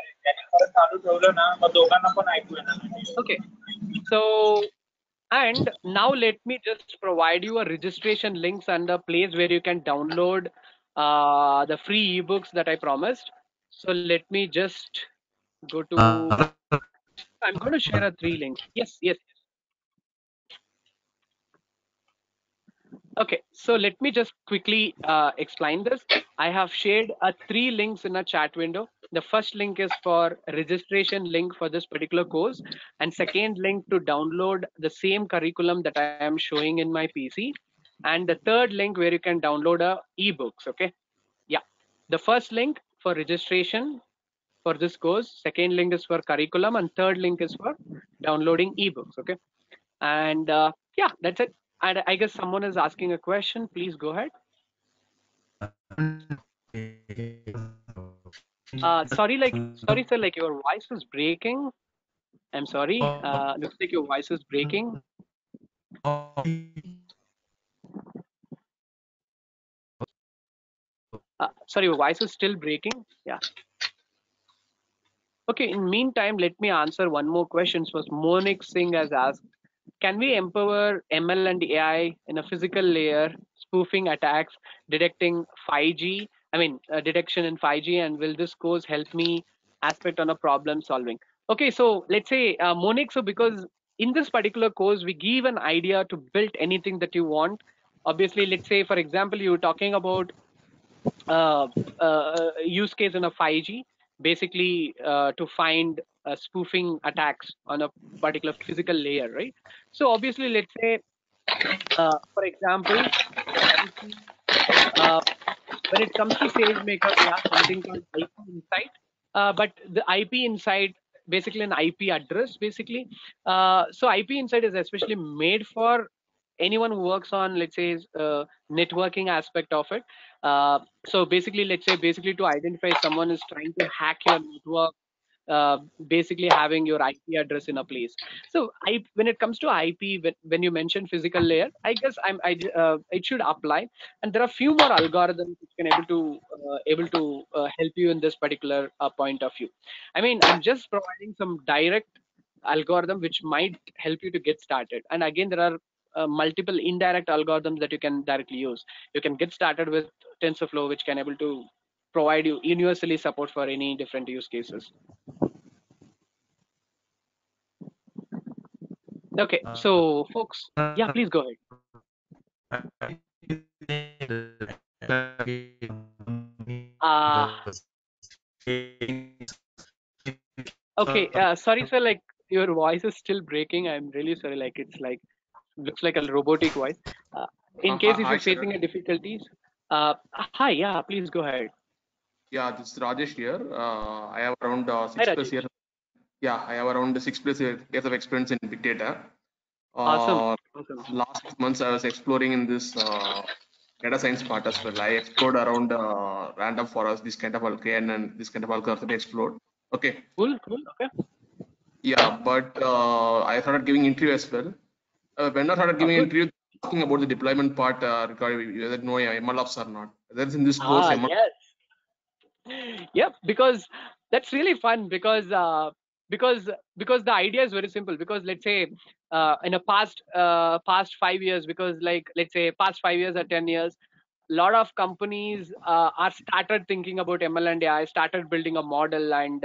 S2: Okay, so and now let me just provide you a registration links and a place where you can download the free ebooks that I promised. So let me just go to. I'm going to share a 3 links. Yes, yes. Okay, so let me just quickly explain this. I have shared 3 links in a chat window. The first link is for registration link for this particular course, and second link to download the same curriculum that I am showing in my PC, and the third link where you can download ebooks. Okay, yeah. The first link for registration for this course, second link is for curriculum, and third link is for downloading ebooks. Okay, and yeah, that's it. And I guess someone is asking a question. Please go ahead. Sorry, sir, like your voice is breaking. I'm sorry. Looks like your voice is breaking. Sorry, your voice is still breaking. Yeah. Okay, in meantime, let me answer one more question. Was Monik Singh has asked, can we empower ML and AI in a physical layer, spoofing attacks, detecting 5G, detection in 5G, and will this course help me aspect on a problem solving? Okay, so let's say, Monik, so because in this particular course, we give an idea to build anything that you want. Obviously, let's say, for example, you're talking about uh, use case in a 5G, basically to find spoofing attacks on a particular physical layer, right? So obviously, let's say, for example, uh, when it comes to SageMaker, we have something called IP Insight. But the IP Insight, basically an IP address, basically. So IP Insight is especially made for anyone who works on, let's say, networking aspect of it. So basically, let's say, basically to identify someone is trying to hack your network, uh, basically having your IP address in a place. So when it comes to IP, when you mention physical layer, I guess it should apply. And there are few more algorithms which can able to help you in this particular point of view. I mean, I'm just providing some direct algorithm which might help you to get started. And again, there are multiple indirect algorithms that you can directly use. You can get started with TensorFlow, which can able to provide you universally support for any different use cases. Okay, so folks, yeah, please go ahead. Uh, okay, sorry, sir, like your voice is still breaking. I'm really sorry. Like it's like looks like a robotic voice. Uh, in case if
S7: Hi,
S2: you're facing a difficulties, hi, yeah, please go ahead.
S7: Yeah, this is Rajesh here. I have around
S2: Hi,
S7: 6+
S2: Rajesh.
S7: years. Yeah, I have around 6+ years of experience in big data.
S2: Awesome.
S7: Uh,
S2: Awesome.
S7: Last 6 months, I was exploring in this data science part as well. I explored around random forest, this kind of algorithm and this kind of algorithm explored. Okay.
S2: Cool, cool. Okay.
S7: Yeah, but I started giving interview as well. When I started giving
S2: Good.
S7: interview, asking about the deployment part regarding whether no ML ops or not. That's in this course. ML.
S2: Yes. Yep, because that's really fun because because the idea is very simple. Because let's say in a past 5 years, because like let's say past 5 years or 10 years, a lot of companies are started thinking about ML and AI, started building a model and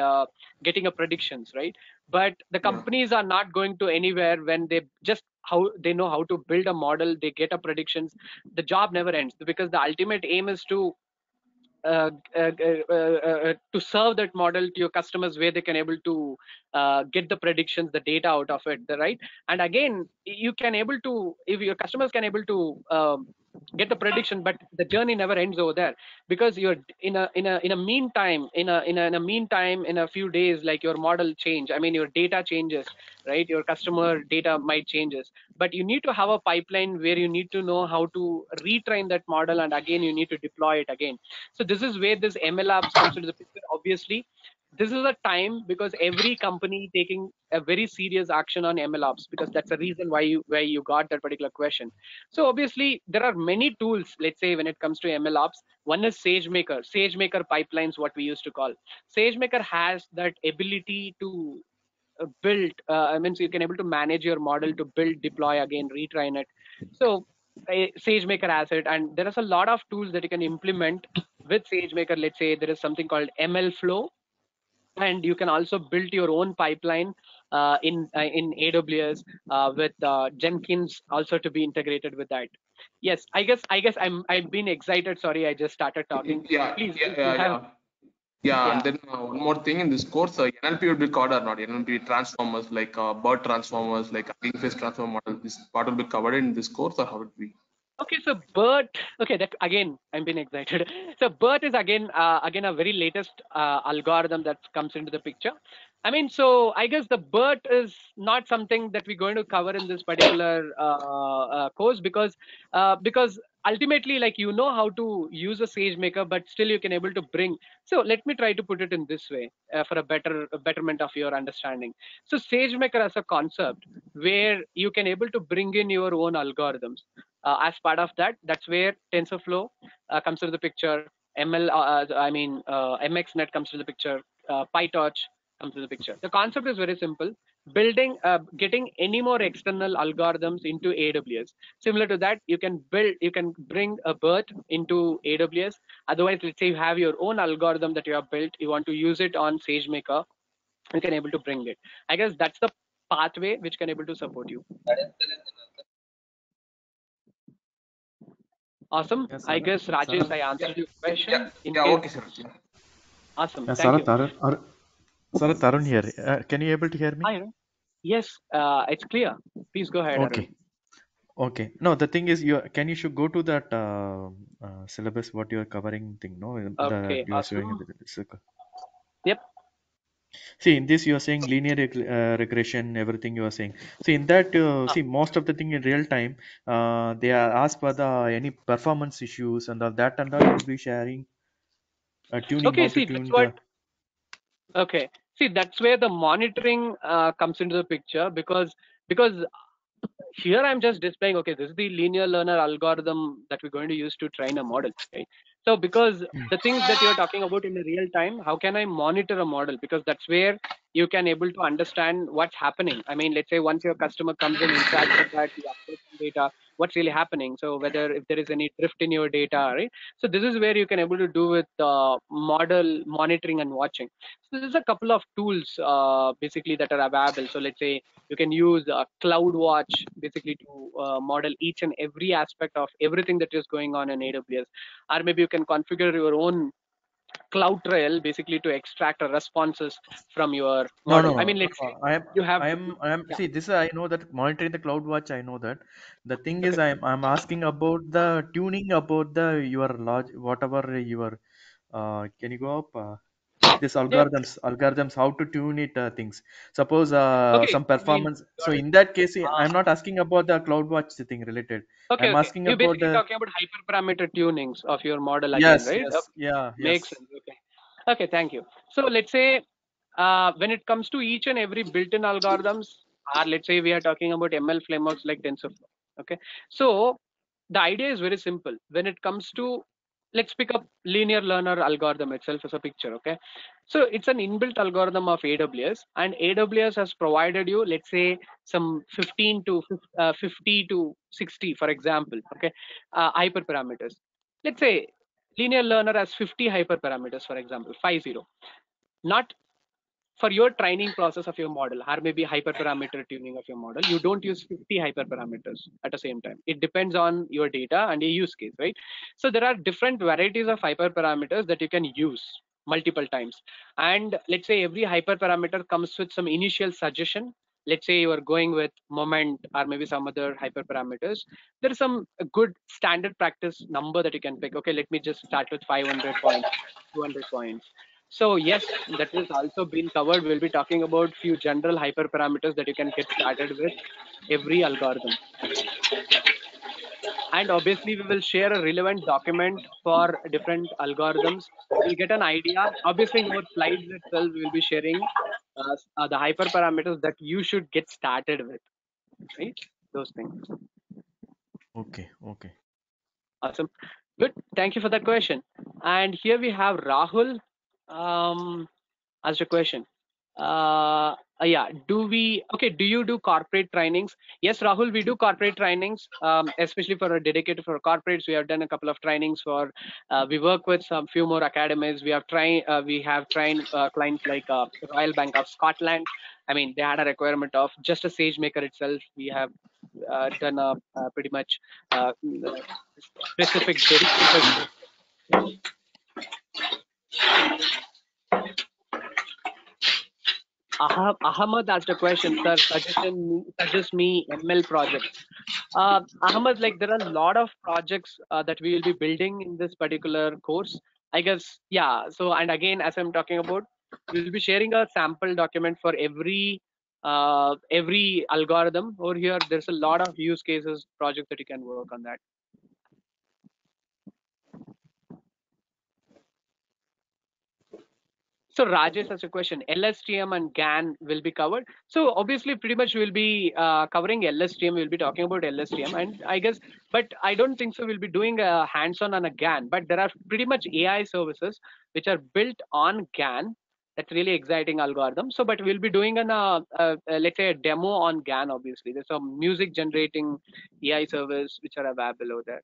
S2: getting a predictions, right? But the
S7: Yeah.
S2: companies are not going to anywhere when they just how to build a model, they get a predictions. The job never ends, because the ultimate aim is to serve that model to your customers, where they can able to get the predictions, the data out of it, right? And again, you can able to, if your customers can able to get the prediction, but the journey never ends over there, because you're in a meantime, in a few days, like your model change, I mean your data changes, right? Your customer data might changes, but you need to have a pipeline where you need to know how to retrain that model, and again you need to deploy it again. So this is where this ML ops comes into the picture. Obviously, this is a time, because every company taking a very serious action on ML ops, because that's the reason why you got that particular question. So obviously there are many tools, let's say, when it comes to ML ops. One is SageMaker pipelines, what we used to call. SageMaker has that ability to build, I mean, so you can able to manage your model to build, deploy again, retrain it. So SageMaker has it, and there is a lot of tools that you can implement with SageMaker. Let's say there is something called ML Flow, and you can also build your own pipeline in AWS with Jenkins also to be integrated with that. Yes, I guess I've been excited. Sorry, I just started talking.
S7: Yeah,
S2: Please,
S7: yeah,
S2: if you
S7: yeah,
S2: have,
S7: yeah. Yeah, and
S2: yeah.
S7: then one more thing in this course, NLP will be covered or not? NLP transformers, like bird transformers, like face transformer model. This part will be covered in this course, or how it be?
S2: Okay, so BERT. Okay, that again, I'm being excited. So BERT is again a very latest algorithm that comes into the picture. I mean, so I guess the BERT is not something that we're going to cover in this particular course, because ultimately, like, you know how to use a SageMaker, but still you can able to bring. So let me try to put it in this way for a betterment of your understanding. So SageMaker as a concept, where you can able to bring in your own algorithms. As part of that, that's where TensorFlow comes into the picture. MXNet comes to the picture. PyTorch comes to the picture. The concept is very simple: getting any more external algorithms into AWS. Similar to that, you can bring a BERT into AWS. Otherwise, let's say you have your own algorithm that you have built, you want to use it on SageMaker, you can able to bring it. I guess that's the pathway which can able to support you. Awesome.
S4: Yes,
S2: I
S4: Sarat.
S2: guess, Rajesh,
S4: Sarat.
S2: I
S7: Yeah,
S2: answered your
S7: yeah,
S2: question. In
S7: yeah.
S2: case,
S7: Okay, sir. Yeah.
S2: awesome.
S4: Yeah,
S2: Thank you.
S4: Sarat Arun here. Can you able to hear me?
S2: Hi, Arun. Yes, it's clear. Please go ahead, Arun.
S4: Okay. Okay. No, the thing is, you should go to that syllabus what you are covering thing. No, the
S2: Okay,
S4: you are showing.
S2: awesome. Yep.
S4: See, in this you are saying linear regression, everything you are saying. See, in that,
S2: Ah,
S4: see, most of the thing in real time, they are asked for the any performance issues and all that, and all you'll be sharing, tuning
S2: okay,
S4: how to
S2: see, that's
S4: tune
S2: what,
S4: the.
S2: okay. See, that's where the monitoring comes into the picture, because here I'm just displaying, okay, this is the linear learner algorithm that we're going to use to train a model, right? So because the things that you're talking about in the real time, how can I monitor a model? Because that's where you can able to understand what's happening. I mean, let's say once your customer comes and interacts with that, you upload some data, what's really happening? So whether if there is any drift in your data, right? So this is where you can able to do with model monitoring and watching. So there's a couple of tools basically that are available. So let's say you can use CloudWatch basically to model each and every aspect of everything that is going on in AWS, or maybe you can configure your own cloud trail basically to extract responses from your
S4: No, no,
S2: model. I
S4: no,
S2: mean, let's say
S4: no. I am,
S2: you have,
S4: I am, I am.
S2: yeah,
S4: See, this I know that monitoring the cloud watch. I know that. The thing is,
S2: okay,
S4: I'm asking about the tuning about the your log, whatever your. Can you go up? This
S2: yeah,
S4: algorithms, how to tune it, things. Suppose
S2: okay.
S4: some
S2: I mean,
S4: performance. So
S2: you're,
S4: in that case, I'm
S2: uh,
S4: not asking about the cloud watch thing related.
S2: okay,
S4: I'm
S2: okay.
S4: asking
S2: You're
S4: about
S2: basically
S4: the.
S2: talking about hyperparameter tunings of your model again,
S4: Yes,
S2: right? Okay,
S4: yes, yeah,
S2: makes
S4: yes.
S2: sense. Okay, okay, thank you. So let's say when it comes to each and every built-in algorithms, or let's say we are talking about ML frameworks like TensorFlow. Okay, so the idea is very simple. When it comes to, let's pick up linear learner algorithm itself as a picture. Okay, so it's an inbuilt algorithm of AWS, and AWS has provided you, let's say, some 15 to 50 to 60, for example. Okay, hyperparameters. Let's say linear learner has 50 hyperparameters, for example, 50. Not for your training process of your model, or maybe hyperparameter tuning of your model, you don't use 50 hyperparameters at the same time. It depends on your data and your use case, right? So there are different varieties of hyperparameters that you can use multiple times. And let's say every hyperparameter comes with some initial suggestion. Let's say you are going with moment or maybe some other hyperparameters. There is some good standard practice number that you can pick. Okay, let me just start with 500 points, 200 points. So yes, that is also been covered. We'll be talking about few general hyperparameters that you can get started with every algorithm. And obviously we will share a relevant document for different algorithms. You'll get an idea. Obviously in our slides itself, we'll be sharing the hyperparameters that you should get started with, right? Those things.
S4: Okay, okay.
S2: Awesome. Good. Thank you for that question. And here we have Rahul. Asked a question. Yeah, do you do corporate trainings? Yes, Rahul, we do corporate trainings, especially for a dedicated for corporates. We have done a couple of trainings for, we work with some few more academies. We have trained clients like Royal Bank of Scotland. I mean, they had a requirement of just a SageMaker itself. We have done a pretty much specific dedicated. Ahmad asked a question, sir. Suggest me ML projects. Ahmad, like there are a lot of projects that we will be building in this particular course. I guess, yeah. So, and again, as I'm talking about, we'll be sharing a sample document for every algorithm over here. There's a lot of use cases projects that you can work on that. So Rajesh has a question. LSTM and GAN will be covered. So obviously, pretty much we'll be covering LSTM. We'll be talking about LSTM, and I guess, but I don't think so. We'll be doing a hands-on on a GAN. But there are pretty much AI services which are built on GAN. That's really exciting algorithm. So, but we'll be doing let's say a demo on GAN. Obviously, there's some music generating AI service which are available over there.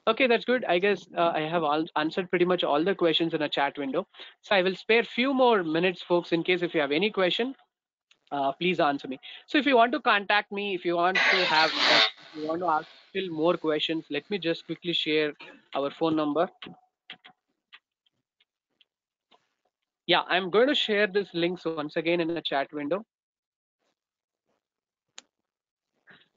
S2: Okay, that's good. I guess I have answered pretty much all the questions in a chat window. So I will spare few more minutes, folks, in case if you have any question, please answer me. So if you want to contact me, if you want to have, if you want to ask still more questions, let me just quickly share our phone number. Yeah, I'm going to share this links once again in the chat window.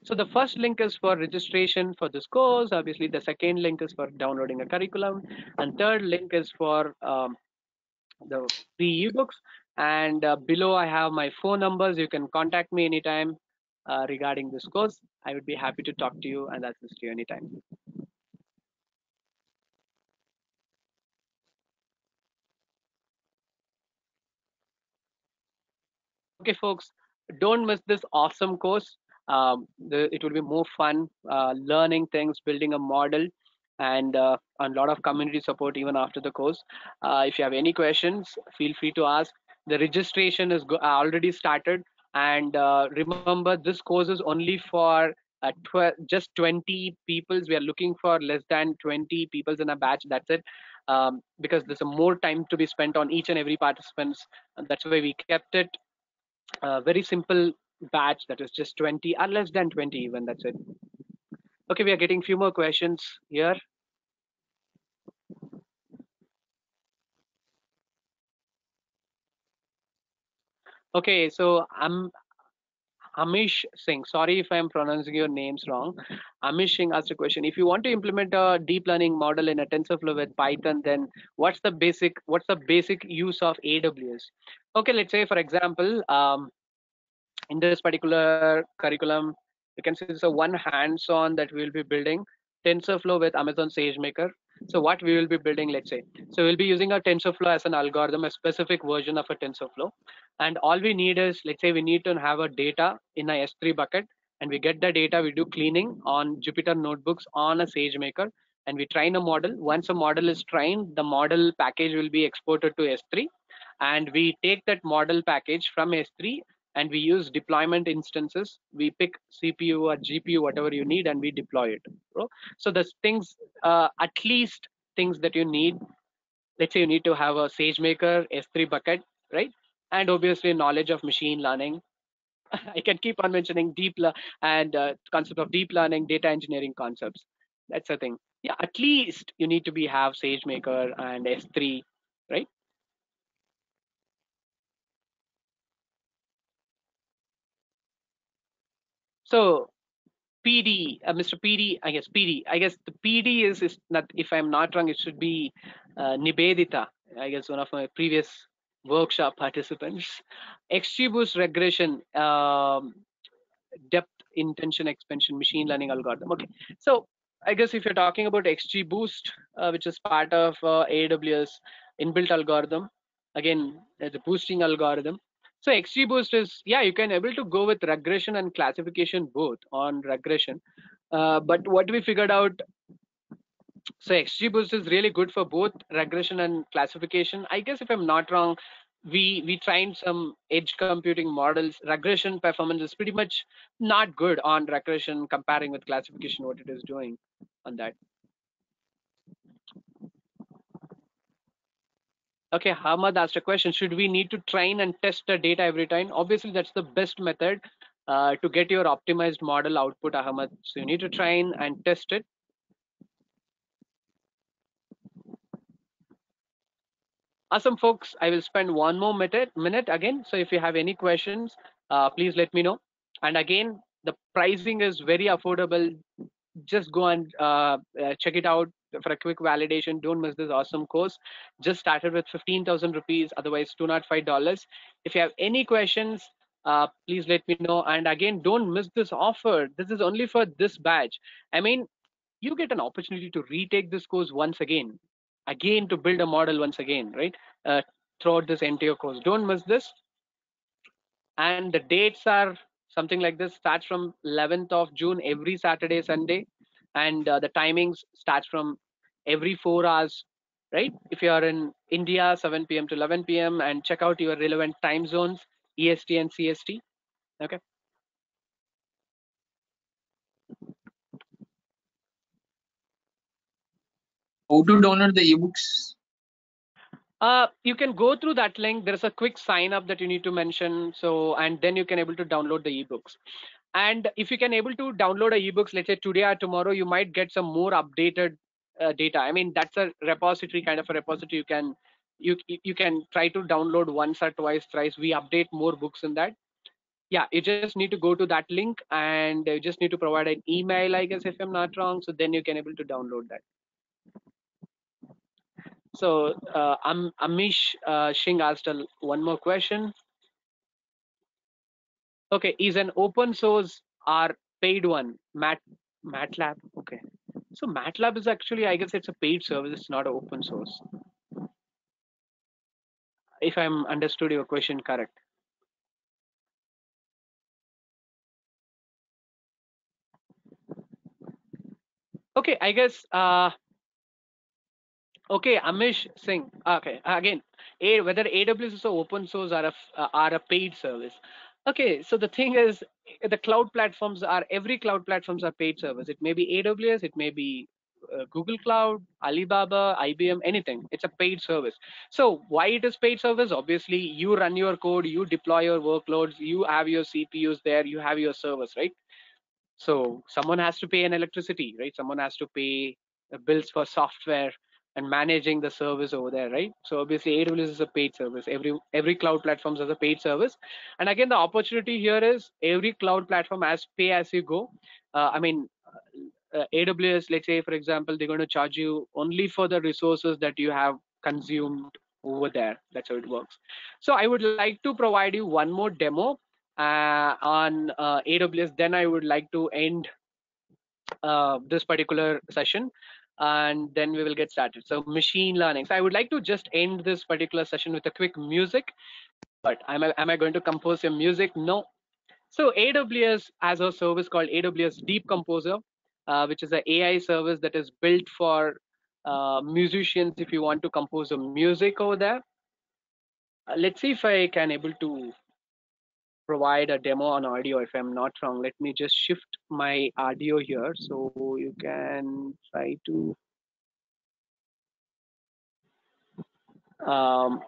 S2: So the first link is for registration for this course. Obviously, the second link is for downloading a curriculum, and third link is for the free ebooks. And below I have my phone numbers. You can contact me anytime regarding this course. I would be happy to talk to you and assist you anytime. Okay, folks, don't miss this awesome course. It will be more fun learning things, building a model, and a lot of community support even after the course. If you have any questions, feel free to ask. The registration is already started, and remember, this course is only for just 20 people. We are looking for less than 20 people in a batch. That's it. Because there's a more time to be spent on each and every participants. And that's why we kept it very simple batch, that is just 20 or less than 20 even. That's it. Okay, we are getting few more questions here. Okay, so I'm Amish Singh. Sorry if I'm pronouncing your names wrong. Amish Singh asked a question. If you want to implement a deep learning model in a TensorFlow with Python, then what's the basic use of AWS? Okay, let's say for example, in this particular curriculum, you can see this a one hands-on that we will be building TensorFlow with Amazon SageMaker. So what we will be building, let's say, so we'll be using a TensorFlow as an algorithm, a specific version of a TensorFlow. And all we need is, let's say we need to have a data in a S3 bucket, and we get the data, we do cleaning on Jupyter notebooks on a SageMaker, and we train a model. Once a model is trained, the model package will be exported to S3, and we take that model package from S3 and we use deployment instances. We pick CPU or GPU, whatever you need, and we deploy it. So the things, at least things that you need. Let's say you need to have a SageMaker S3 bucket, right? and obviously knowledge of machine learning. I can keep on mentioning and concept of deep learning, data engineering concepts. That's the thing. Yeah, at least you need to have SageMaker and S3, right? So PD, Mr. PD, I guess PD. I guess the PD is not, if I'm not wrong, it should be Nibedita. I guess one of my previous workshop participants. XGBoost regression, depth intention expansion machine learning algorithm. Okay, so I guess if you're talking about XGBoost, which is part of AWS inbuilt algorithm, again, the boosting algorithm. So XGBoost is, yeah, you can able to go with regression and classification both on regression. But what we figured out, so XGBoost is really good for both regression and classification. I guess if I'm not wrong, we trained some edge computing models. Regression performance is pretty much not good on regression comparing with classification, what it is doing on that. Okay, Hamad asked a question, should we need to train and test the data every time? Obviously, that's the best method to get your optimized model output, Ahmad. So you need to train and test it. Awesome, folks. I will spend one more minute again. So if you have any questions, please let me know. And again, the pricing is very affordable. Just go and check it out for a quick validation. Don't miss this awesome course. Just started with 15,000 rupees, otherwise $205. If you have any questions, please let me know. And again, don't miss this offer. This is only for this batch. I mean, you get an opportunity to retake this course once again to build a model once again, right? Uh, Throughout this entire course. Don't miss this. And the dates are something like this. Starts from 11th of June, every Saturday, Sunday, and the timings starts from every 4 hours, right? If you are in India, 7 p.m. to 11 p.m., and check out your relevant time zones, EST and CST. Okay.
S8: How to download the ebooks?
S2: You can go through that link. There's a quick sign up that you need to mention. So, and then you can able to download the ebooks. And if you can able to download a ebooks, let's say today or tomorrow, you might get some more updated data. I mean, that's a repository, kind of a repository. You can try to download once or twice, thrice. We update more books in that. Yeah, you just need to go to that link, and you just need to provide an email, I guess, if I'm not wrong. So then you can able to download that. So Amish Singh asked one more question. Okay, is an open source or paid one? MATLAB. Okay, so MATLAB is actually, I guess, it's a paid service. It's not an open source. If I'm understood your question correct. Okay, I guess. Okay, Amish Singh. Okay, again, whether AWS is an open source or a paid service. Okay, so the thing is, the cloud platforms are, every cloud platforms are paid service. It may be AWS, it may be Google Cloud, Alibaba, IBM, anything. It's a paid service. So why it is paid service? Obviously, you run your code, you deploy your workloads, you have your CPUs there, you have your servers, right? So someone has to pay an electricity, right? Someone has to pay bills for software and managing the service over there, right? So obviously AWS is a paid service. Every cloud platform has a paid service. And again, the opportunity here is every cloud platform has pay as you go. I mean, AWS, let's say, for example, they're going to charge you only for the resources that you have consumed over there. That's how it works. So I would like to provide you one more demo on AWS. Then I would like to end this particular session, and then we will get started. So machine learning. So I would like to just end this particular session with a quick music. But am I going to compose your music? No. So AWS has a service called AWS Deep Composer, which is an AI service that is built for musicians if you want to compose a music over there. Let's see if I can able to provide a demo on audio. If I'm not wrong, let me just shift my audio here so you can try to um,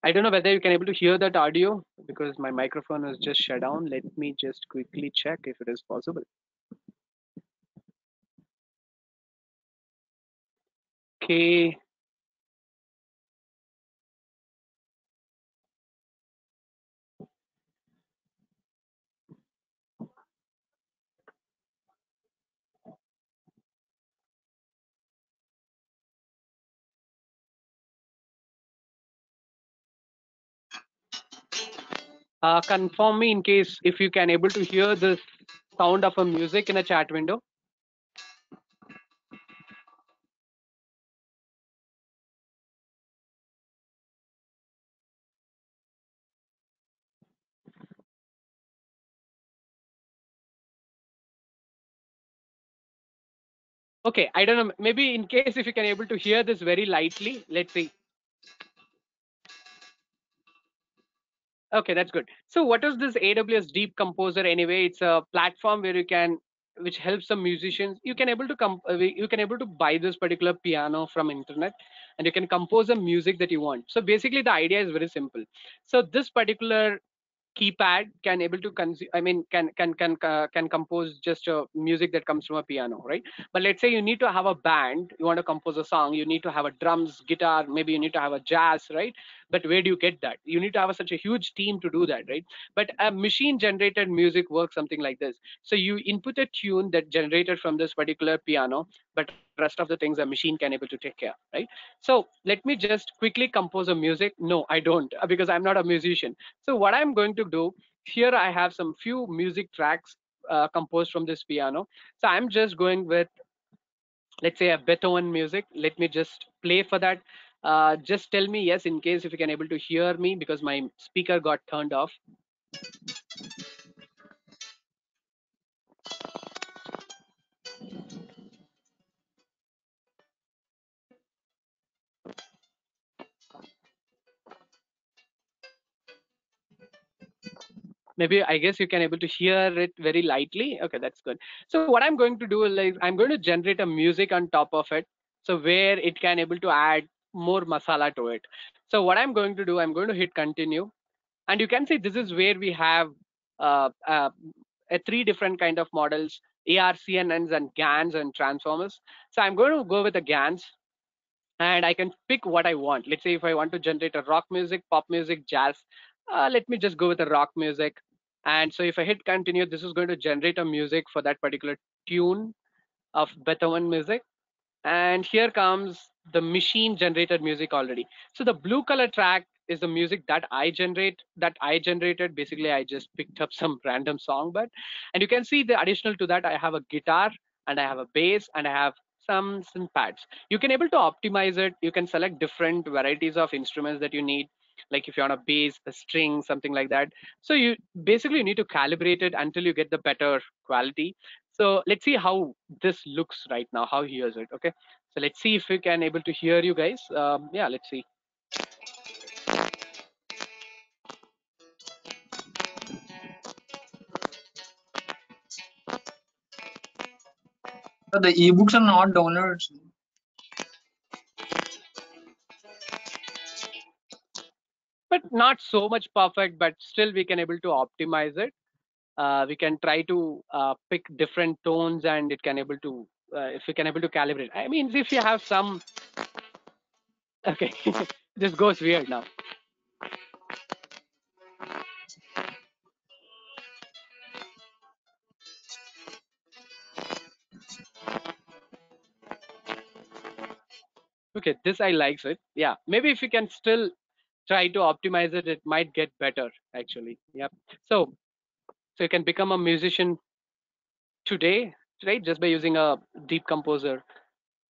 S2: I don't know whether you can able to hear that audio because my microphone is just shut down. Let me just quickly check if it is possible. Okay. Confirm me in case if you can able to hear the sound of a music in a chat window. Okay, I don't know. Maybe in case if you can able to hear this very lightly, let's see. Okay, that's good. So what is this AWS Deep Composer anyway? It's a platform where you can, which helps some musicians. You can able to you can able to buy this particular piano from internet, and you can compose a music that you want. So basically, the idea is very simple. So this particular keypad can able to I mean can compose just a music that comes from a piano, right? But let's say you need to have a band, you want to compose a song, you need to have a drums, guitar, maybe you need to have a jazz, right? But where do you get that? You need to have such a huge team to do that, right? But a machine generated music works something like this. So you input a tune that generated from this particular piano, but rest of the things a machine can able to take care, right? So let me just quickly compose a music. No, I don't, because I'm not a musician. So what I'm going to do here, I have some few music tracks composed from this piano. So I'm just going with, let's say, a Beethoven music. Let me just play for that. Just tell me yes in case if you can able to hear me because my speaker got turned off. Maybe I guess you can able to hear it very lightly. Okay, that's good. So what I'm going to do is like I'm going to generate a music on top of it, so where it can able to add more masala to it. So what I'm going to do, I'm going to hit continue, and you can see this is where we have uh, uh, three different kind of models: ARCNNs and GANs and transformers. So I'm going to go with the GANs, and I can pick what I want. Let's say if I want to generate a rock music, pop music, jazz, let me just go with the rock music. And so if I hit continue, this is going to generate a music for that particular tune of Beethoven music. And here comes the machine generated music already. So the blue color track is the music that I generated. Basically I just picked up some random song, but, and you can see the additional to that I have a guitar and I have a bass and I have some synth pads. You can able to optimize it. You can select different varieties of instruments that you need, like if you want a bass, a string, something like that. So you basically need to calibrate it until you get the better quality. So let's see how this looks right now, how he hears it. Okay, so let's see if we can able to hear you guys. Yeah, let's see.
S8: So the ebooks are not downloaded.
S2: But not so much perfect, but still we can able to optimize it. We can try to pick different tones, and it can able to if we can able to calibrate. I mean, if you have some, okay, this goes weird now. Okay, this I likes it. Yeah, maybe if you can still try to optimize it, it might get better actually. Yep. So so you can become a musician today, right? Just by using a deep composer.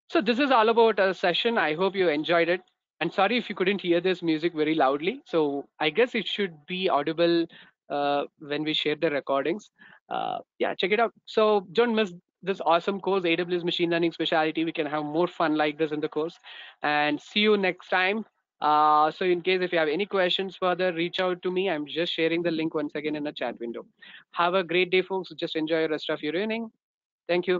S2: So this is all about a session. I hope you enjoyed it. And sorry if you couldn't hear this music very loudly. So I guess it should be audible when we share the recordings. Yeah, check it out. So don't miss this awesome course, AWS Machine Learning Specialty. We can have more fun like this in the course. And see you next time. So in case if you have any questions further, reach out to me. I'm just sharing the link once again in the chat window. Have a great day, folks. Just enjoy the rest of your evening. Thank you.